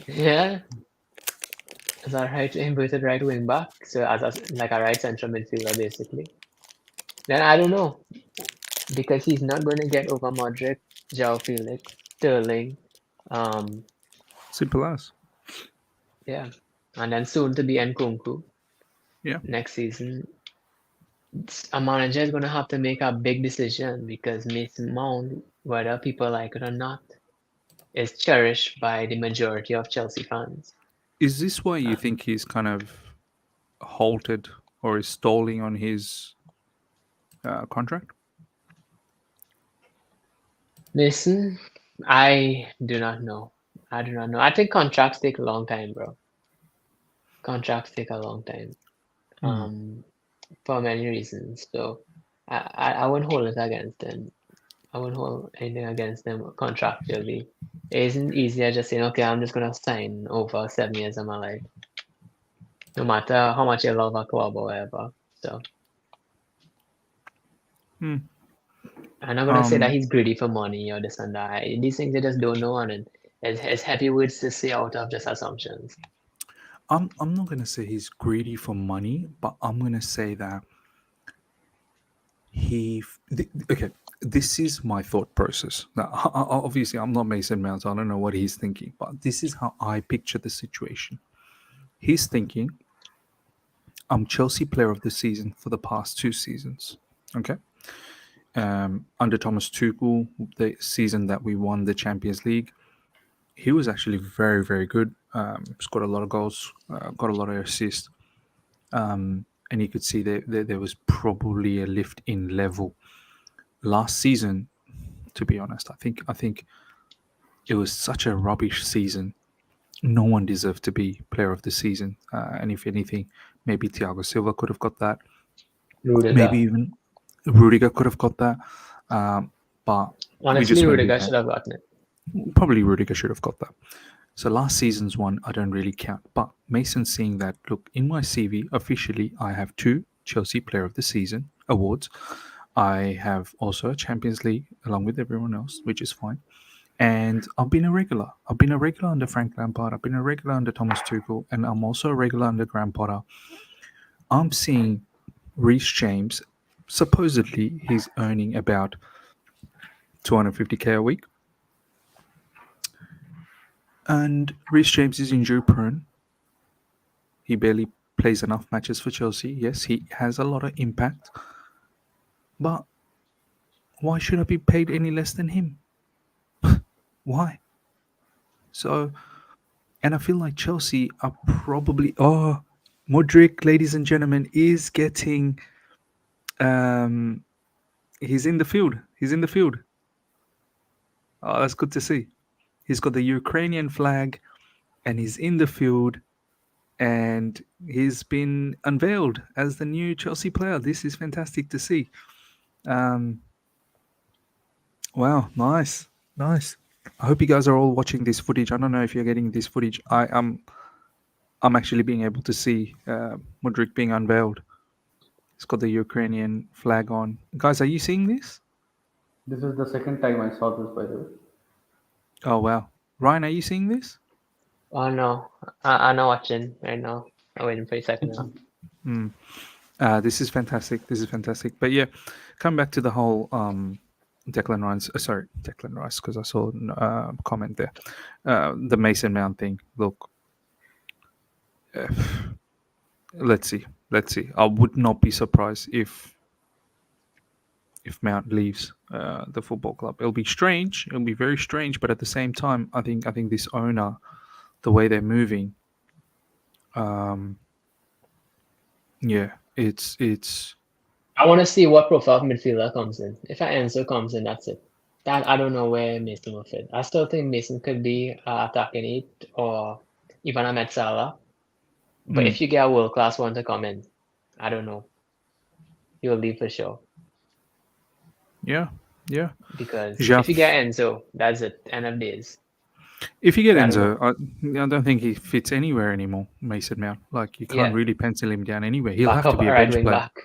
Yeah, as a inverted right wing back, so as like a right central midfielder basically. Then I don't know, because he's not going to get over Modric, João Felix, Sterling, Simple as. yeah, and then soon to be Nkunku. Yeah. Next season, a manager is going to have to make a big decision because Mason Mount, whether people like it or not, is cherished by the majority of Chelsea fans. Is this why you think he's kind of halted or is stalling on his contract? Listen, I do not know. I do not know. I think contracts take a long time, bro. Contracts take a long time. For many reasons. So I wouldn't hold it against them. I wouldn't hold anything against them contractually. It isn't easier just saying, okay, I'm just gonna sign over 7 years of my life. No matter how much you love a club or whatever. So I'm not gonna say that he's greedy for money or this and that. These things I just don't know, and it's heavy words to say out of just assumptions. I'm not gonna say he's greedy for money, but I'm gonna say that okay. This is my thought process. Now, obviously, I'm not Mason Mount. So I don't know what he's thinking, but this is how I picture the situation. He's thinking, I'm Chelsea Player of the Season for the past 2 seasons. Okay. Under Thomas Tuchel, the season that we won the Champions League, he was actually very, very good. Scored a lot of goals, got a lot of assists, and you could see there was probably a lift in level. Last season, to be honest, I think it was such a rubbish season. No one deserved to be Player of the Season, and if anything, maybe Thiago Silva could have got that. Rudiger. Maybe even Rudiger could have got that. But honestly, Rudiger should have gotten it. Probably Rudiger should have got that. So last season's one, I don't really count. But Mason's seeing that, look, in my CV, officially, I have 2 Chelsea Player of the Season awards. I have also a Champions League along with everyone else, which is fine. And I've been a regular. I've been a regular under Frank Lampard. I've been a regular under Thomas Tuchel. And I'm also a regular under Graham Potter. I'm seeing Reece James, supposedly he's earning about 250k a week. And Reece James is injury prone. He barely plays enough matches for Chelsea. Yes, he has a lot of impact. But why should I be paid any less than him? Why? So, and I feel like Chelsea are probably... Oh, Mudryk, ladies and gentlemen, is getting... he's in the field. He's in the field. Oh, that's good to see. He's got the Ukrainian flag and he's in the field and he's been unveiled as the new Chelsea player. This is fantastic to see. Wow, nice. I hope you guys are all watching this footage. I don't know if you're getting this footage. I'm actually being able to see Mudryk being unveiled. He's got the Ukrainian flag on. Guys, are you seeing this? This is the second time I saw this, by the way. Oh, wow. Ryan, are you seeing this? Oh no, I'm not watching right now. I'm waiting for a second now. This is fantastic. But yeah, come back to the whole Declan Rice. Declan Rice, because I saw a comment there. The Mason Mount thing. Look, let's see. I would not be surprised if Mount leaves the football club. It'll be strange. It'll be very strange. But at the same time, I think this owner, the way they're moving, yeah, it's. I want to see what profile midfielder comes in. If Enzo comes in, that's it. That I don't know where Mason will fit. I still think Mason could be attacking it or even a Metzala. But if you get a world class one to come in, I don't know. He'll leave for sure. Yeah. Because if you get Enzo, that's it. End of days. If you get Enzo, I don't think he fits anywhere anymore, Mason Mount. Like, you can't really pencil him down anywhere. He'll have to be a bench player. Back.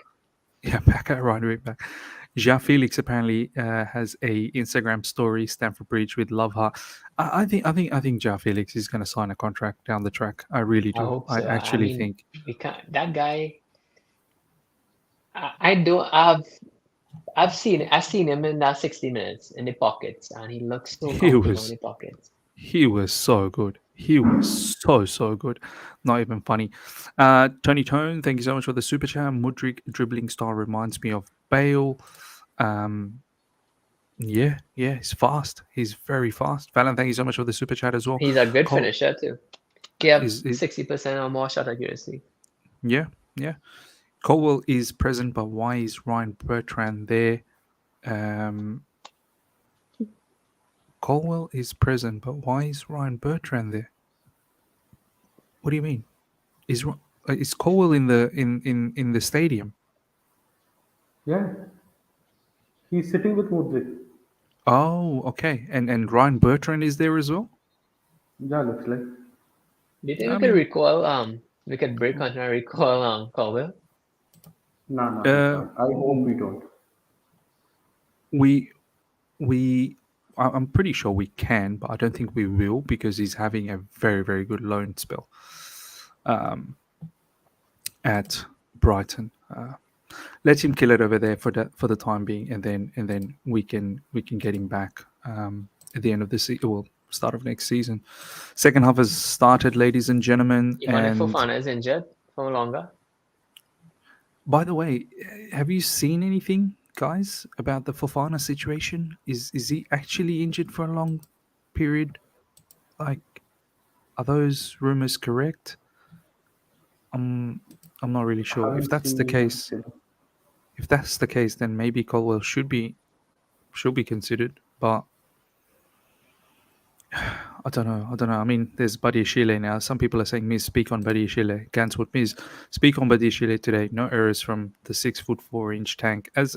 Yeah, back at right wing back. João Felix apparently has a Instagram story, Stamford Bridge with love heart. I think João Felix is going to sign a contract down the track. I really do. I hope so. I actually think we can't. That guy. I've seen him in that 60 minutes in the pockets, and he looks so comfortable in the pockets. He was so good. He was so good. Not even funny. Tony Tone, thank you so much for the super chat. Mudryk dribbling style reminds me of Bale. Yeah, he's fast. He's very fast. Fallon, thank you so much for the super chat as well. He's a good finisher too. Yep, Is it? 60% or more shot accuracy. Yeah, yeah. Colwell is present, but why is Ryan Bertrand there? Um, Colwell is present, but why is Ryan Bertrand there? What do you mean? Is Colwell in the stadium? Yeah, he's sitting with Mudryk. Oh, okay. And Ryan Bertrand is there as well. Yeah, looks like. Do you think I we could mean, recall we could break on and recall Colville? No, no, we uh, can't. I hope we don't. we we I'm pretty sure we can, but I don't think we will because he's having a very very good loan spell at Brighton. Let him kill it over there for the time being, and then we can get him back at the end of the season. Well, start of next season. Second half has started, ladies and gentlemen. Even if And Fofana is injured for longer. by the way, have you seen anything, guys, about the Fofana situation? Is he actually injured for a long period? Like, are those rumors correct? I'm not really sure. If Haven't that's the seen case, actually. then maybe Colwell should be considered. But I don't know. I don't know. I mean, there's Buddy Shile now. Some people are saying, Miz, speak on Buddy Shile. Gans would Miz, speak on Buddy Shile today. No errors from the 6'4" tank. As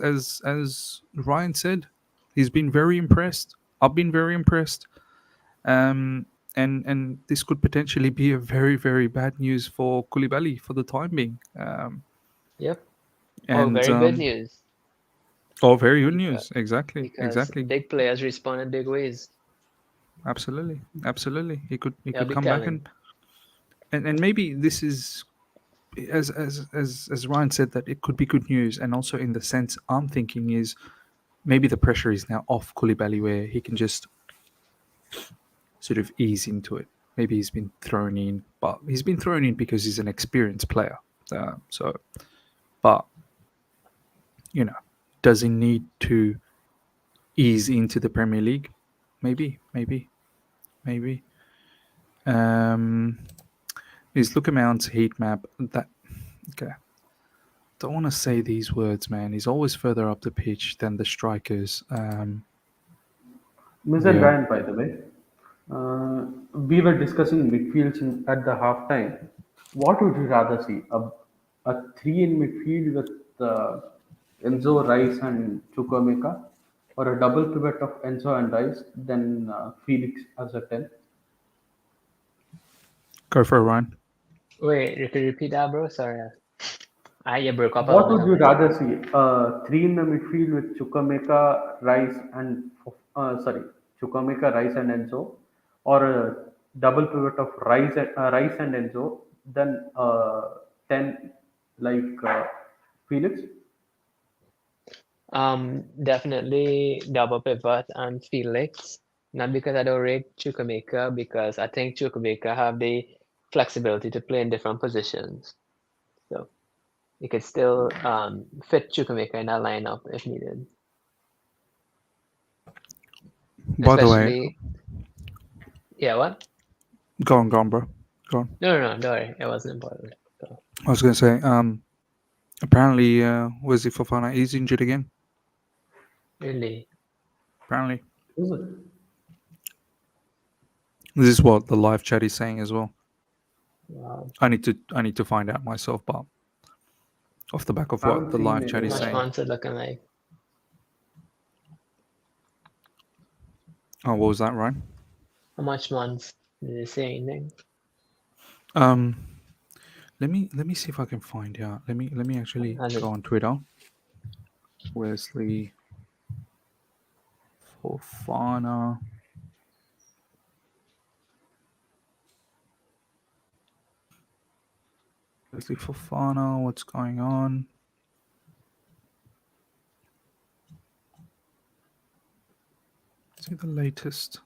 Ryan said, he's been very impressed. I've been very impressed. Um, and this could potentially be a very very bad news for Koulibaly for the time being. Yep. Oh, And very good news oh, very good because news. Exactly, because exactly. big players respond in big ways. Absolutely, absolutely. He That'll could be come back telling. and maybe this is as Ryan said that it could be good news, and also in the sense I'm thinking is maybe the pressure is now off Koulibaly where he can just sort of ease into it. Maybe he's been thrown in, but he's been thrown in because he's an experienced player. But you know, does he need to ease into the Premier League? Maybe, maybe, maybe. Um, is Luka Mount's heat map that okay? Don't want to say these words, man. He's always further up the pitch than the strikers. Miss and Yeah. Ryan, by the way, we were discussing midfields at the halftime. What would you rather see? A three in midfield with Enzo, Rice, and Chukwemeka, or a double pivot of Enzo and Rice, then Felix as a 10? Go for a run. Wait, you could repeat that, bro? Sorry. You broke up a What little bit would on you my end. rather see? Three in the midfield with Chukwemeka, Rice, and Chukwemeka, Rice, and Enzo, or a double pivot of Rice and Enzo, then 10 like Felix? Definitely double pivot and Felix. Not because I don't rate Chukwemeka, because I think Chukwemeka have the flexibility to play in different positions. So you could still fit Chukwemeka in that lineup if needed. By the way, Especially, yeah, what? go on, bro. Go on. No, don't worry. It wasn't important. So, I was gonna say, apparently, Wesley Fofana is injured again. really. Apparently, Is it? this is what the live chat is saying as well. Wow. I need to find out myself, but off the back of I what haven't the seen live chat any. is How much saying. months it looking like? Oh, what was that, Ryan? How much months? Did they say anything? Um, let me see if I can find out. Let me actually Has it? go on Twitter. Wesley Fofana. Wesley Fofana. What's going on? See the latest.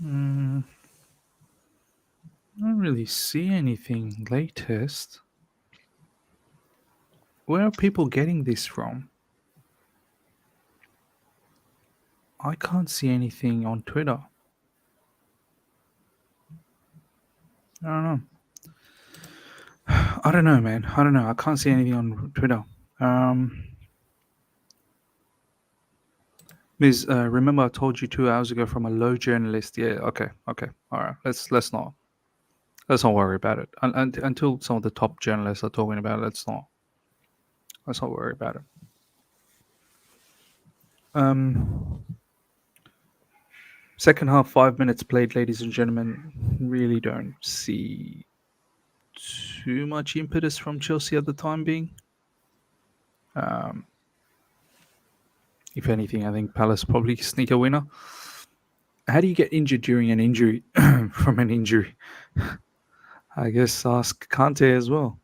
I don't really see anything latest. where are people getting this from? I can't see anything on Twitter. I don't know. I don't know, man. I don't know. I can't see anything on Twitter. Miss, remember I told you 2 hours ago from a low journalist. Yeah, okay, all right. Let's not worry about it until some of the top journalists are talking about it. Let's not worry about it. Second half, 5 minutes played, ladies and gentlemen. Really don't see too much impetus from Chelsea at the time being. If anything, I think Palace probably sneak a winner. How do you get injured during an injury from an injury? I guess ask Kante as well.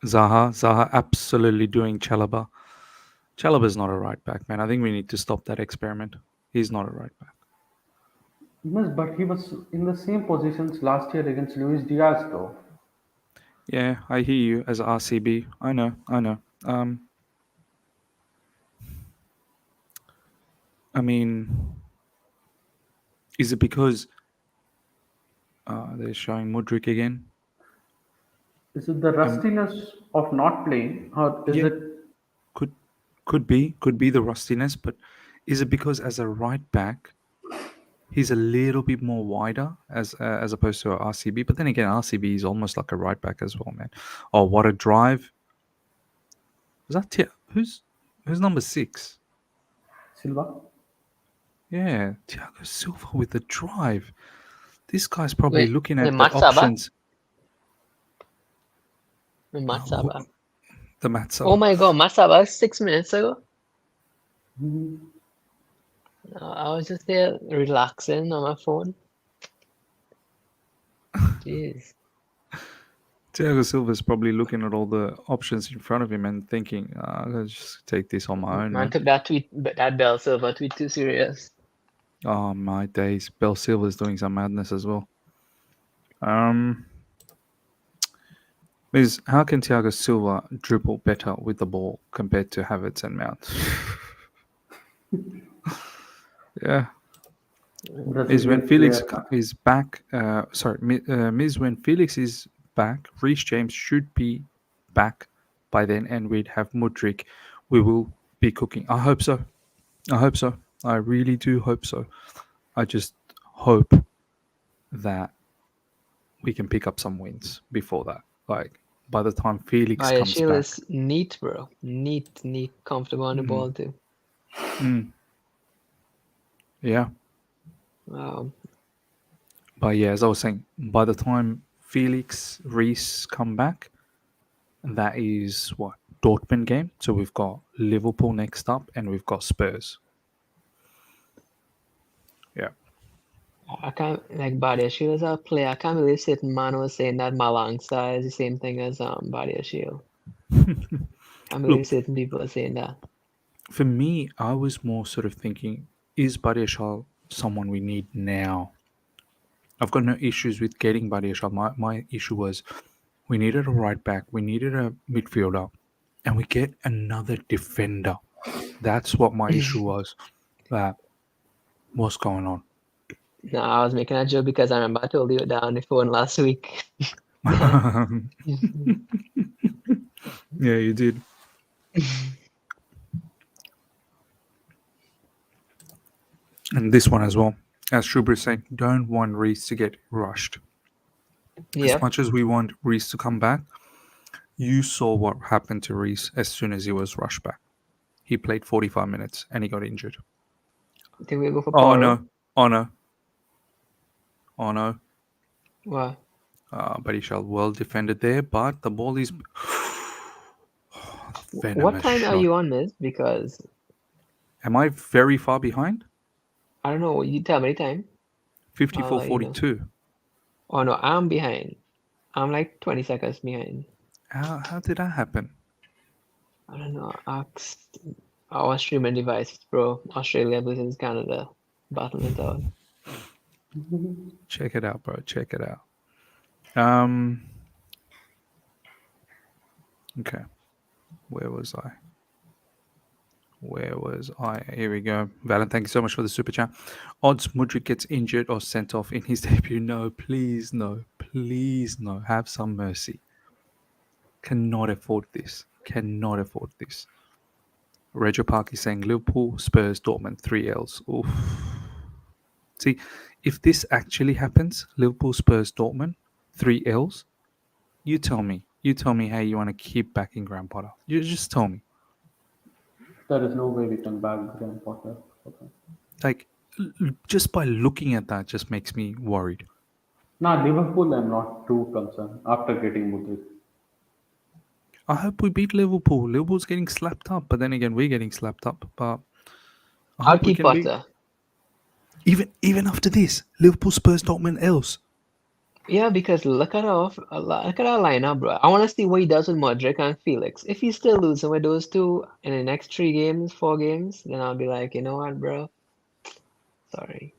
Zaha absolutely doing Chalobah. Chalobah's not a right back, man. I think we need to stop that experiment. He's not a right back. Yes, but he was in the same positions last year against Luis Diaz, though. Yeah, I hear you as a RCB. I know. I mean, is it because they're showing Mudryk again? Is it the rustiness of not playing, or is Yeah, it? could be the rustiness, but is it because as a right back he's a little bit more wider as opposed to a RCB? But then again, RCB is almost like a right back as well, man. Oh, what a drive! Was that who's number 6? Silva? Yeah, Thiago Silva with the drive. This guy's probably Wait, looking the at the Matsaba? options. Matsaba. The Matza. Oh my god, Matsaba 6 minutes ago. Mhm. I was just there relaxing on my phone. Jeez. Thiago Silva's probably looking at all the options in front of him and thinking, "I'll just take this on my own, Man man." took that Bell Silva tweet too serious. Oh my days! Bell Silva's doing some madness as well. Miz, how can Thiago Silva dribble better with the ball compared to Havertz and Mount? Yeah. Miz, when Brazilian Felix player. is back, Miz, when Felix is back, Reece James should be back by then, and we'd have Mudryk. We will be cooking. I hope so. I really do hope so. I just hope that we can pick up some wins before that. Like by the time Felix Oh, yeah, comes Sheila back. is neat, bro. Neat, comfortable on the ball too. Yeah. But yeah, as I was saying, by the time Felix, Reese come back, that is what? Dortmund game. So we've got Liverpool next up and we've got Spurs. Yeah. I can't like Badia as a player. I can't believe certain man was saying that Malangsa is the same thing as Badia Shield. I believe Look, certain people are saying that. for me, I was more sort of thinking, is Badiashile someone we need now? I've got no issues with getting Badiashile. My issue was we needed a right back, we needed a midfielder, and we get another defender. That's what my issue was. What's going on? No, I was making a joke because I remember I told you that on the phone last week. Yeah, you did. And this one as well. As Schubert is saying, don't want Reese to get rushed. Yeah. As much as we want Reese to come back, you saw what happened to Reese as soon as he was rushed back. He played 45 minutes and he got injured. I think we'll go for Oh Poro. no. Oh no. What? But he shall well defended there, but the ball is What time are you on this? Because Am I very far behind? I don't know. You tell me the time. 54:42. Oh no, I'm behind. I'm like 20 seconds behind. How did that happen? I don't know. Ask our streaming devices, bro. Australia versus Canada. Battling it out. Check it out, bro. Check it out. Okay. Where was I? Here we go. Valen, thank you so much for the super chat. Odds Mudryk gets injured or sent off in his debut. No, please, no. Please, no. Have some mercy. Cannot afford this. Cannot afford this. Rego Park is saying Liverpool, Spurs, Dortmund, 3 Ls. Oof. See, if this actually happens, Liverpool, Spurs, Dortmund, 3 Ls, you tell me. You tell me how you want to keep backing Graham Potter. You just tell me. There is no way we can back Graham Potter. Okay. Like, just by looking at that just makes me worried. Now, Liverpool, I'm not too concerned after getting Mudryk. I hope we beat Liverpool. Liverpool's getting slapped up, but then again, we're getting slapped up. But I I'll hope we keep can beat. Potter. Even after this, Liverpool, Spurs, Dortmund, else. Yeah, because look at our lineup, bro. I want to see what he does with Mudryk and Felix. If he's still losing with those two in the next 3 games, 4 games, then I'll be like, you know what, bro? Sorry.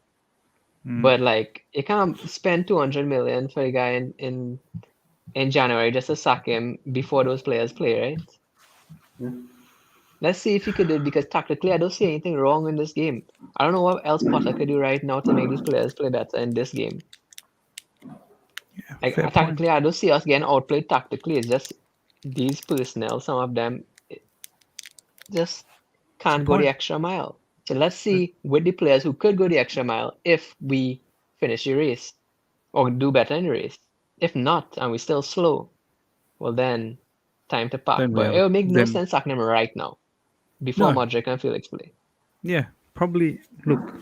But like, you can't spend 200 million for a guy in January just to sack him before those players play, right? Yeah. Let's see if he could do it, because tactically, I don't see anything wrong in this game. I don't know what else Potter could do right now to make these players play better in this game. Yeah, Like, fair point. tactically, I don't see us getting outplayed tactically. It's just these personnel, some of them just can't go the point. extra mile. So let's see with the players who could go the extra mile if we finish the race or do better in the race. If not, and we're still slow, well then, time to pack. Then But it would make no sense sacking him right now, before No. Mudryk and Felix play. Yeah, probably. Look,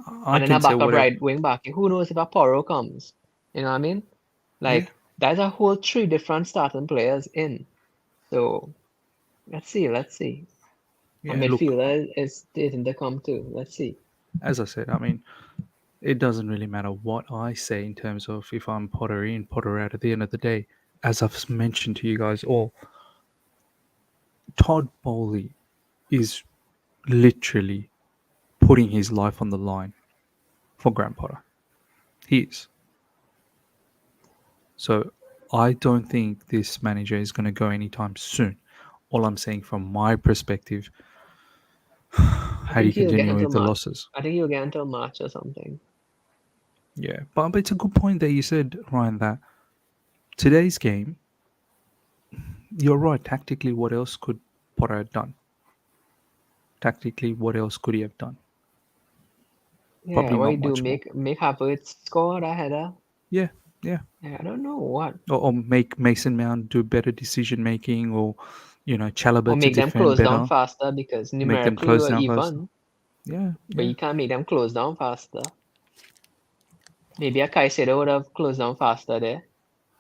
I And then can a say backup whatever. right wing back. Who knows if a Porro comes? You know what I mean? Like, there's a whole 3 different starting players in. So let's see. Yeah, A look, midfielder is dating to come too. Let's see. as I said, I mean, it doesn't really matter what I say in terms of if I'm Potter in, Potter out at the end of the day. As I've mentioned to you guys all, Todd Bowley is literally putting his life on the line for Graham Potter. He is. So I don't think this manager is going to go anytime soon. All I'm saying from my perspective, how do you He'll get continue until with the March. losses? I think he'll get until March or something. Yeah, but it's a good point that you said, Ryan, that today's game, you're right. Tactically, what else could Potter have done? Tactically, what else could he have done? Yeah, Probably what not you do? much more. Make Havertz score that header? Yeah. Yeah, I don't know what. Or make Mason Mount do better decision making, or Or Chalobah to make them defend close down better, faster, because make them numerically close we're down faster. even, Yeah, but you can't make them close down faster. Maybe a Caicedo would have closed down faster there.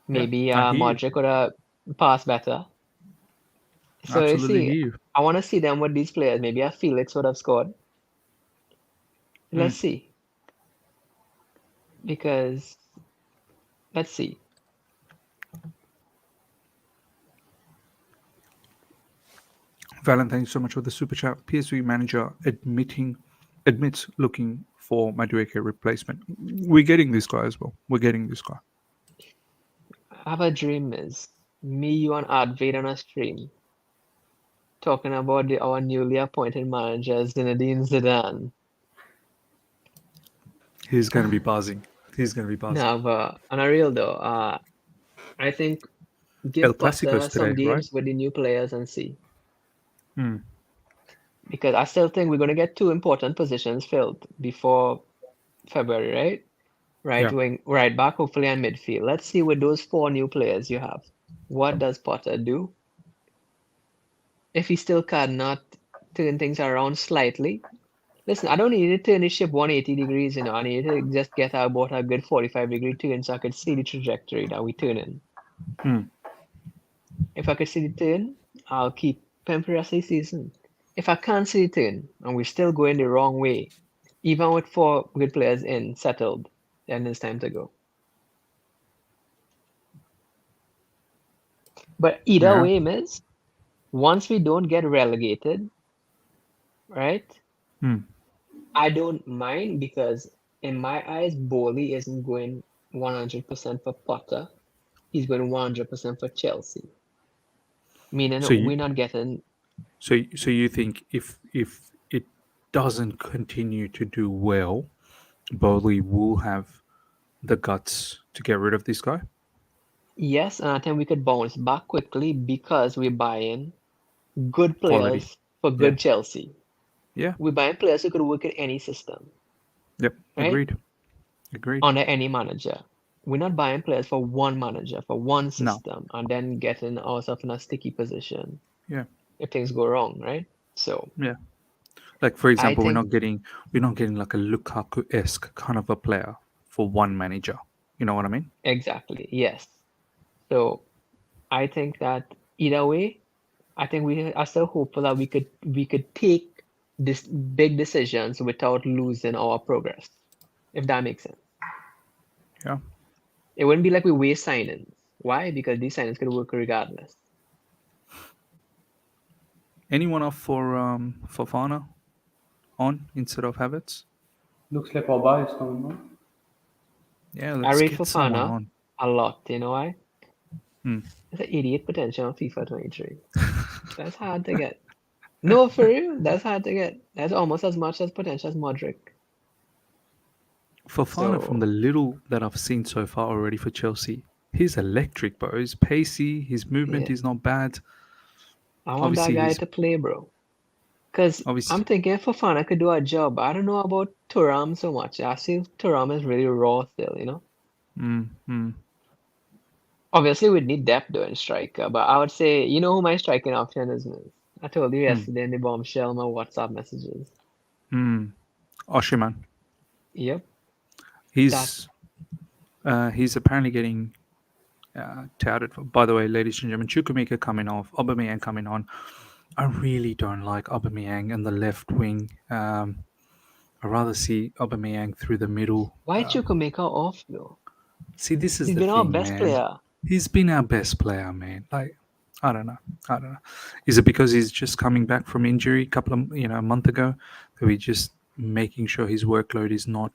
Maybe I hear you. Modric would have passed better. So you Absolutely hear see, you. I want to see them with these players. Maybe a Felix would have scored. Let's see. Because, let's see. Valen, thanks so much for the super chat. PSV manager admits looking for Madueke replacement. We're getting this guy as well. We're getting this guy. I have a dream, is me, you, and Advait on a stream talking about our newly appointed manager, Zinedine Zidane. He's going to be buzzing. He's going to be buzzing. No, but on a real though, I think El give Clasico's Potter some today, right? games with the new players and see. Hmm. Because I still think we're going to get 2 important positions filled before February, right? Right Yeah. wing, right back, hopefully, and midfield. Let's see with those 4 new players you have. What does Potter do? If he still cannot turn things around slightly. Listen, I don't need to turn the ship 180 degrees, I need to just get about a good 45-degree turn so I could see the trajectory that we turn in. If I could see the turn, I'll keep him for the rest of the season. If I can't see the turn and we're still going the wrong way, even with 4 good players in, settled, then it's time to go. But either way, miss, once we don't get relegated, right? I don't mind, because in my eyes, Bowley isn't going 100% for Potter. He's going 100% for Chelsea. meaning So you we're not getting. so you think if it doesn't continue to do well, Bowley will have the guts to get rid of this guy Yes, and I think we could bounce back quickly because we're buying good already. players for Yeah. good Chelsea. Yeah. We're buying players who could work in any system, Yep. right? Agreed. Under any manager. We're not buying players for one manager, for one No. system, and then getting ourselves in a sticky position Yeah. if things go wrong, right? So Yeah. Like for I example, we're think not getting like a Lukaku-esque kind of a player for one manager. You know what I mean? exactly, yes. So I think that either way, I think we are still hopeful that we could take this big decisions without losing our progress, if that makes sense. Yeah. It wouldn't be like we waste signings. Why? Because these signings could work regardless. Anyone up for Fofana on instead of Havertz? Looks like Oba is coming on. Yeah, I let's rate get someone Fofana on. a lot, you know why? Hmm. It's an 88 potential on FIFA 23. That's hard to get. No, for real, that's hard to get. That's almost as much as potential as Mudryk. Fofana, from So the little that I've seen so far already for Chelsea, he's electric, bro. He's pacey. His movement yeah, is not bad. I want that Obviously, guy he's to play, bro. Because obviously. I'm thinking Fofana could do a job. I don't know about Thuram so much. I see Thuram is really raw still, you know? Mm. Obviously, we'd need depth though in striker, but I would say, you know who my striking option is, man? I told you Mm. yesterday in the bombshell, my WhatsApp messages. Oshiman. Yep, that He's apparently getting touted. By the way, ladies and gentlemen, Chukwuemeka coming off, Aubameyang coming on. I really don't like Aubameyang in the left wing. I'd rather see Aubameyang through the middle. why Chukwuemeka off though? See, this is He's the been our thing, best man. player. He's been our best player, man. Like, I don't know. Is it because he's just coming back from injury a month ago? That we just making sure his workload is not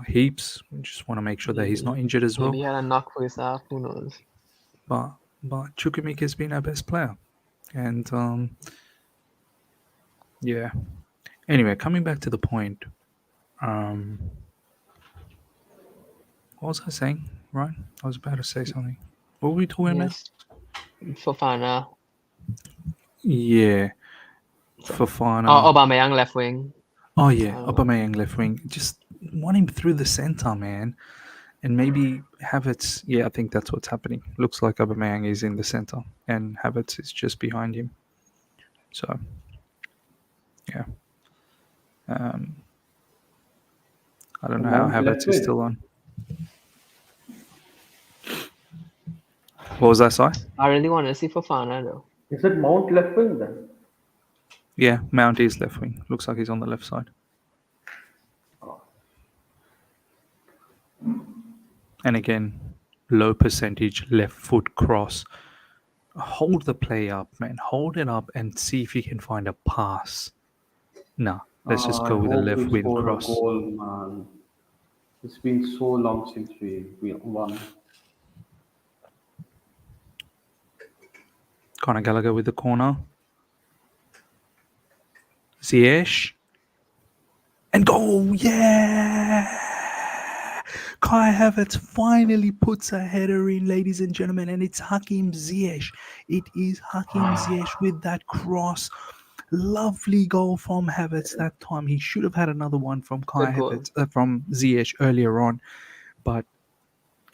heaps. We just want to make sure that he's not Maybe, injured as maybe well. he had a knock for his half. Who knows? But Chukwuemeka has been our best player, and yeah. Anyway, coming back to the point, what was I saying? Right, I was about to say something. What were we talking about? Yes, Fofana. Yeah, So, Fofana. Aubameyang left wing. Oh I yeah, don't know. Aubameyang left wing. Just want him through the center, man, and maybe Havertz. Yeah, I think that's what's happening. Looks like Aubameyang is in the center, and Havertz is just behind him. So, yeah. I don't know how Mount left Havertz is wing. still on. What was that, Si? I really want to see Fofana though. Is it Mount left wing then? Yeah, Mount is left wing. Looks like he's on the left side. And again, low percentage left foot cross. Hold the play up, man. Hold it up and see if you can find a pass. Nah, let's just I go with a hope left we wing score a cross. goal, man. It's been so long since we won. Conor Gallagher with the corner. Ziyech. And goal! Yeah! Kai Havertz finally puts a header in, ladies and gentlemen, and it's Hakim Ziyech. It is Hakim Ziyech with that cross. Lovely goal from Havertz that time. He should have had another one from Kai Good goal. Havertz, from Ziyech earlier on. But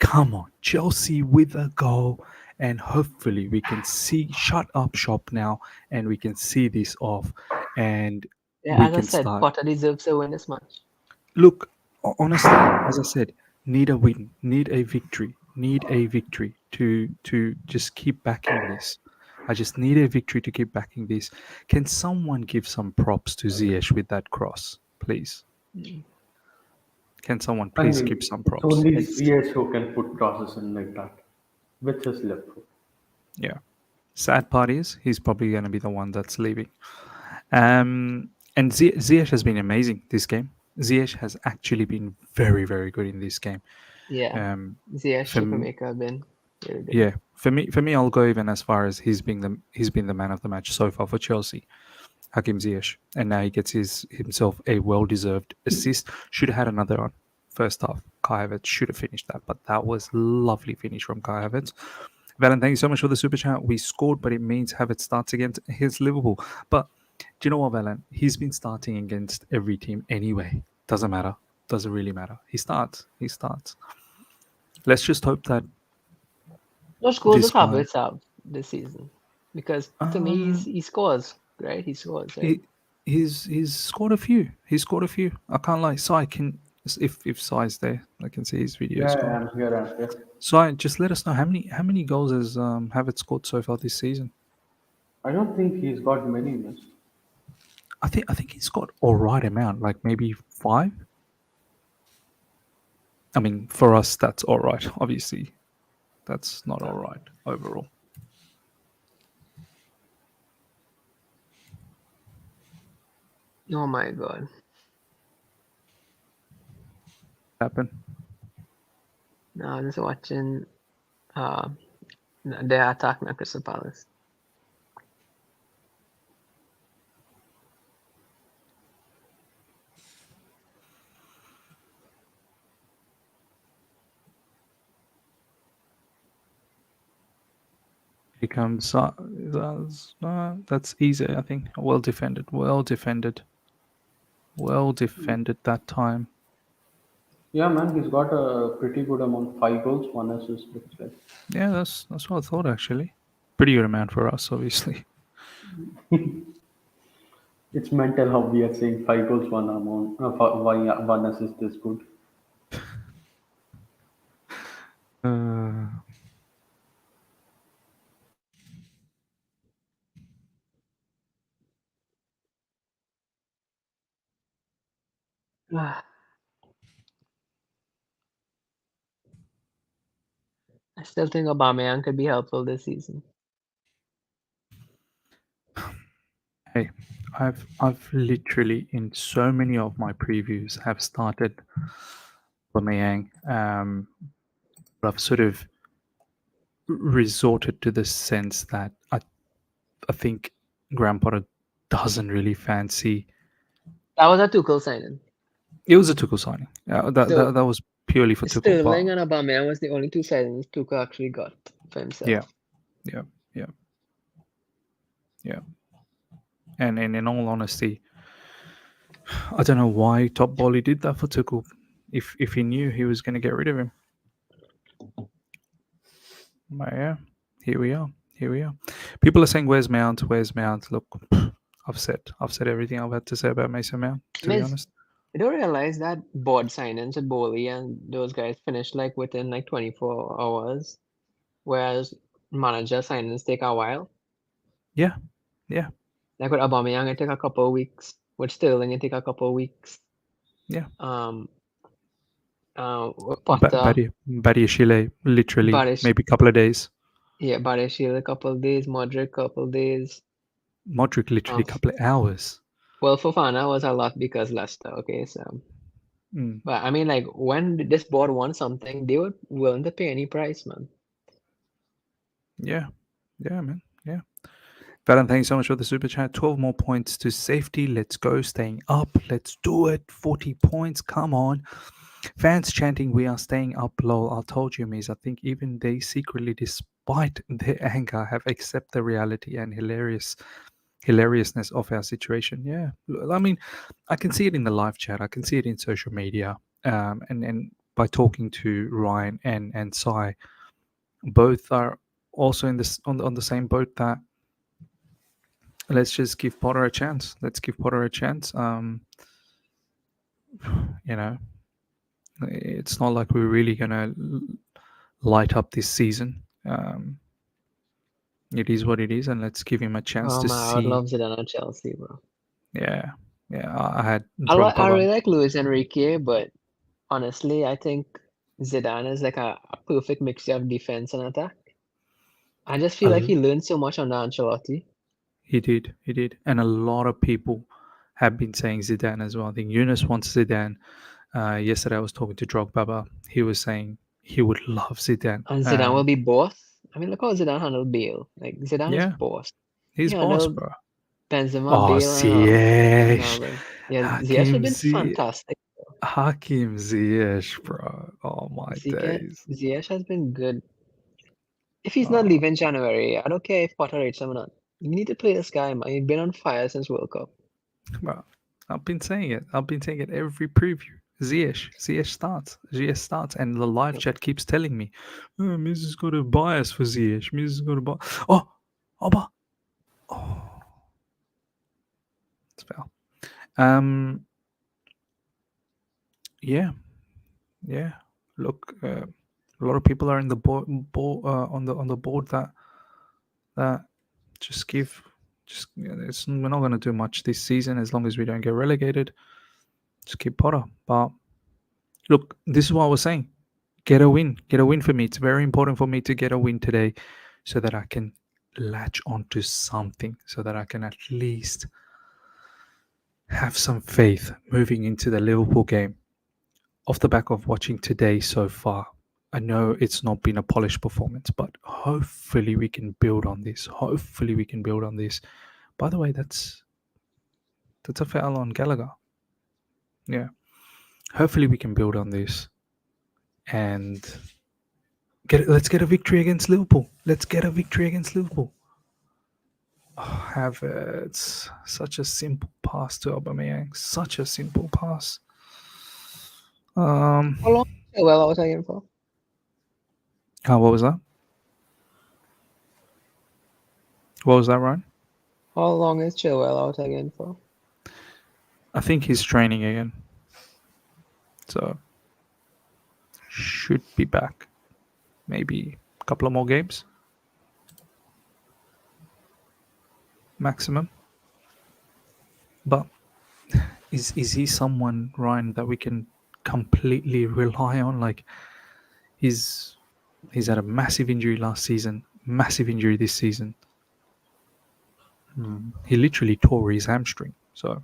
come on, Chelsea with a goal. And hopefully we can shut up shop now and we can see this off. And Yeah, we as I can said, start. Potter deserves to win this match. Look, honestly, as I said, need a win, need a victory to just keep backing this. I just need a victory to keep backing this. Can someone give some props to Ziyech with that cross, please? Can someone I please mean, give some it's props? only Ziyech who can put crosses in like that with his left foot. Yeah. Sad part is he's probably going to be the one that's leaving. And Ziyech has been amazing this game. Ziyech has actually been very, very good in this game. Yeah, Um, Ziyech for m- Chukwuemeka have been really good. yeah, For me, I'll go even as far as he's been the man of the match so far for Chelsea, Hakim Ziyech, and now he gets himself a well-deserved assist. Should have had another one first half. Kai Havertz should have finished that, but that was lovely finish from Kai Havertz. Valen, thank you so much for the super chat. We scored, but it means Havertz starts against his Liverpool. But do you know what, Valen? He's been starting against every team anyway. Doesn't matter. Doesn't really matter. He starts. Let's just hope that What goals this does guy. Havertz have this season? Because to me, he scores, right? He scores, right? He's scored a few. He's scored a few. I can't lie. Sai can if Sai's there, I can see his video Yeah, score. I'm here. Sai, just let us know how many goals has Havertz scored so far this season. I don't think he's got many missed. I think he's got all right amount, like maybe 5. I mean, for us that's all right. Obviously, that's not all right overall. Oh my God. Happen. No, I'm just watching their attack at Crystal Palace. Here comes that's easy. I think well defended that time. Yeah, man, he's got a pretty good amount. 5 goals, 1 assist. Looks like. Yeah, that's what I thought actually. Pretty good amount for us, obviously. It's mental how we are saying 5 goals, 1 assist is good. Uh, I still think Aubameyang could be helpful this season. Hey, I've literally in so many of my previews have started Aubameyang. But I've sort of resorted to the sense that I think Graham Potter doesn't really fancy. That was a Tuchel signing. It was a Tuchel signing. That was purely for Tuchel. Sterling and Aubameyang was the only 2 signings Tuchel actually got for himself. Yeah. And in all honesty, I don't know why Top Bolly did that for Tuchel. If he knew he was going to get rid of him. But yeah, here we are. People are saying, "Where's Mount? Look, I've said everything I've had to say about Mason Mount. To be honest, I don't realize that board signings at Bowley and those guys finish like within like 24 hours, whereas manager signings take a while. Yeah. Like with Aubameyang, it take a couple of weeks. With Sterling, it take a couple of weeks. Yeah. Potter, Badiashile, literally maybe a couple of days. Yeah, Badiashile a couple of days, Mudryk a couple of days. Mudryk literally a couple of hours. Well, Fofana was a lot because Leicester, okay, so. But I mean, like, when this board won something, they were willing to pay any price, man. Yeah, man. Yeah. Valen, thanks so much for the super chat. 12 more points to safety. Let's go. Staying up. Let's do it. 40 points. Come on. Fans chanting, "We are staying up." Lol. I told you, Miz. I think even they secretly, despite their anger, have accepted the reality and hilariousness of our situation. Yeah. I mean, I can see it in the live chat. I can see it in social media. And by talking to Ryan and Sai, both are also in this on the same boat that let's just give Potter a chance. It's not like we're really gonna light up this season. It is what it is, and let's give him a chance to see. I would love Zidane at Chelsea, bro. Yeah. I had. I really like Luis Enrique, but honestly, I think Zidane is like a perfect mixture of defense and attack. I just feel like he learned so much under Ancelotti. He did, and a lot of people have been saying Zidane as well. I think Yunus wants Zidane. Yesterday I was talking to Drogba. He was saying he would love Zidane. And Zidane will be both. I mean, look how Zidane handled Bale. Like Zidane is Yeah, boss. He he's boss, handled bro. Benzema, Oh, Bale, and Ziyech. Ronaldo. Yeah, Ziyech has Hakim been Z. fantastic. Hakim Ziyech, bro. Oh, my days. Ziyech has been good. If he's not Oh, leaving January, I don't care if Potter rates him or not. You need to play this guy, man. He's been on fire since World Cup. bro. I've been saying it. I've been saying it every preview. Ziyech starts. Ziyech starts. And the live chat keeps telling me, oh, Miz has got a bias for Ziyech. Miz has got a bias. Oh, Oba. Oh, it's foul. Yeah, yeah. Look, a lot of people are in the board, on the board that just give, just we're not going to do much this season as long as we don't get relegated. Just keep Potter. But look, this is what I was saying. Get a win for me. It's very important for me to get a win today, so that I can latch onto something, so that I can at least have some faith moving into the Liverpool game. Off the back of watching today so far, I know it's not been a polished performance, but hopefully we can build on this. Hopefully we can build on this. By the way, that's a foul on Gallagher. Yeah. Hopefully we can build on this and let's get a victory against Liverpool. Let's get a victory against Liverpool. Oh, Havertz, such a simple pass to Aubameyang. Such a simple pass. How long is Chilwell out again for? What was that? What was that, Ryan? How long is Chilwell out again for? I think he's training again. So should be back. Maybe a couple of more games. Maximum. But is he someone, Ryan, that we can completely rely on? Like he's had a massive injury last season, massive injury this season. He literally tore his hamstring. So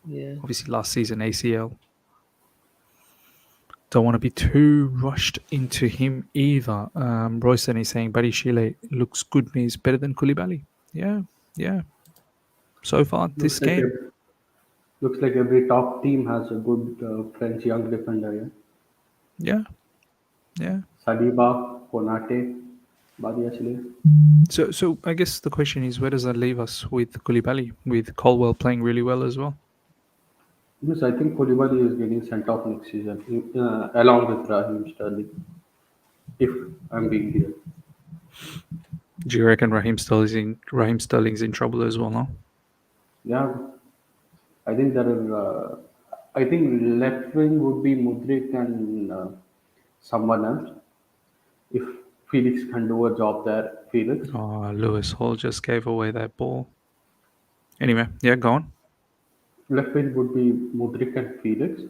Yeah. obviously last season ACL. Don't want to be too rushed into him either. Royson is saying Buddy Chile looks good, means better than Koulibaly. Yeah. So far this Looks like game. looks like every top team has a good French young defender. Yeah, Yeah. Saliba, Konate, Badiashile. So I guess the question is, where does that leave us with Koulibaly, with Colwell playing really well as well? Yes, I think Koulibaly is getting sent off next season, along with Raheem Sterling. If I'm being here, Do you reckon Raheem Sterling's in trouble as well now? yeah, I think there are. I think left wing would be Mudryk and someone else. If Felix can do a job there, Felix. Oh, Lewis Hall just gave away that ball. Anyway, yeah, go on. Left wing would be Mudryk and Felix,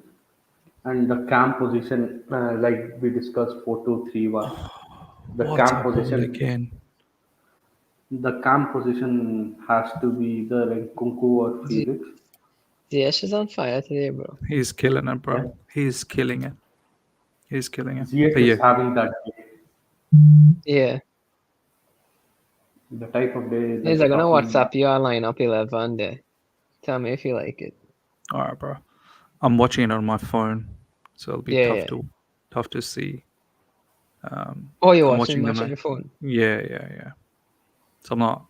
and the cam position, like we discussed, 4-2-3-1. The What cam a ball position, again. the cam position has to be either Nkunku or Felix. Ziyech is on fire today, bro. He's killing it, Yeah, bro. He's killing it. He's killing it. Ziyech But is yeah, having that day, Yeah. the type of day He's that's like, gonna talking. WhatsApp you our lineup 11 there. Tell me if you like it. all right, bro. I'm watching it on my phone, so it'll be Yeah. tough to see. Oh, you're I'm watching watching match them. on your phone. Yeah. So I'm not.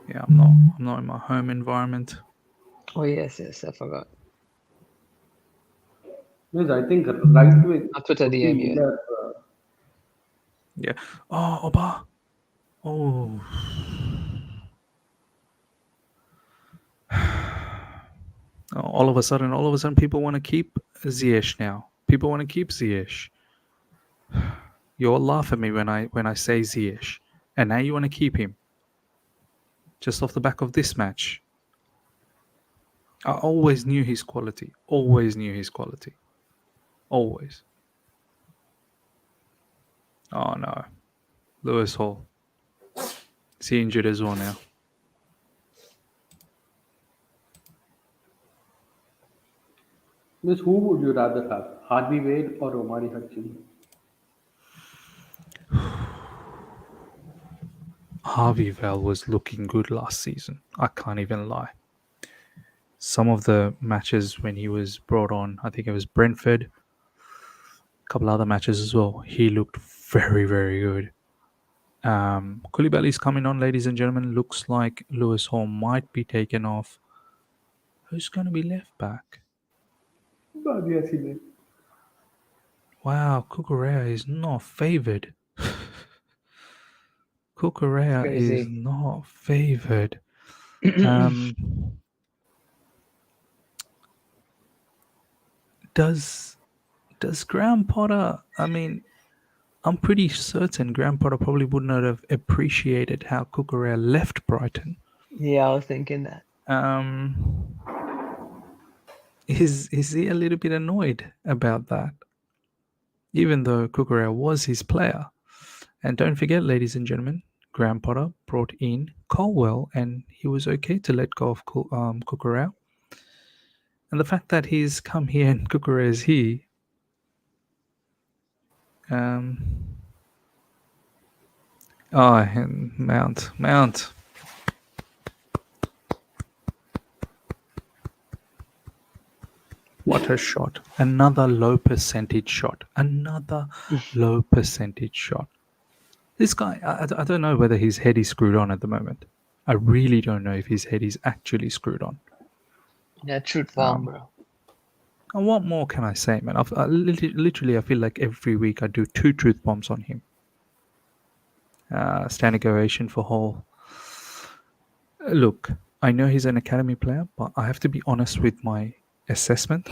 Yeah, I'm not in my home environment. Oh, yes, I forgot. Yes, I think right wing I'll Twitter would DM be you. either. Yeah. Oh, Oba. Oh. All of a sudden, people want to keep Ziyech now. People want to keep Ziyech. You all laugh at me when I say Ziyech, and now you want to keep him just off the back of this match. I always knew his quality. Always knew his quality. Always. Oh no, Lewis Hall. Is he injured as well now? Miss, who would you rather have, Harvey Wade or Omari Hutchinson? Harveyville was looking good last season. I can't even lie. Some of the matches when he was brought on, I think it was Brentford, a couple other matches as well, he looked very, very good. Koulibaly's coming on, ladies and gentlemen. Looks like Lewis Hall might be taken off. Who's going to be left back? Wow, Cucurella is not favoured. Cucurella is Crazy. not favoured. Does Graham Potter? I mean, I'm pretty certain Graham Potter probably would not have appreciated how Cucurella left Brighton. Yeah, I was thinking that. Is he a little bit annoyed about that? Even though Cucurella was his player. And don't forget, ladies and gentlemen, Graham Potter brought in Colwell, and he was okay to let go of Cucurella. And the fact that he's come here and Cucurella is here, and Mount. What a shot. Another low percentage shot. This guy, I don't know whether his head is screwed on at the moment. I really don't know if his head is actually screwed on. Yeah, truth form, bro. And what more can I say, man? Literally, I feel like every week I do 2 truth bombs on him. Standing ovation for Hall. Look, I know he's an academy player, but I have to be honest with my assessment.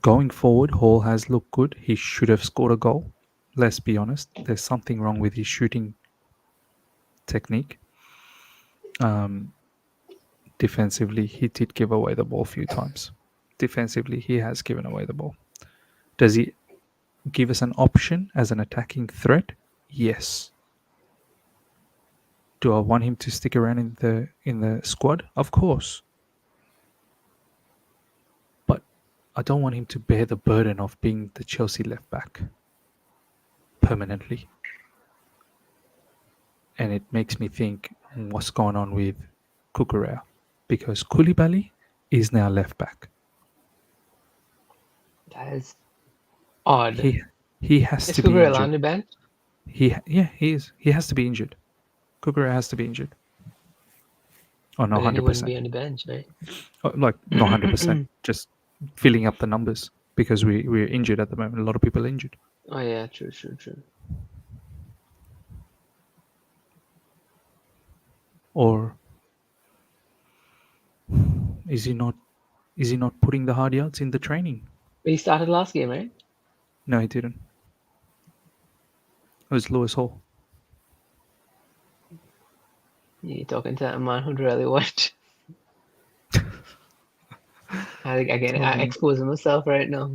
Going forward, Hall has looked good. He should have scored a goal. Let's be honest. There's something wrong with his shooting technique. Defensively, he did give away the ball a few times. Defensively, he has given away the ball. Does he give us an option as an attacking threat? Yes. Do I want him to stick around in the squad? Of course. But I don't want him to bear the burden of being the Chelsea left back permanently. And it makes me think what's going on with Cucurella, because Koulibaly is now left back. That is odd. He has Is to be Cucurella injured. on the bench? He is. He has to be injured. Cucurella has to be injured. Oh, no, But then he wouldn't 100%. be on the bench, right? Like, not 100%. Just filling up the numbers, because we're injured at the moment. A lot of people are injured. Oh yeah, true. Or is he not putting the hard yards in the training? But he started last game, right? No, he didn't. It was Lewis Hall. You're talking to a man who'd really watched. I exposing myself right now.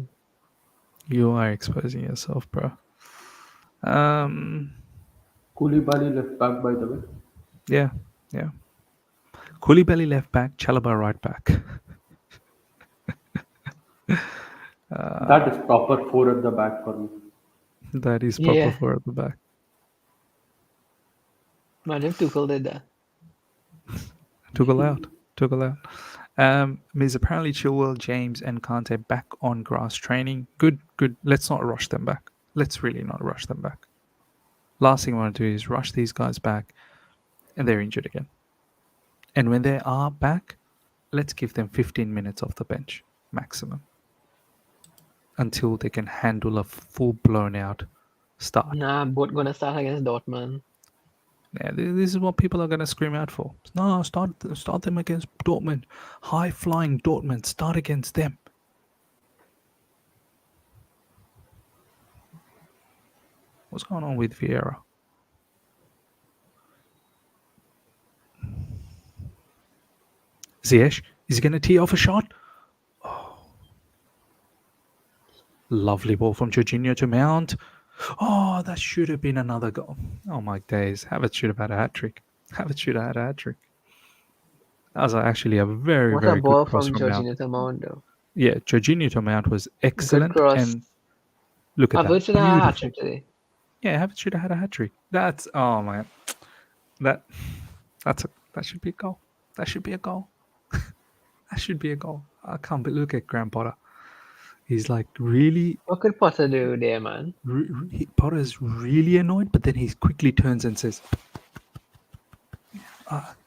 You are exposing yourself, bro. Koulibaly left back, by the way. Yeah. Koulibaly left back, Chalobah right back. That is proper 4 at the back for me. That is proper Yeah. for at the back. Imagine Tuchel did that. Tuchel out. Means apparently Chilwell, James, and Kante back on grass training. Good. Let's not rush them back. Let's really not rush them back. Last thing I want to do is rush these guys back, and they're injured again. And when they are back, let's give them 15 minutes off the bench maximum, until they can handle a full blown out start. Nah, both gonna start against Dortmund. Yeah, this is what people are going to scream out for. No, start them against Dortmund. High flying Dortmund. Start against them. What's going on with Vieira? Ziyech, is he going to tee off a shot? Oh. Lovely ball from Jorginho to Mount. Oh, that should have been another goal. Oh my days. Havertz should have had a hat-trick. That was actually a very, What very a ball good cross from from Mount. Jorginho to Mount, though. Yeah, Jorginho to Mount was excellent. Good cross. And look at Havertz that. should have had a Beautiful. hat-trick today. Yeah, Havertz should have had a hat-trick. That's, oh man. That should be a goal. That should be a goal. That should be a goal. I can't believe, look at Graham Potter. He's like really What could Potter do there, man? Potter's really annoyed, but then he quickly turns and says,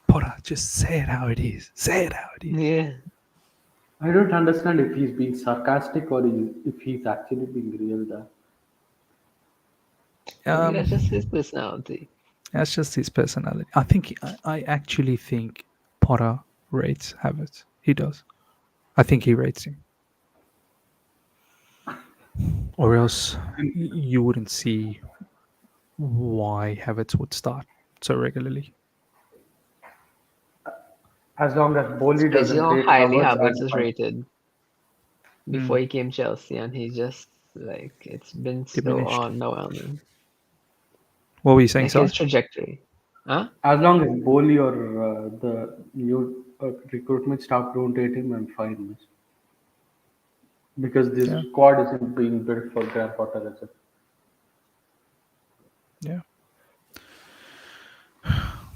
Potter, just say it how it is. Say it how it is. Yeah. I don't understand if he's being sarcastic or if he's actually being real there. Maybe that's just his personality. That's just his personality. I actually think Potter rates Havertz. He does. I think he rates him. Or else you wouldn't see why Havertz would start so regularly. As long as Bowley It's doesn't how rate highly Havertz, Havertz I'm is fine. rated before he came Chelsea, and he's just like it's been so Diminished. underwhelming. What were you saying, Like sorry? his trajectory. Huh? As long as Bowley or the new recruitment staff don't rate him, I'm fine. Miss. Because this squad isn't being built for Graham Potter as well. Yeah.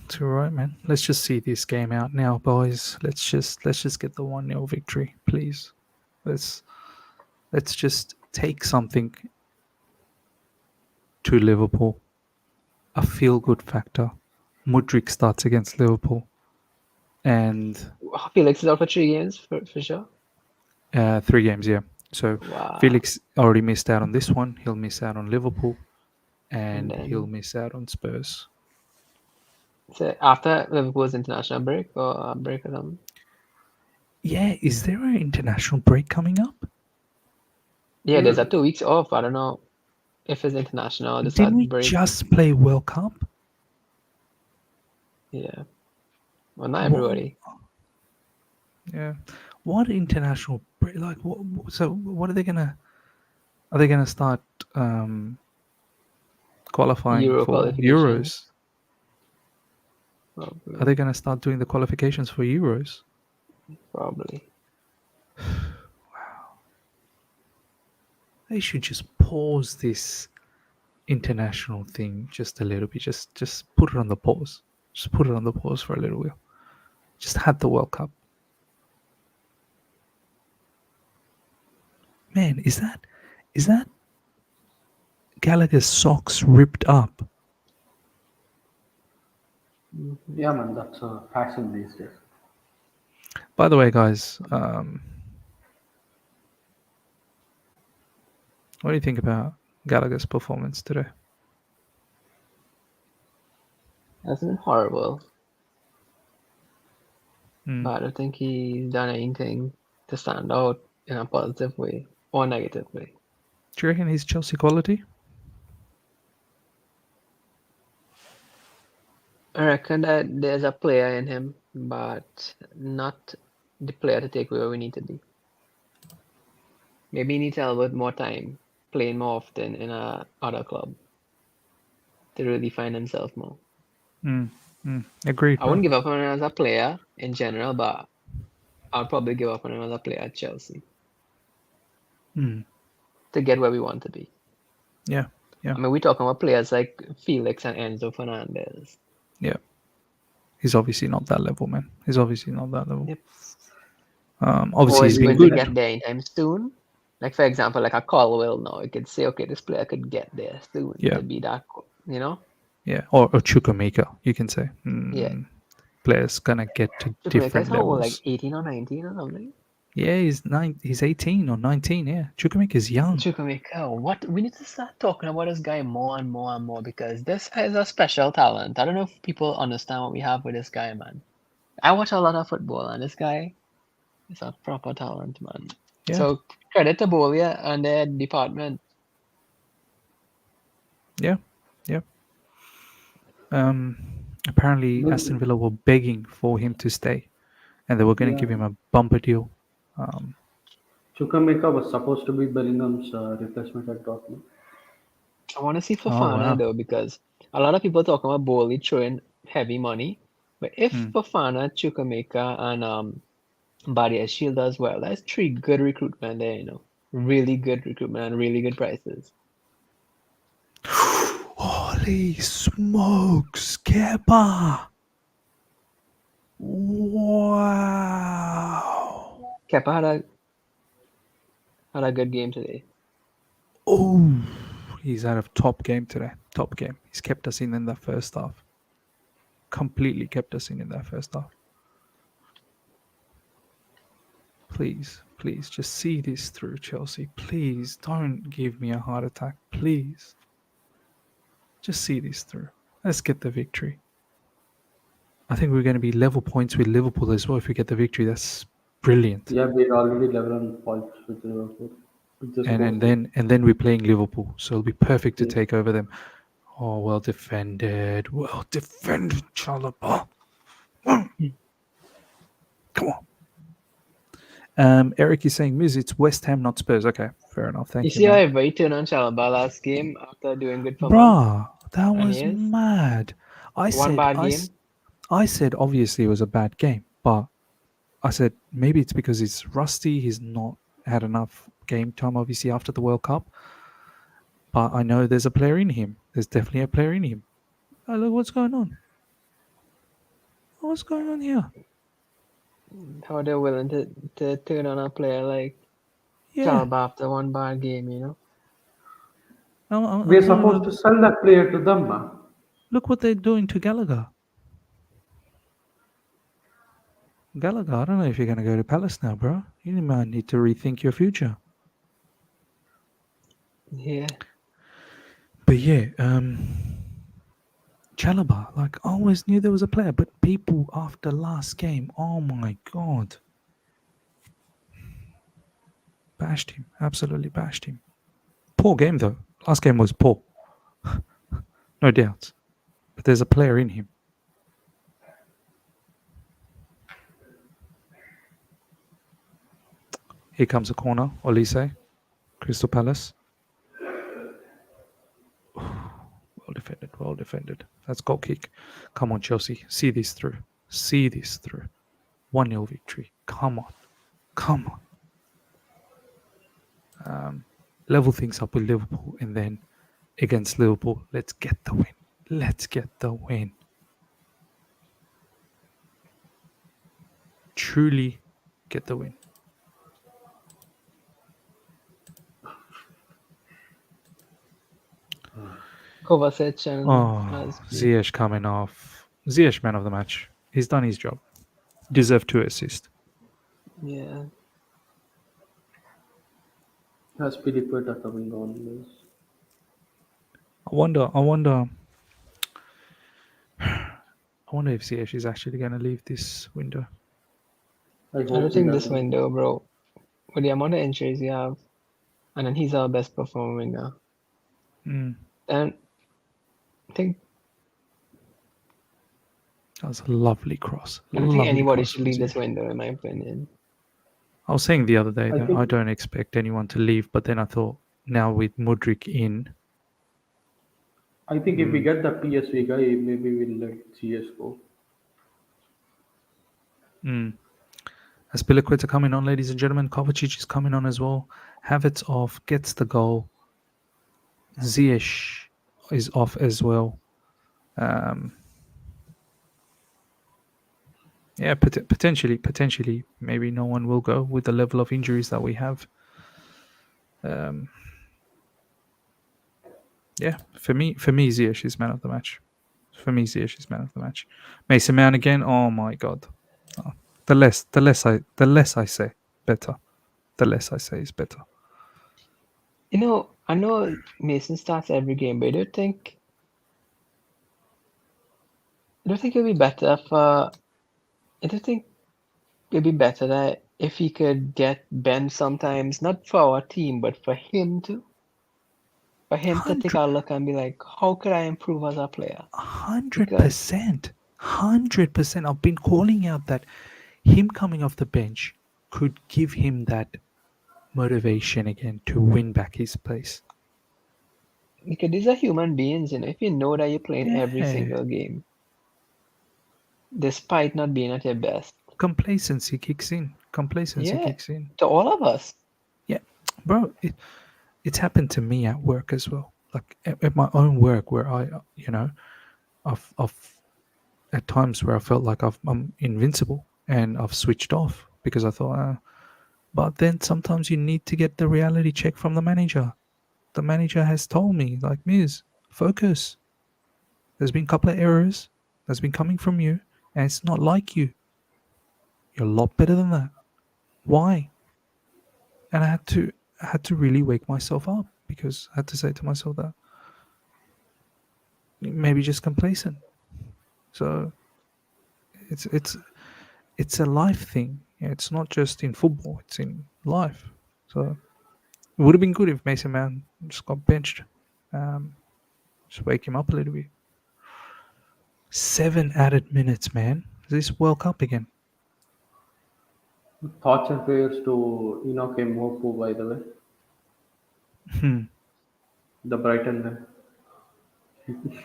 It's all right, man. Let's just see this game out now, boys. Let's just get the 1-0 victory, please. Let's just take something to Liverpool. A feel-good factor. Mudryk starts against Liverpool, and Felix is out for 3 games for sure. 3 games, yeah. So Wow. Felix already missed out on this one. He'll miss out on Liverpool, and then- he'll miss out on Spurs. So after Liverpool's international break or break or something. Yeah, is there an international break coming up? Yeah, there's a 2 weeks off. I don't know if it's international. Just Didn't that we break. just play World Cup? Yeah. Well, not everybody. Yeah. What international break? Like, so what are they gonna? Are they gonna start qualifying Euro for qualifications. Euros? Are they gonna start doing the qualifications for Euros? Probably. They should just pause this international thing just a little bit. Just put it on the pause. Just put it on the pause for a little while. Just had the World Cup. Man, is that Gallagher's socks ripped up? Yeah, man, that's a fashion these days. By the way, guys, what do you think about Gallagher's performance today? That's been horrible. But I don't think he's done anything to stand out in a positive way or negative way. Do you reckon he's Chelsea quality? I reckon that there's a player in him, but not the player to take where we need to be. Maybe he needs a little bit more time, playing more often in a other club to really find himself more. Agreed. I wouldn't give up on him as a player in general, but I'd probably give up on him as a player at Chelsea to get where we want to be. Yeah. I mean, we're talking about players like Felix and Enzo Fernandez. Yeah. He's obviously not that level, man. He's obviously not that level. Yep. Obviously, Or he's is he been going to good. get there anytime soon? Like, for example, like a Colwell now, you could say, okay, this player could get there soon to be that, you know? Yeah. Or Chukwuemeka, you can say. Yeah. Players gonna get to different Chukwuemeka's how old, levels. like 18 or 19 or something? Yeah, he's 18 or 19. Yeah, Chukwuemeka is young. Chukwuemeka, what? We need to start talking about this guy more and more and more because this is a special talent. I don't know if people understand what we have with this guy, man. I watch a lot of football, and this guy is a proper talent, man. Yeah. So credit to Bolia and their department. Yeah. Apparently, Aston Villa were begging for him to stay, and they were going to give him a bumper deal. Chukwuemeka was supposed to be Bellingham's replacement at Dortmund. I want to see Fofana wow. though, because a lot of people talking about Bowley throwing heavy money, but if Fofana, Chukwuemeka, and Badiashile does well, that's 3 good recruitment there, you know, really good recruitment and really good prices. Oh, Holy smokes, Kepa! Wow! Kepa had a good game today. Oh, he's had a top game today. Top game. He's kept us in the first half. Completely kept us in that first half. Please, just see this through, Chelsea. Please don't give me a heart attack. Please. Just see this through. Let's get the victory. I think we're going to be level points with Liverpool as well if we get the victory. That's brilliant. Yeah, we're already level on points with Liverpool. And then we're playing Liverpool, so it'll be perfect to take over them. Oh, well defended, Chalobah. Come on. Eric is saying, Miz, it's West Ham, not Spurs. Okay, fair enough. Thank you. You see how everybody turned on Chalobah last game after doing good for Bruh, that And was he is? mad. One bad game? I said obviously it was a bad game, but I said maybe it's because he's rusty. He's not had enough game time, obviously, after the World Cup. But I know there's a player in him. There's definitely a player in him. Oh, look what's going on. What's going on here? How they're willing to turn on a player like Yeah. Chalobah after one bad game, you know? We're supposed to sell that player to them, man. Look what they're doing to Gallagher. Gallagher, I don't know if you're going to go to Palace now, bro. You might need to rethink your future. Yeah. But yeah, Chalobah, like I always knew there was a player, but people after last game, oh my god. Bashed him, absolutely bashed him. Poor game though. Last game was poor. No doubt. But there's a player in him. Here comes a corner, Olise, Crystal Palace. Well defended. That's goal kick. Come on, Chelsea. See this through. 1-0 victory. Come on. Level things up with Liverpool, and then against Liverpool, let's get the win. Truly get the win. Kovacic and Ziyech coming off. Ziyech, man of the match. He's done his job. Deserved 2 assists. Yeah. Has Piliqueta coming on this? I wonder if Ziyech is actually going to leave this window. I I don't think this window, bro. With the amount of injuries you have, and then he's our best performer winger. Mm. And I think That was a lovely cross. I don't think anybody should leave this window, in my opinion. I was saying the other day I that think- I don't expect anyone to leave, but then I thought now with Mudryk in, I think if we get the PSV guy, maybe we'll let CS go. Aspilicueta coming on, ladies and gentlemen. Kovacic is coming on as well. Havertz off, gets the goal. Ziyech is off as well. Yeah, potentially, maybe no one will go with the level of injuries that we have. Yeah, for me, Ziyech is man of the match. Mason Mount again. Oh my god. Oh, the less I say, better. The less I say is better. You know, I know Mason starts every game, but I don't think it'd be better for. I don't think it'd be better that if he could get Ben sometimes, not for our team, but for him to. For him to take a look and be like, how could I improve as a player? 100%. 100%. I've been calling out that him coming off the bench could give him that motivation again to win back his place. Because these are human beings, if you know that you're playing every Yeah. single game, despite not being at your best. Complacency kicks in. To all of us. Yeah, bro, it's happened to me at work as well. like at my own work where I've at times where I felt like I'm invincible and I've switched off because I thought, but then sometimes you need to get the reality check from the manager. The manager has told me, like, Miz, focus. There's been a couple of errors that's been coming from you, and it's not like you. You're a lot better than that. Why? And I had to really wake myself up because I had to say to myself that maybe just complacent. So it's it's a life thing. It's not just in football; it's in life. So it would have been good if Mason Mount just got benched. Um, just wake him up a little bit. 7 added minutes, man. Is this World Cup again? Thoughts and prayers to Enoch Mwopu, by the way, Hmm. the Brighton man.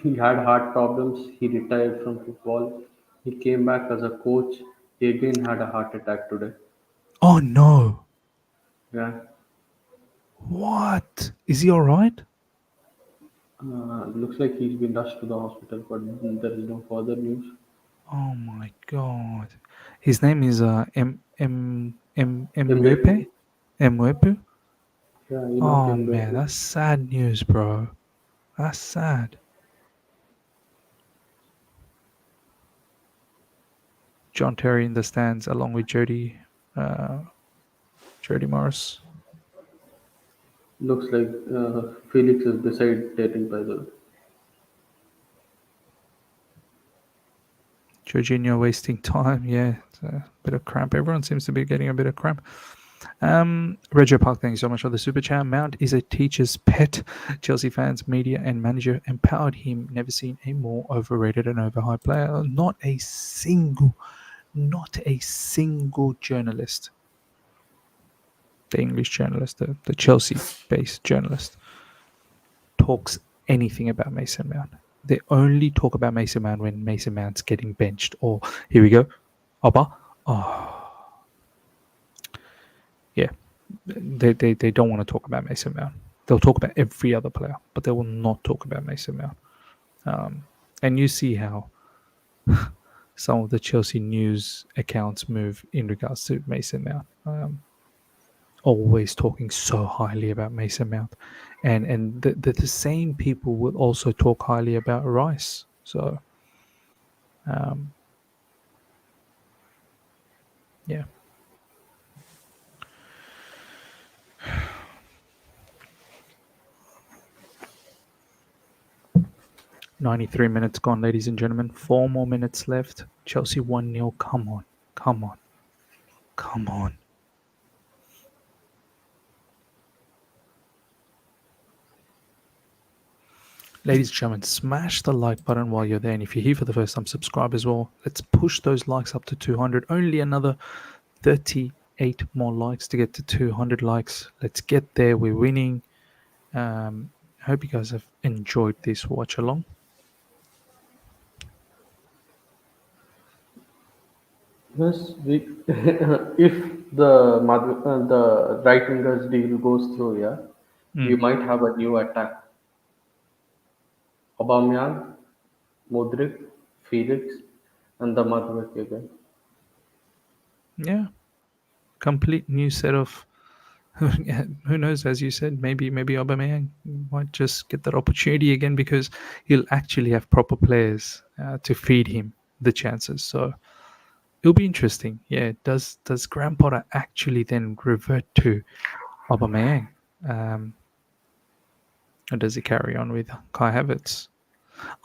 He had heart problems. He retired from football. He came back as a coach. He again had a heart attack today. Oh no! Yeah. What? Is he all right? Looks like he's been rushed to the hospital, but there is no further news. Oh my god! His name is Mbappe. Mwepe. Mwepu. Yeah, Enoch Oh man, Mbappe. that's sad news, bro. That's sad. John Terry in the stands along with Jody Morris. Looks like Felix is beside Terry, by the way. Jorginho wasting time. Yeah, it's a bit of cramp. Everyone seems to be getting a bit of cramp. Regio Park, thank you so much for the super chat. Mount is a teacher's pet. Chelsea fans, media, and manager empowered him. Never seen a more overrated and overhyped player. Not a single journalist, the English journalist, the Chelsea-based journalist, talks anything about Mason Mount. They only talk about Mason Mount when Mason Mount's getting benched. Or here we go, Oba. Oh, yeah. They don't want to talk about Mason Mount. They'll talk about every other player, but they will not talk about Mason Mount. And you see how some of the Chelsea news accounts move in regards to Mason Mount. Always talking so highly about Mason Mount, and the same people will also talk highly about Rice. So, um, yeah. 93 minutes gone, ladies and gentlemen. 4 more minutes left. Chelsea 1-0. Come on. Come on. Come on. Ladies and gentlemen, smash the like button while you're there. And if you're here for the first time, subscribe as well. Let's push those likes up to 200. Only another 38 more likes to get to 200 likes. Let's get there. We're winning. I hope you guys have enjoyed this watch along. Yes, if the right wingers deal goes through, yeah, we might have a new attack. Aubameyang, Mudryk, Felix, and the Mudryk again. Yeah. Complete new set of. Who knows? As you said, maybe Aubameyang might just get that opportunity again because he'll actually have proper players to feed him the chances. So it'll be interesting. Yeah, does Graham Potter actually then revert to Aubameyang, or does he carry on with Kai Havertz?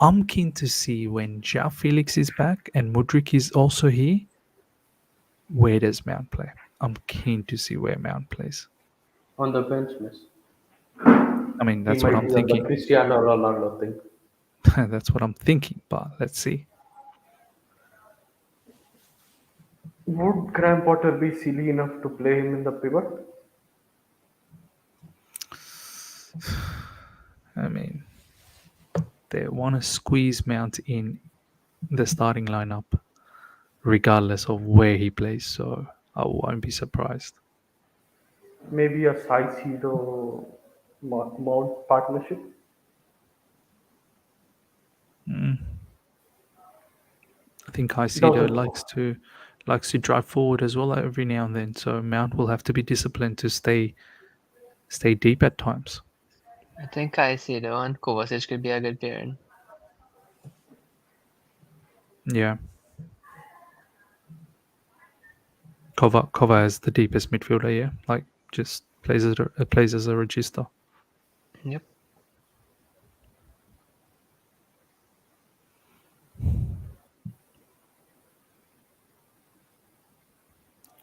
I'm keen to see when João Felix is back and Mudryk is also here. Where does Mount play? I'm keen to see where Mount plays. On the bench, miss. I mean, He that's what might I'm be on the thinking. Cristiano Ronaldo thing. That's what I'm thinking, but let's see. Would Graham Potter be silly enough to play him in the pivot? I mean, they want to squeeze Mount in the starting lineup, regardless of where he plays. So I won't be surprised. Maybe a Saicedo Mount partnership? I think Caicedo Doesn't. likes to drive forward as well every now and then. So Mount will have to be disciplined to stay deep at times. I think Caicedo and Kovacic could be a good pairing. Yeah. Kova is the deepest midfielder, yeah. Like just plays as a register. Yep.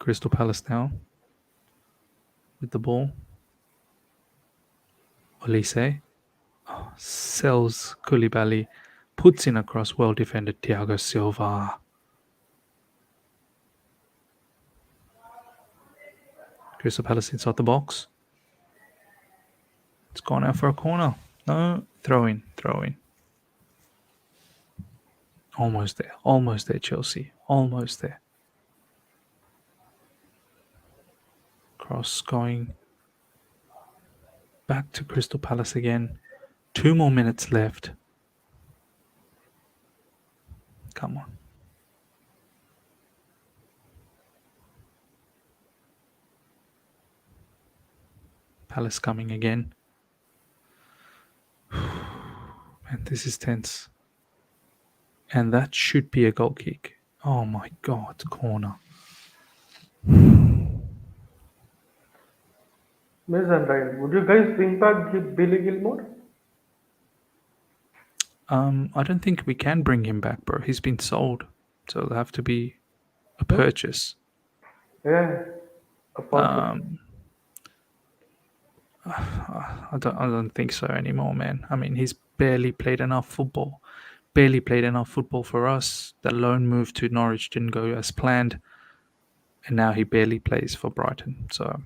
Crystal Palace now with the ball. Olise sells Koulibaly, puts in across well defended Thiago Silva. Crystal Palace inside the box. It's gone out for a corner. No, throw in. Almost there, Chelsea. Almost there. Cross going back to Crystal Palace again. 2 more minutes left. Come on. Palace coming again. Man, this is tense. And that should be a goal kick. Oh my god, corner. Miss and Ryan, would you guys bring back Billy Gilmore? I don't think we can bring him back, bro. He's been sold. So it'll have to be a purchase. Yeah, a purchase. I don't think so anymore, man. I mean, he's barely played enough football. Barely played enough football for us. The loan move to Norwich didn't go as planned. And now he barely plays for Brighton. So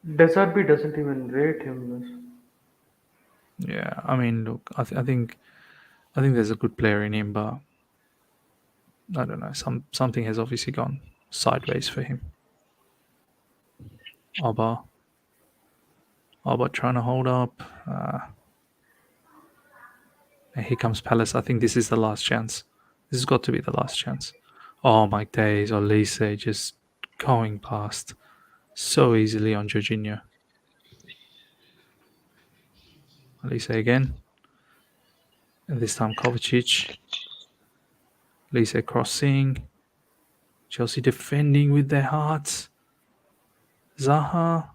Desarby doesn't even rate him, miss. yeah, I mean, look, I think there's a good player in him, but I don't know. Something has obviously gone sideways for him. Alba trying to hold up. And here comes Palace. I think this is the last chance. This has got to be the last chance. Oh my days, Olise just going past so easily on Jorginho. Olise again. And this time Kovacic. Olise crossing. Chelsea defending with their hearts. Zaha.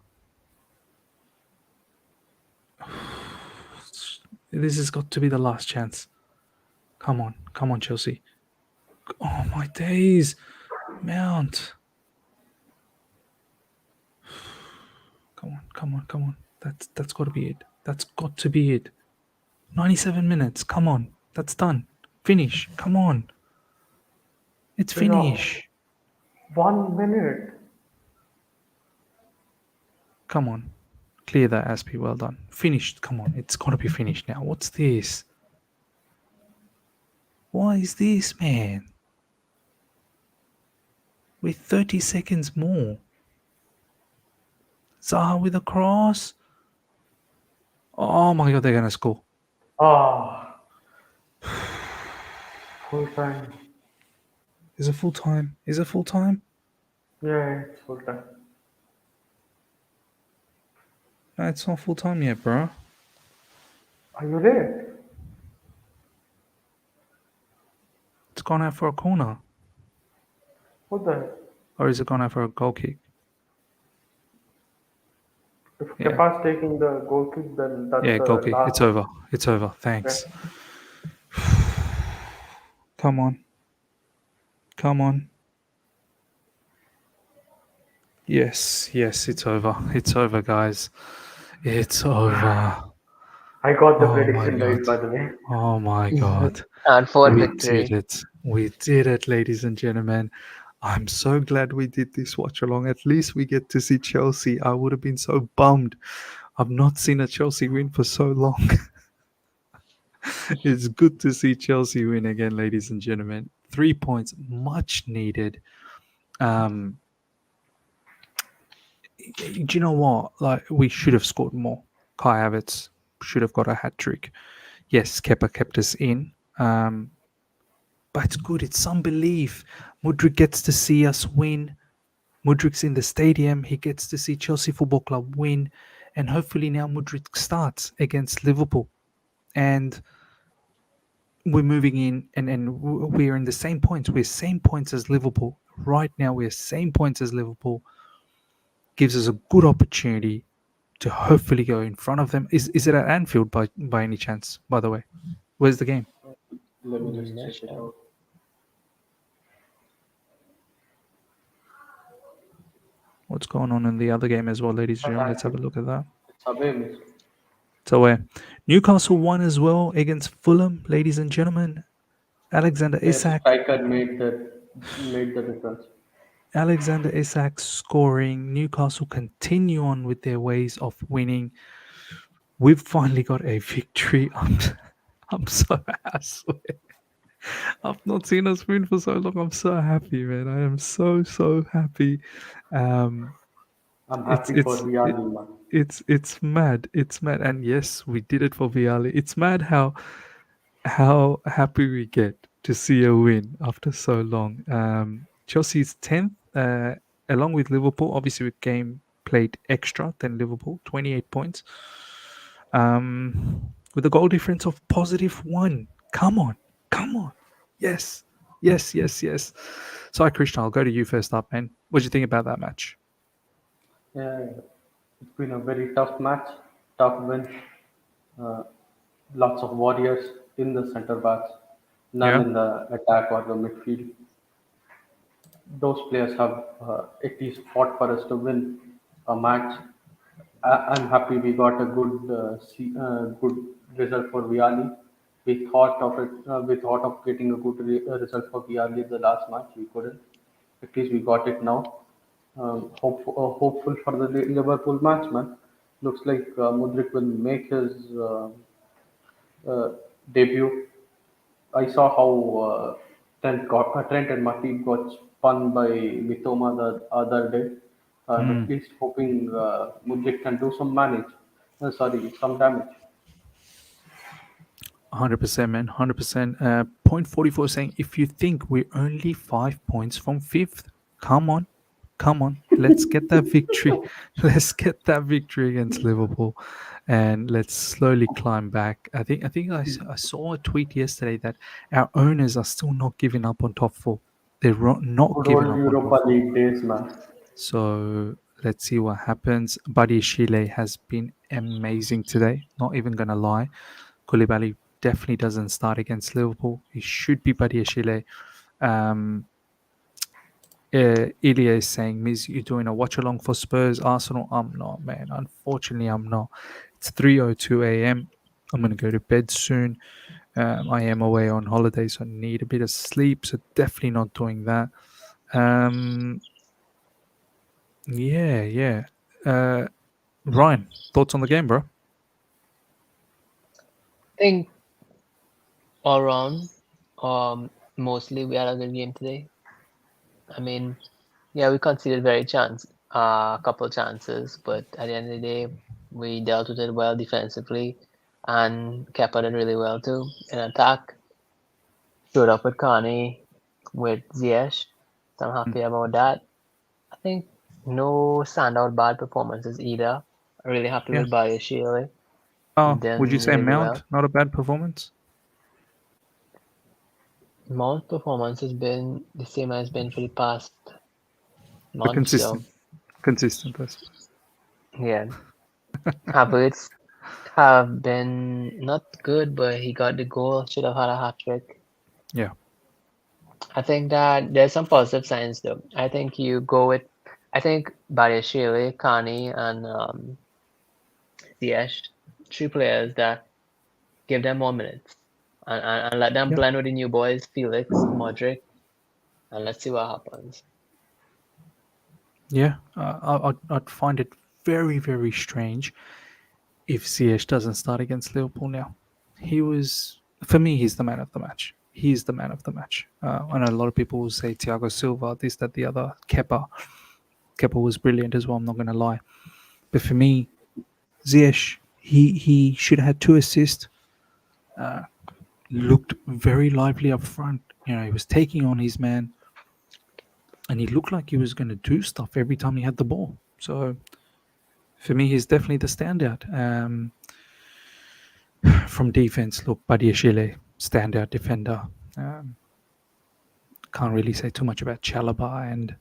This has got to be the last chance. Come on, Chelsea. Oh my days. Mount. Come on. That's got to be it. That's got to be it. 97 minutes. Come on. That's done. Finish. Come on. It's finish. 1 minute. Come on. Clear that, Aspie. Well done. Finished. Come on. It's got to be finished now. What's this? What is this, man? With 30 seconds more. Zaha with a cross. Oh my god, they're going to score. Ah, full time. Is it full time? Yeah, it's full time. No, it's not full time yet, bro. Are you there? It's gone out for a corner. What the heck? Or is it gone out for a goal kick? If Yeah. Kepa's taking the goal kick, then that's Yeah, the goal kick. last. It's over. Thanks. Come on. Yes, it's over. It's over, guys. It's over. I got the Oh my prediction right, God. by the way. Oh my god. And for We victory. did it. We did it, ladies and gentlemen. I'm so glad we did this watch along. At least we get to see Chelsea. I would have been so bummed. I've not seen a Chelsea win for so long. It's good to see Chelsea win again, ladies and gentlemen. 3 points, much needed. Do you know what? Like, we should have scored more. Kai Havertz should have got a hat trick. Yes, Kepa kept us in. but it's good. It's some belief. Mudryk gets to see us win. Mudryk's in the stadium. He gets to see Chelsea Football Club win. And hopefully now Mudryk starts against Liverpool. And we're moving in and we're in the same points. We're same points as Liverpool. Right now, we're same points as Liverpool. Gives us a good opportunity to hopefully go in front of them. Is it at Anfield by any chance, by the way? Where's the game? Let me just Not check it sure. out. What's going on in the other game as well, ladies and gentlemen? Let's have a Actually, look at that. it's away, miss. So Newcastle won as well against Fulham, ladies and gentlemen. Alexander Their Isak. striker made the difference. Alexander Isak scoring. Newcastle continue on with their ways of winning. We've finally got a victory. I'm so I swear. I've not seen us win for so long. I'm so happy, man. I am so happy. Um, I'm it's happy for it's it, Viali, man. it's mad. It's mad. And yes, we did it for Viali. It's mad how happy we get to see a win after so long. Chelsea's 10th, along with Liverpool. Obviously, with game played extra than Liverpool, 28 points. With a goal difference of +1. Come on, come on. Yes, yes. Sorry, Christian, I'll go to you first up, man. What do you think about that match? Yeah, it's been a very tough match, tough win. Uh, Lots of warriors in the center backs, none Yeah, in the attack or the midfield. Those players have at least fought for us to win a match. I'm happy we got a good result for Viali. We thought of it. We thought of getting a result for Viali the last match. We couldn't. At least we got it now. Hopeful for the Liverpool match, man. Looks like Mudryk will make his uh, debut. I saw how Trent and Matip got spun by Mitoma the other day. I'm at least hoping Mudryk can do some some damage. 100%, man. 100%. Point 44 saying, if you think we're only 5 points from fifth, come on. Come on. Let's get that victory. Let's get that victory against Liverpool and let's slowly climb back. I saw a tweet yesterday that our owners are still not giving up on top four. They're not Good giving old up on top Europa four. League days, man. So let's see what happens. Buddy Chile has been amazing today. Not even gonna lie. Koulibaly definitely doesn't start against Liverpool. He should be Buddy Chile. Um, Ilya is saying, Miz, you're doing a watch along for Spurs, Arsenal. I'm not, man. Unfortunately, I'm not. It's 3:02 a.m. I'm gonna go to bed soon. I am away on holiday, so I need a bit of sleep. So definitely not doing that. Um, yeah. Uh, Ryan, thoughts on the game, bro? I think all around, mostly we had a good game today. I mean, yeah, we conceded a couple chances, but at the end of the day, we dealt with it well defensively, and Kepa did really well too in attack. Showed up with Carney, with Ziyech, so I'm happy about that. I think no standout bad performances either. I'm really happy Yeah. with Bayer. Oh, would you Done say really well. Mount? Not a bad performance. Mount performance has been the same as been for the past But month, so consistent, I suppose. yeah. Havertz have been not good, but he got the goal. Should have had a hat trick. Yeah. I think that there's some positive signs though. I think Badiashile, Kani, and Ziyech, three players that give them more minutes and let them Yep. blend with the new boys, Felix, Modric, and let's see what happens. Yeah, I'd find it very strange if Ziyech doesn't start against Liverpool now. For me, he's the man of the match. He's the man of the match. I know a lot of people will say Thiago Silva, this, that, the other. Kepa was brilliant as well, I'm not going to lie. But for me, Ziyech, he should have had 2 assists. Looked very lively up front. He was taking on his man, and he looked like he was going to do stuff every time he had the ball. So for me, he's definitely the standout. From defense, look, Badiashile, standout defender. Um, can't really say too much about Chalaba, and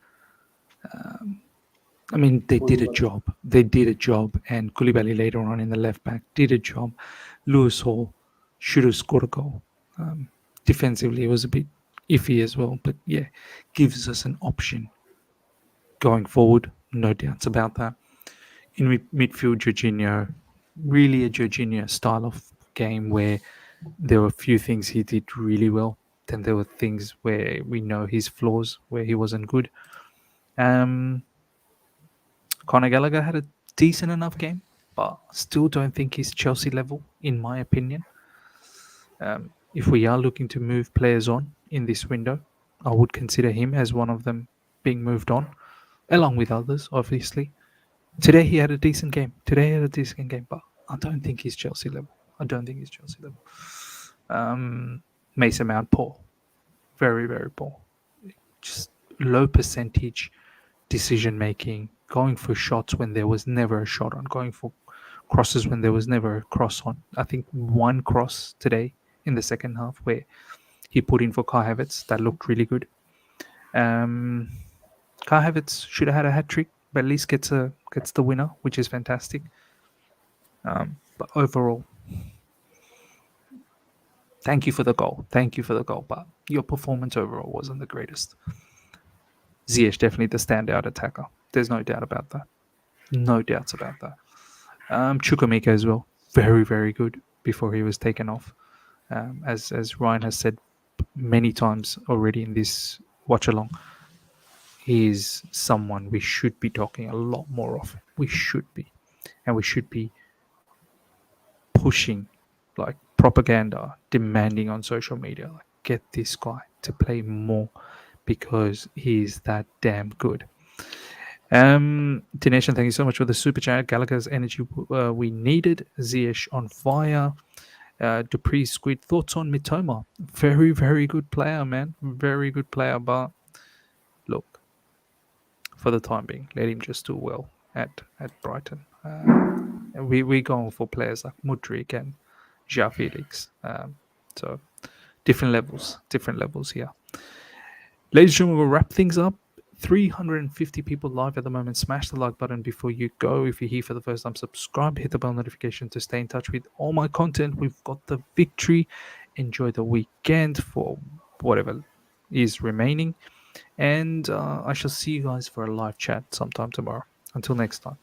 I mean, they did a job. They did a job, and Koulibaly later on in the left back did a job. Lewis Hall should have scored a goal. Defensively, it was a bit iffy as well, but yeah, gives us an option going forward. No doubts about that. In midfield, Jorginho, really a Jorginho style of game where there were a few things he did really well. Then there were things where we know his flaws, where he wasn't good. Um, Conor Gallagher had a decent enough game, but still don't think he's Chelsea level, in my opinion. If we are looking to move players on in this window, I would consider him as one of them being moved on, along with others, obviously. Today he had a decent game. But I don't think he's Chelsea level. Mason Mount, poor. Very, very poor. Just low percentage decision making, going for shots when there was never a shot on, going for crosses when there was never a cross on. I think one cross today in the second half where he put in for Kai Havertz that looked really good. Kai Havertz should have had a hat trick, but at least gets the winner, which is fantastic. But overall, thank you for the goal. But your performance overall wasn't the greatest. Ziyech definitely the standout attacker. There's no doubt about that. No doubts about that. Chukwuemeka as well. Very, very good before he was taken off. As Ryan has said many times already in this watch along, he is someone we should be talking a lot more of. We should be. And we should be pushing like propaganda, demanding on social media, like get this guy to play more because he's that damn good. Dinesh, thank you so much for the super chat. Gallagher's energy we needed. Ziyech on fire. Dupree Squid, thoughts on Mitoma? Very, very good player, man. Very good player, but look, for the time being, let him just do well at Brighton. We're going for players like Mudryk and João Felix. So different levels here. Ladies and gentlemen, we'll wrap things up. 350 people live at the moment. Smash the like button before you go. If you're here for the first time, subscribe, hit the bell notification to stay in touch with all my content. We've got the victory. Enjoy the weekend for whatever is remaining. And I shall see you guys for a live chat sometime tomorrow. Until next time,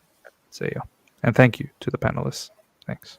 see ya. And thank you to the panelists. Thanks.